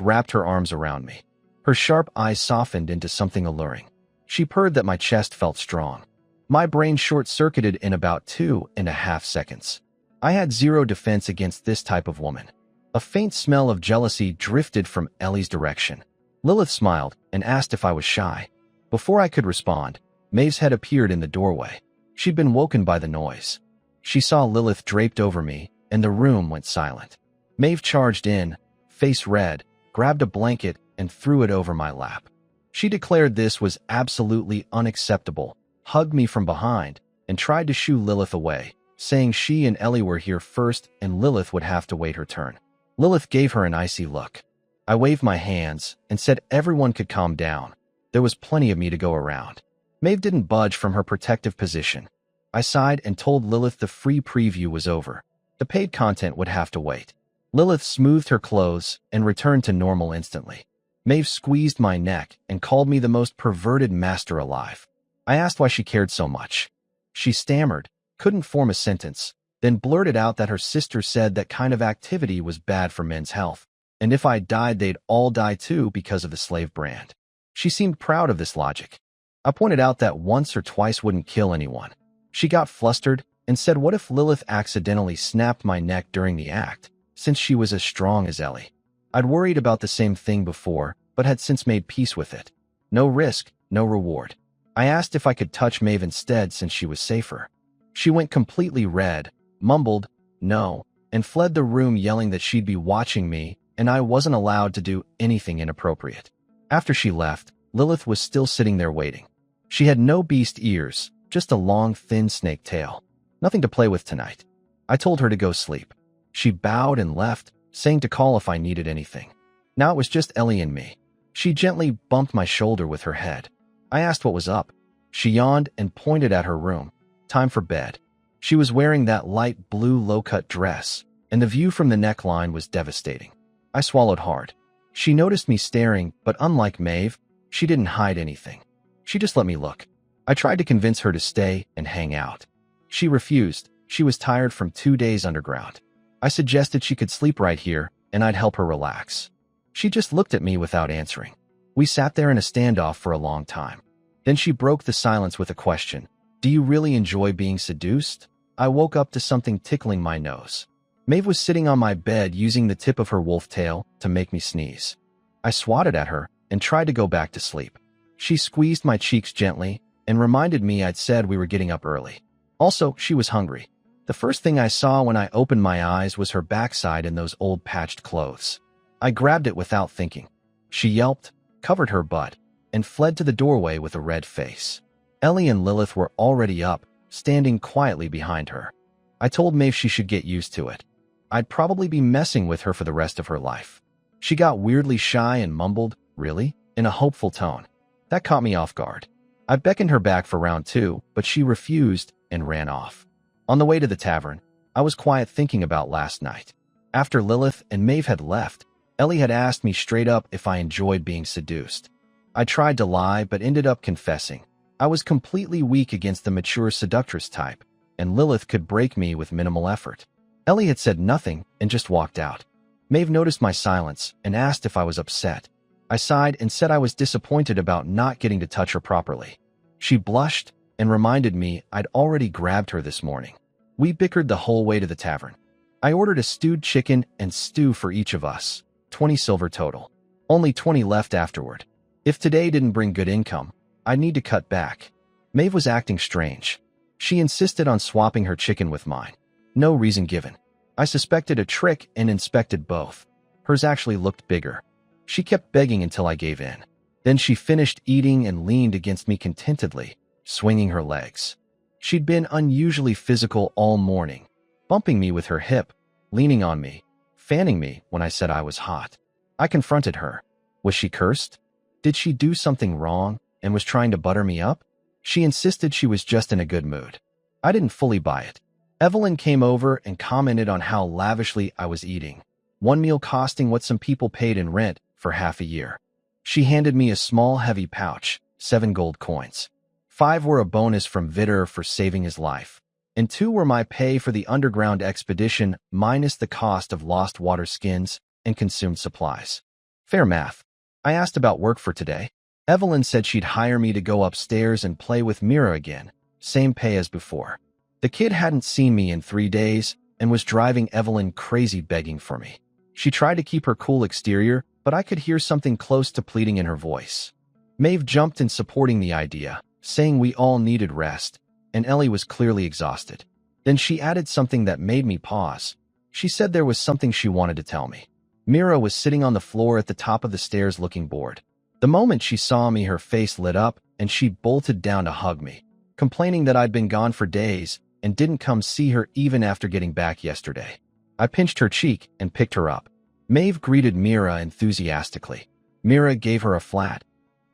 [SPEAKER 1] wrapped her arms around me. Her sharp eyes softened into something alluring. She purred that my chest felt strong. My brain short-circuited in about 2.5 seconds. I had zero defense against this type of woman. A faint smell of jealousy drifted from Ellie's direction. Lilith smiled and asked if I was shy. Before I could respond, Maeve's head appeared in the doorway. She'd been woken by the noise. She saw Lilith draped over me, and the room went silent. Maeve charged in, face red, grabbed a blanket, and threw it over my lap. She declared this was absolutely unacceptable, hugged me from behind, and tried to shoo Lilith away, saying she and Ellie were here first and Lilith would have to wait her turn. Lilith gave her an icy look. I waved my hands and said everyone could calm down. There was plenty of me to go around. Maeve didn't budge from her protective position. I sighed and told Lilith the free preview was over. The paid content would have to wait. Lilith smoothed her clothes and returned to normal instantly. Maeve squeezed my neck and called me the most perverted master alive. I asked why she cared so much. She stammered, couldn't form a sentence, then blurted out that her sister said that kind of activity was bad for men's health, and if I died they'd all die too because of the slave brand. She seemed proud of this logic. I pointed out that once or twice wouldn't kill anyone. She got flustered and said what if Lilith accidentally snapped my neck during the act, since she was as strong as Ellie. I'd worried about the same thing before, but had since made peace with it. No risk, no reward. I asked if I could touch Maeve instead since she was safer. She went completely red, mumbled, no, and fled the room yelling that she'd be watching me and I wasn't allowed to do anything inappropriate. After she left, Lilith was still sitting there waiting. She had no beast ears, just a long, thin snake tail. Nothing to play with tonight. I told her to go sleep. She bowed and left, saying to call if I needed anything. Now it was just Ellie and me. She gently bumped my shoulder with her head. I asked what was up. She yawned and pointed at her room. Time for bed. She was wearing that light blue low-cut dress, and the view from the neckline was devastating. I swallowed hard. She noticed me staring, but unlike Maeve, she didn't hide anything. She just let me look. I tried to convince her to stay and hang out. She refused. She was tired from 2 days underground. I suggested she could sleep right here, and I'd help her relax. She just looked at me without answering. We sat there in a standoff for a long time. Then she broke the silence with a question. Do you really enjoy being seduced? I woke up to something tickling my nose. Maeve was sitting on my bed using the tip of her wolf tail to make me sneeze. I swatted at her and tried to go back to sleep. She squeezed my cheeks gently and reminded me I'd said we were getting up early. Also, she was hungry. The first thing I saw when I opened my eyes was her backside in those old patched clothes. I grabbed it without thinking. She yelped, covered her butt, and fled to the doorway with a red face. Ellie and Lilith were already up, standing quietly behind her. I told Maeve she should get used to it. I'd probably be messing with her for the rest of her life. She got weirdly shy and mumbled, "Really?" in a hopeful tone. That caught me off guard. I beckoned her back for round 2, but she refused and ran off. On the way to the tavern, I was quiet thinking about last night. After Lilith and Maeve had left, Ellie had asked me straight up if I enjoyed being seduced. I tried to lie but ended up confessing. I was completely weak against the mature seductress type, and Lilith could break me with minimal effort. Ellie had said nothing and just walked out. Maeve noticed my silence and asked if I was upset. I sighed and said I was disappointed about not getting to touch her properly. She blushed and reminded me I'd already grabbed her this morning. We bickered the whole way to the tavern. I ordered a stewed chicken and stew for each of us, 20 silver total. Only 20 left afterward. If today didn't bring good income, I'd need to cut back. Maeve was acting strange. She insisted on swapping her chicken with mine. No reason given. I suspected a trick and inspected both. Hers actually looked bigger. She kept begging until I gave in. Then she finished eating and leaned against me contentedly, swinging her legs. She'd been unusually physical all morning, bumping me with her hip, leaning on me, fanning me when I said I was hot. I confronted her. Was she cursed? Did she do something wrong and was trying to butter me up? She insisted she was just in a good mood. I didn't fully buy it. Evelyn came over and commented on how lavishly I was eating, one meal costing what some people paid in rent for half a year. She handed me a small, heavy pouch, 7 gold coins. 5 were a bonus from Vitter for saving his life, and 2 were my pay for the underground expedition minus the cost of lost water skins and consumed supplies. Fair math. I asked about work for today. Evelyn said she'd hire me to go upstairs and play with Mira again, same pay as before. The kid hadn't seen me in 3 days and was driving Evelyn crazy begging for me. She tried to keep her cool exterior, but I could hear something close to pleading in her voice. Maeve jumped in supporting the idea, saying we all needed rest, and Ellie was clearly exhausted. Then she added something that made me pause. She said there was something she wanted to tell me. Mira was sitting on the floor at the top of the stairs looking bored. The moment she saw me, her face lit up, and she bolted down to hug me, complaining that I'd been gone for days and didn't come see her even after getting back yesterday. I pinched her cheek and picked her up. Maeve greeted Mira enthusiastically. Mira gave her a flat,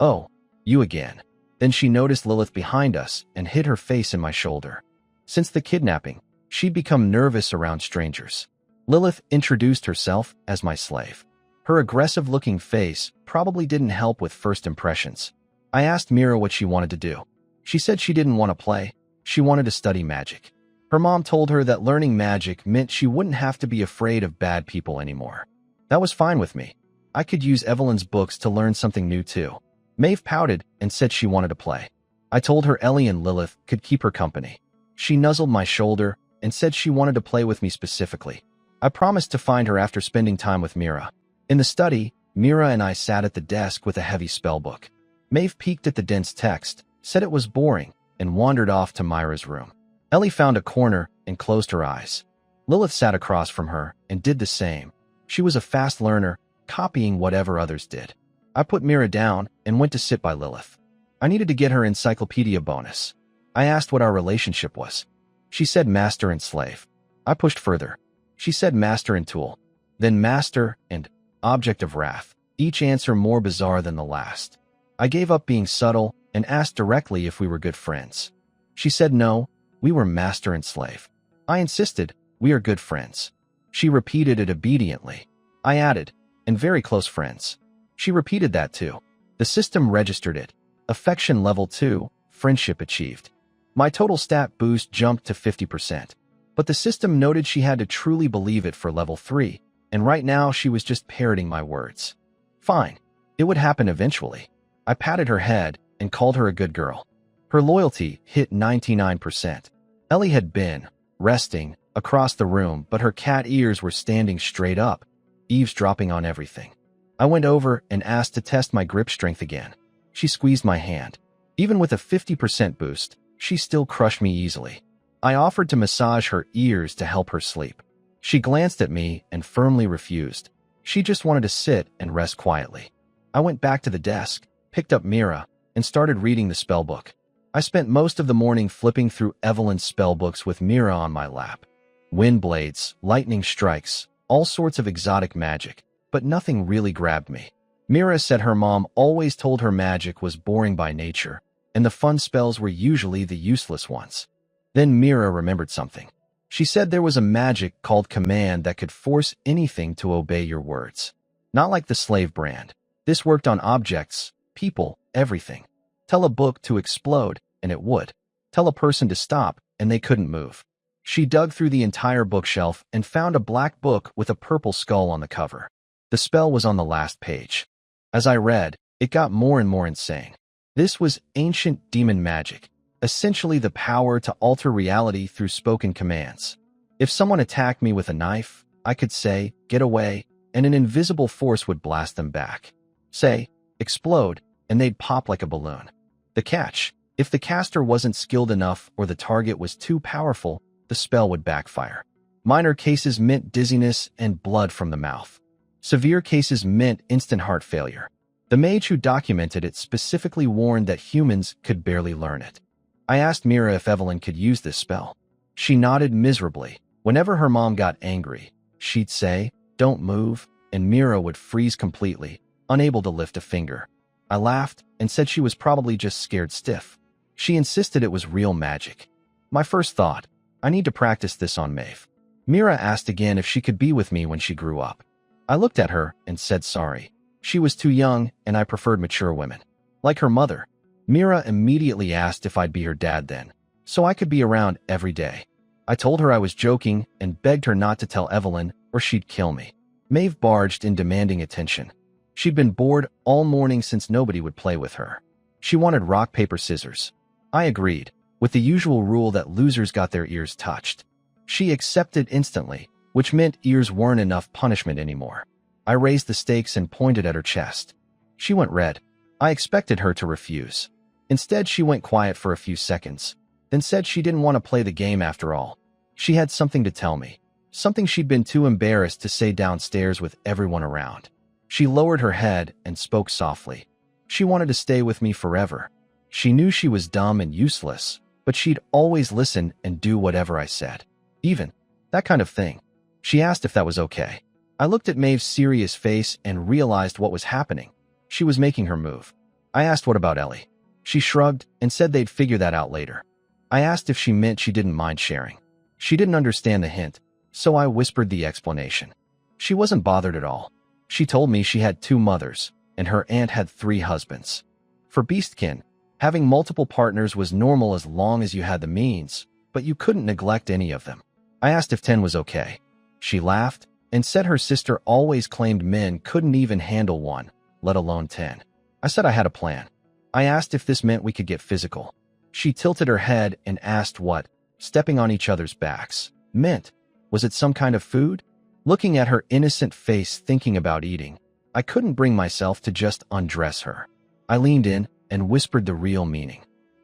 [SPEAKER 1] "Oh, you again." Then she noticed Lilith behind us and hid her face in my shoulder. Since the kidnapping, she'd become nervous around strangers. Lilith introduced herself as my slave. Her aggressive-looking face probably didn't help with first impressions. I asked Mira what she wanted to do. She said she didn't want to play. She wanted to study magic. Her mom told her that learning magic meant she wouldn't have to be afraid of bad people anymore. That was fine with me. I could use Evelyn's books to learn something new too. Maeve pouted and said she wanted to play. I told her Ellie and Lilith could keep her company. She nuzzled my shoulder and said she wanted to play with me specifically. I promised to find her after spending time with Mira. In the study, Mira and I sat at the desk with a heavy spellbook. Maeve peeked at the dense text, said it was boring, and wandered off to Myra's room. Ellie found a corner and closed her eyes. Lilith sat across from her and did the same. She was a fast learner, copying whatever others did. I put Mira down and went to sit by Lilith. I needed to get her encyclopedia bonus. I asked what our relationship was. She said master and slave. I pushed further. She said master and tool, then master and object of wrath, each answer more bizarre than the last. I gave up being subtle and asked directly if we were good friends. She said no, we were master and slave. I insisted, we are good friends. She repeated it obediently. I added, and very close friends. She repeated that too. The system registered it. Affection level 2, friendship achieved. My total stat boost jumped to 50%. But the system noted she had to truly believe it for level 3, and right now she was just parroting my words. Fine. It would happen eventually. I patted her head and called her a good girl. Her loyalty hit 99%. Ellie had been resting across the room, but her cat ears were standing straight up, eavesdropping on everything. I went over and asked to test my grip strength again. She squeezed my hand. Even with a 50% boost, she still crushed me easily. I offered to massage her ears to help her sleep. She glanced at me and firmly refused. She just wanted to sit and rest quietly. I went back to the desk, picked up Mira, and started reading the spellbook. I spent most of the morning flipping through Evelyn's spellbooks with Mira on my lap. Wind blades, lightning strikes, all sorts of exotic magic, but nothing really grabbed me. Mira said her mom always told her magic was boring by nature, and the fun spells were usually the useless ones. Then Mira remembered something. She said there was a magic called command that could force anything to obey your words. Not like the slave brand. This worked on objects, people, everything. Tell a book to explode, and it would. Tell a person to stop, and they couldn't move. She dug through the entire bookshelf and found a black book with a purple skull on the cover. The spell was on the last page. As I read, it got more and more insane. This was ancient demon magic, essentially the power to alter reality through spoken commands. If someone attacked me with a knife, I could say, "Get away," and an invisible force would blast them back. Say, "Explode," and they'd pop like a balloon. The catch: if the caster wasn't skilled enough or the target was too powerful, the spell would backfire. Minor cases meant dizziness and blood from the mouth. Severe cases meant instant heart failure. The mage who documented it specifically warned that humans could barely learn it. I asked Mira if Evelyn could use this spell. She nodded miserably. Whenever her mom got angry, she'd say, "Don't move," and Mira would freeze completely, unable to lift a finger. I laughed and said she was probably just scared stiff. She insisted it was real magic. My first thought, I need to practice this on Maeve. Mira asked again if she could be with me when she grew up. I looked at her and said sorry. She was too young and I preferred mature women. Like her mother, Mira immediately asked if I'd be her dad then, so I could be around every day. I told her I was joking and begged her not to tell Evelyn or she'd kill me. Maeve barged in demanding attention. She'd been bored all morning since nobody would play with her. She wanted rock, paper, scissors. I agreed, with the usual rule that losers got their ears touched. She accepted instantly, which meant ears weren't enough punishment anymore. I raised the stakes and pointed at her chest. She went red. I expected her to refuse. Instead, she went quiet for a few seconds, then said she didn't want to play the game after all. She had something to tell me, something she'd been too embarrassed to say downstairs with everyone around. She lowered her head and spoke softly. She wanted to stay with me forever. She knew she was dumb and useless, but she'd always listen and do whatever I said. Even that kind of thing. She asked if that was okay. I looked at Maeve's serious face and realized what was happening. She was making her move. I asked what about Ellie. She shrugged and said they'd figure that out later. I asked if she meant she didn't mind sharing. She didn't understand the hint, so I whispered the explanation. She wasn't bothered at all. She told me she had 2 mothers, and her aunt had 3 husbands. For beastkin, having multiple partners was normal as long as you had the means, but you couldn't neglect any of them. I asked if 10 was okay. She laughed and said her sister always claimed men couldn't even handle 1, let alone 10. I said I had a plan. I asked if this meant we could get physical. She tilted her head and asked what stepping on each other's backs meant. Was it some kind of food? Looking at her innocent face thinking about eating, I couldn't bring myself to just undress her. I leaned in and whispered the real meaning.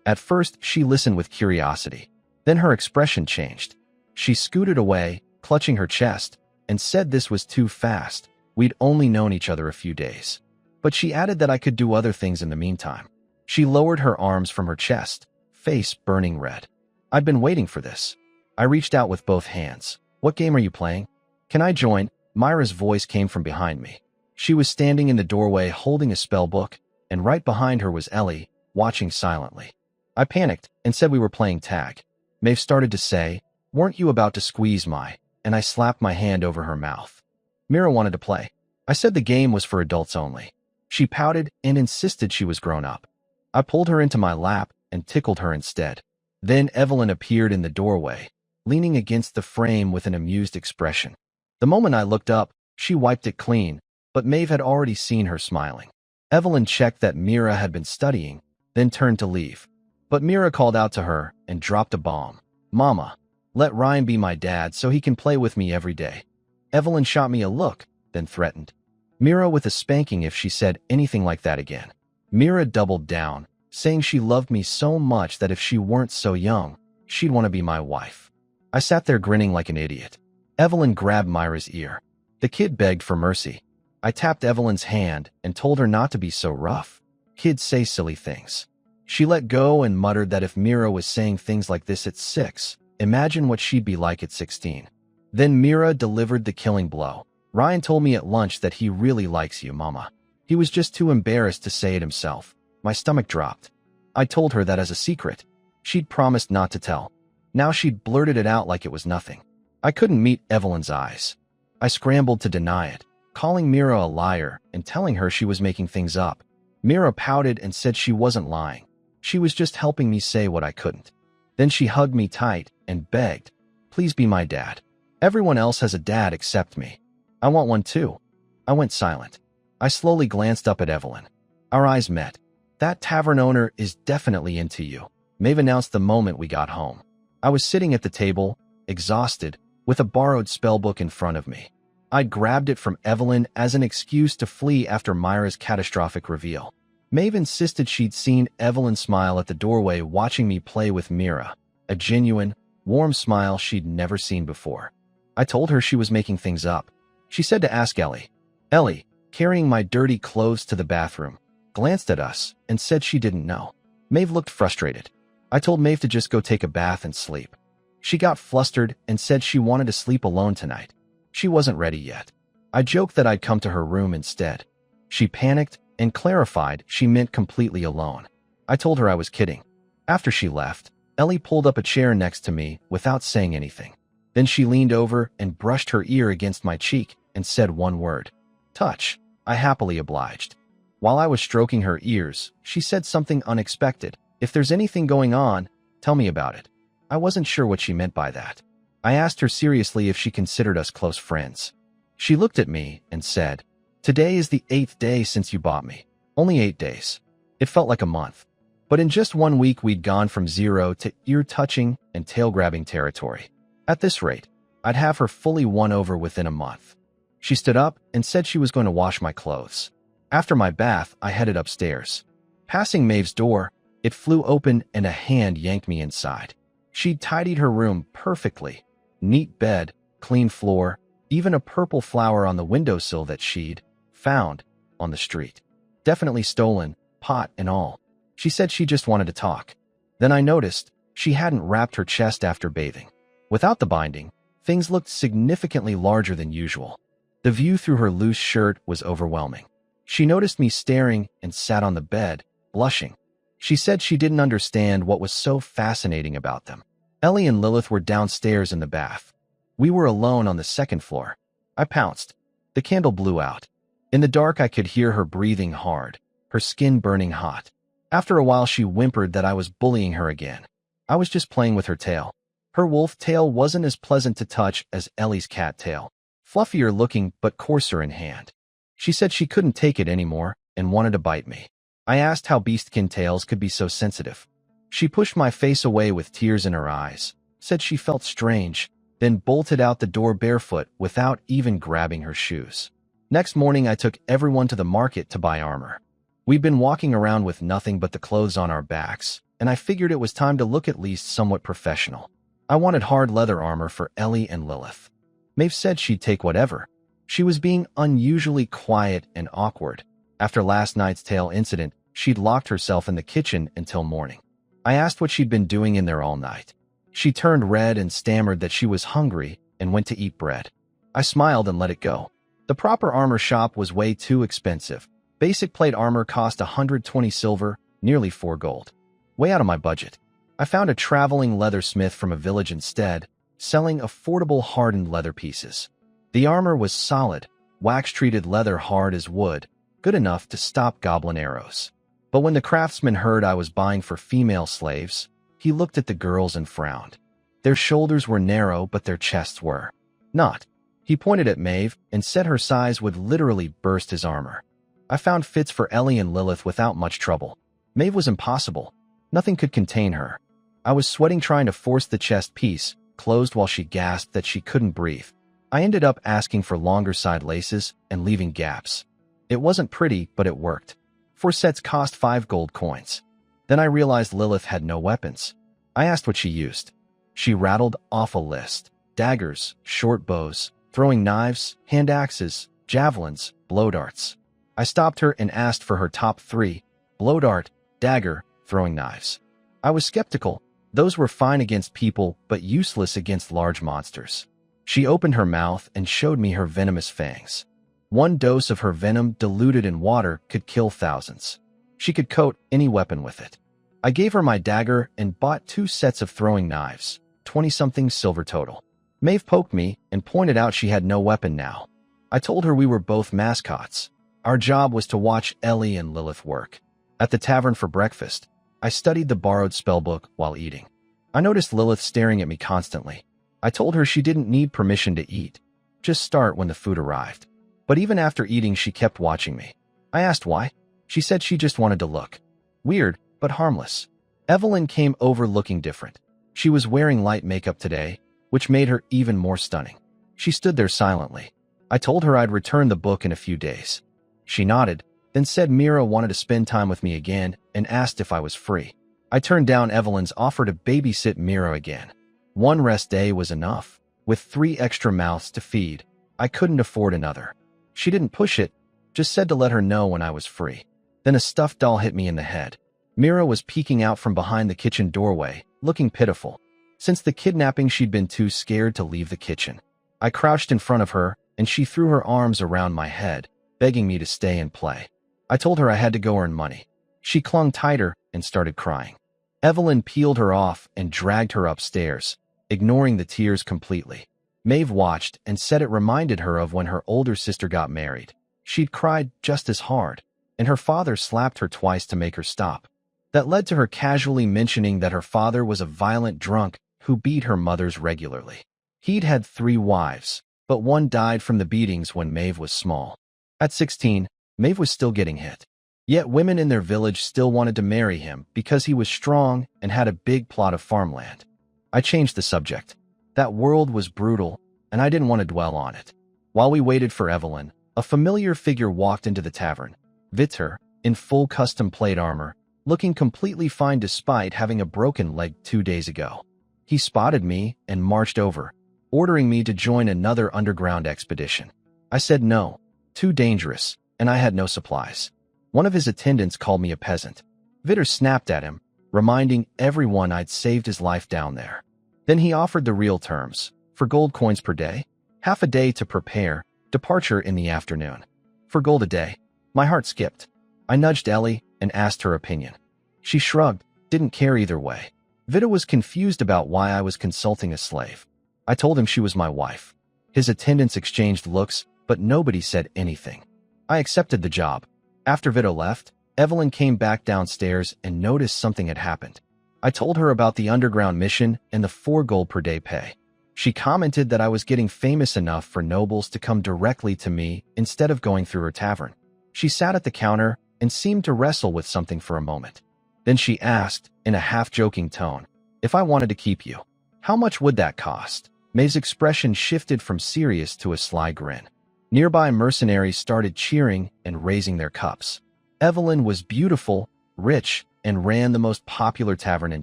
[SPEAKER 1] At first, she listened with curiosity. Then her expression changed. She scooted away, clutching her chest, and said this was too fast. We'd only known each other a few days. But she added that I could do other things in the meantime. She lowered her arms from her chest, face burning red. I'd been waiting for this. I reached out with both hands. "What game are you playing? Can I join?" Myra's voice came from behind me. She was standing in the doorway holding a spell book, and right behind her was Ellie, watching silently. I panicked and said we were playing tag. Maeve started to say, "Weren't you about to squeeze my?" And I slapped my hand over her mouth. Mira wanted to play. I said the game was for adults only. She pouted and insisted she was grown up. I pulled her into my lap and tickled her instead. Then Evelyn appeared in the doorway, leaning against the frame with an amused expression. The moment I looked up, she wiped it clean, but Maeve had already seen her smiling. Evelyn checked that Mira had been studying, then turned to leave. But Mira called out to her and dropped a bomb. "Mama, let Ryan be my dad so he can play with me every day." Evelyn shot me a look, then threatened Mira with a spanking if she said anything like that again. Mira doubled down, saying she loved me so much that if she weren't so young, she'd want to be my wife. I sat there grinning like an idiot. Evelyn grabbed Myra's ear. The kid begged for mercy. I tapped Evelyn's hand and told her not to be so rough. Kids say silly things. She let go and muttered that if Mira was saying things like this at 6, imagine what she'd be like at 16. Then Mira delivered the killing blow. "Ryan told me at lunch that he really likes you, Mama. He was just too embarrassed to say it himself." My stomach dropped. I told her that as a secret. She'd promised not to tell. Now she'd blurted it out like it was nothing. I couldn't meet Evelyn's eyes. I scrambled to deny it, calling Mira a liar and telling her she was making things up. Mira pouted and said she wasn't lying. She was just helping me say what I couldn't. Then she hugged me tight and begged, "Please be my dad. Everyone else has a dad except me. I want one too." I went silent. I slowly glanced up at Evelyn. Our eyes met. That tavern owner is definitely into you, Maeve announced the moment we got home. I was sitting at the table, exhausted, with a borrowed spellbook in front of me. I'd grabbed it from Evelyn as an excuse to flee after Myra's catastrophic reveal. Maeve insisted she'd seen Evelyn smile at the doorway watching me play with Mira, a genuine, warm smile she'd never seen before. I told her she was making things up. She said to ask Ellie. Ellie, carrying my dirty clothes to the bathroom, glanced at us and said she didn't know. Maeve looked frustrated. I told Maeve to just go take a bath and sleep. She got flustered and said she wanted to sleep alone tonight. She wasn't ready yet. I joked that I'd come to her room instead. She panicked and clarified she meant completely alone. I told her I was kidding. After she left, Ellie pulled up a chair next to me without saying anything. Then she leaned over and brushed her ear against my cheek and said one word. Touch. I happily obliged. While I was stroking her ears, she said something unexpected. If there's anything going on, tell me about it. I wasn't sure what she meant by that. I asked her seriously if she considered us close friends. She looked at me and said, Today is the 8th day since you bought me. Only 8 days. It felt like a month. But in just 1 week, we'd gone from 0 to ear-touching and tail-grabbing territory. At this rate, I'd have her fully won over within a month. She stood up and said she was going to wash my clothes. After my bath, I headed upstairs. Passing Maeve's door, it flew open and a hand yanked me inside. She'd tidied her room perfectly. Neat bed, clean floor, even a purple flower on the windowsill that she'd found on the street. Definitely stolen, pot and all. She said she just wanted to talk. Then I noticed she hadn't wrapped her chest after bathing. Without the binding, things looked significantly larger than usual. The view through her loose shirt was overwhelming. She noticed me staring and sat on the bed, blushing. She said she didn't understand what was so fascinating about them. Ellie and Lilith were downstairs in the bath. We were alone on the second floor. I pounced. The candle blew out. In the dark, I could hear her breathing hard, her skin burning hot. After a while, she whimpered that I was bullying her again. I was just playing with her tail. Her wolf tail wasn't as pleasant to touch as Ellie's cat tail. Fluffier looking, but coarser in hand. She said she couldn't take it anymore and wanted to bite me. I asked how beastkin tails could be so sensitive. She pushed my face away with tears in her eyes, said she felt strange, then bolted out the door barefoot without even grabbing her shoes. Next morning, I took everyone to the market to buy armor. We'd been walking around with nothing but the clothes on our backs, and I figured it was time to look at least somewhat professional. I wanted hard leather armor for Ellie and Lilith. Maeve said she'd take whatever. She was being unusually quiet and awkward. After last night's tail incident, she'd locked herself in the kitchen until morning. I asked what she'd been doing in there all night. She turned red and stammered that she was hungry and went to eat bread. I smiled and let it go. The proper armor shop was way too expensive. Basic plate armor cost 120 silver, nearly 4 gold. Way out of my budget. I found a traveling leathersmith from a village instead, selling affordable hardened leather pieces. The armor was solid, wax-treated leather hard as wood, good enough to stop goblin arrows. But when the craftsman heard I was buying for female slaves, he looked at the girls and frowned. Their shoulders were narrow, but their chests were not. He pointed at Maeve and said her size would literally burst his armor. I found fits for Ellie and Lilith without much trouble. Maeve was impossible. Nothing could contain her. I was sweating trying to force the chest piece closed while she gasped that she couldn't breathe. I ended up asking for longer side laces and leaving gaps. It wasn't pretty, but it worked. 4 sets cost 5 gold coins. Then I realized Lilith had no weapons. I asked what she used. She rattled off a list. Daggers, short bows, throwing knives, hand axes, javelins, blow darts. I stopped her and asked for her top 3, blow dart, dagger, throwing knives. I was skeptical. Those were fine against people, but useless against large monsters. She opened her mouth and showed me her venomous fangs. 1 dose of her venom diluted in water could kill thousands. She could coat any weapon with it. I gave her my dagger and bought 2 sets of throwing knives, 20-something silver total. Maeve poked me and pointed out she had no weapon now. I told her we were both mascots. Our job was to watch Ellie and Lilith work. At the tavern for breakfast, I studied the borrowed spellbook while eating. I noticed Lilith staring at me constantly. I told her she didn't need permission to eat. Just start when the food arrived. But even after eating, she kept watching me. I asked why. She said she just wanted to look. Weird, but harmless. Evelyn came over looking different. She was wearing light makeup today, which made her even more stunning. She stood there silently. I told her I'd return the book in a few days. She nodded, then said Mira wanted to spend time with me again and asked if I was free. I turned down Evelyn's offer to babysit Mira again. One rest day was enough. With 3 extra mouths to feed, I couldn't afford another. She didn't push it, just said to let her know when I was free. Then a stuffed doll hit me in the head. Mira was peeking out from behind the kitchen doorway, looking pitiful. Since the kidnapping, she'd been too scared to leave the kitchen. I crouched in front of her, and she threw her arms around my head, begging me to stay and play. I told her I had to go earn money. She clung tighter and started crying. Evelyn peeled her off and dragged her upstairs, ignoring the tears completely. Maeve watched and said it reminded her of when her older sister got married. She'd cried just as hard, and her father slapped her twice to make her stop. That led to her casually mentioning that her father was a violent drunk who beat her mothers regularly. He'd had 3 wives, but one died from the beatings when Maeve was small. At 16, Maeve was still getting hit. Yet women in their village still wanted to marry him because he was strong and had a big plot of farmland. I changed the subject. That world was brutal, and I didn't want to dwell on it. While we waited for Evelyn, a familiar figure walked into the tavern. Victor, in full custom plate armor, looking completely fine despite having a broken leg 2 days ago. He spotted me and marched over, ordering me to join another underground expedition. I said no, too dangerous, and I had no supplies. One of his attendants called me a peasant. Victor snapped at him, reminding everyone I'd saved his life down there. Then he offered the real terms, for gold coins per day, half a day to prepare, departure in the afternoon. For gold a day. My heart skipped. I nudged Ellie and asked her opinion. She shrugged, didn't care either way. Victor was confused about why I was consulting a slave. I told him she was my wife. His attendants exchanged looks, but nobody said anything. I accepted the job. After Victor left, Evelyn came back downstairs and noticed something had happened. I told her about the underground mission and the 4 gold per day pay. She commented that I was getting famous enough for nobles to come directly to me instead of going through her tavern. She sat at the counter and seemed to wrestle with something for a moment. Then she asked, in a half-joking tone, if I wanted to keep you. How much would that cost? Maeve's expression shifted from serious to a sly grin. Nearby mercenaries started cheering and raising their cups. Evelyn was beautiful, rich, and ran the most popular tavern in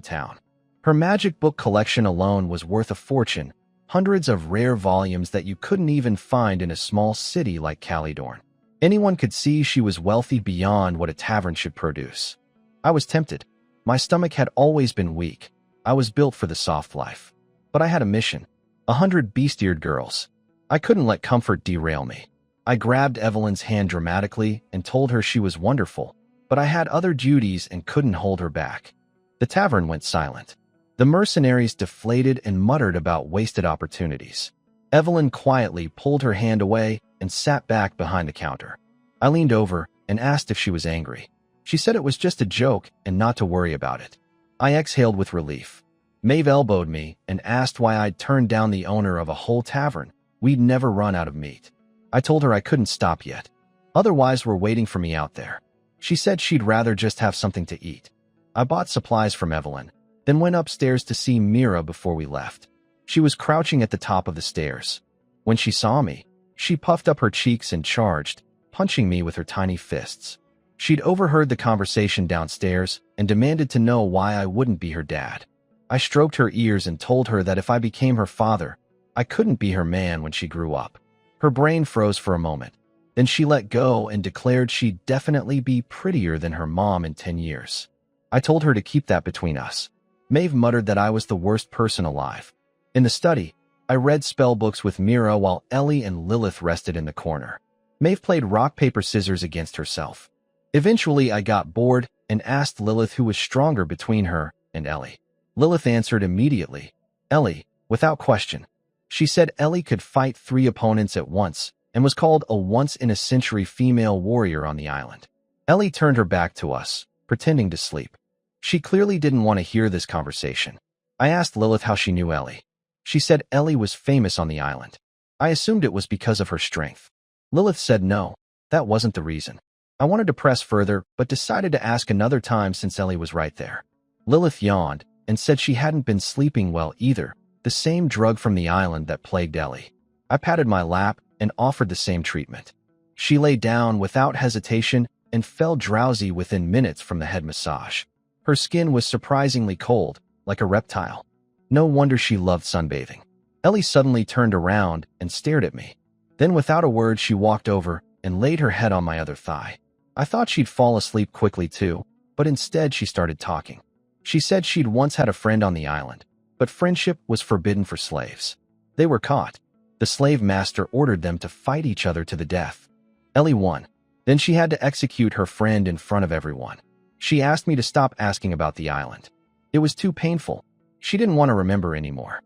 [SPEAKER 1] town. Her magic book collection alone was worth a fortune, hundreds of rare volumes that you couldn't even find in a small city like Calydorn. Anyone could see she was wealthy beyond what a tavern should produce. I was tempted. My stomach had always been weak. I was built for the soft life. But I had a mission. 100 beast-eared girls. I couldn't let comfort derail me. I grabbed Evelyn's hand dramatically and told her she was wonderful, but I had other duties and couldn't hold her back. The tavern went silent. The mercenaries deflated and muttered about wasted opportunities. Evelyn quietly pulled her hand away and sat back behind the counter. I leaned over and asked if she was angry. She said it was just a joke and not to worry about it. I exhaled with relief. Maeve elbowed me and asked why I'd turned down the owner of a whole tavern. We'd never run out of meat. I told her I couldn't stop yet. Otherwise were waiting for me out there. She said she'd rather just have something to eat. I bought supplies from Evelyn, then went upstairs to see Mira before we left. She was crouching at the top of the stairs. When she saw me, she puffed up her cheeks and charged, punching me with her tiny fists. She'd overheard the conversation downstairs and demanded to know why I wouldn't be her dad. I stroked her ears and told her that if I became her father, I couldn't be her man when she grew up. Her brain froze for a moment. Then she let go and declared she'd definitely be prettier than her mom in 10 years. I told her to keep that between us. Maeve muttered that I was the worst person alive. In the study, I read spell books with Mira while Ellie and Lilith rested in the corner. Maeve played rock, paper, scissors against herself. Eventually, I got bored and asked Lilith who was stronger between her and Ellie. Lilith answered immediately, Ellie, without question. She said Ellie could fight 3 opponents at once and was called a once-in-a-century female warrior on the island. Ellie turned her back to us, pretending to sleep. She clearly didn't want to hear this conversation. I asked Lilith how she knew Ellie. She said Ellie was famous on the island. I assumed it was because of her strength. Lilith said no, that wasn't the reason. I wanted to press further, but decided to ask another time since Ellie was right there. Lilith yawned and said she hadn't been sleeping well either, the same drug from the island that plagued Ellie. I patted my lap and offered the same treatment. She lay down without hesitation and fell drowsy within minutes from the head massage. Her skin was surprisingly cold, like a reptile. No wonder she loved sunbathing. Ellie suddenly turned around and stared at me. Then without a word she walked over and laid her head on my other thigh. I thought she'd fall asleep quickly too, but instead she started talking. She said she'd once had a friend on the island, but friendship was forbidden for slaves. They were caught. The slave master ordered them to fight each other to the death. Ellie won. Then she had to execute her friend in front of everyone. She asked me to stop asking about the island. It was too painful. She didn't want to remember anymore.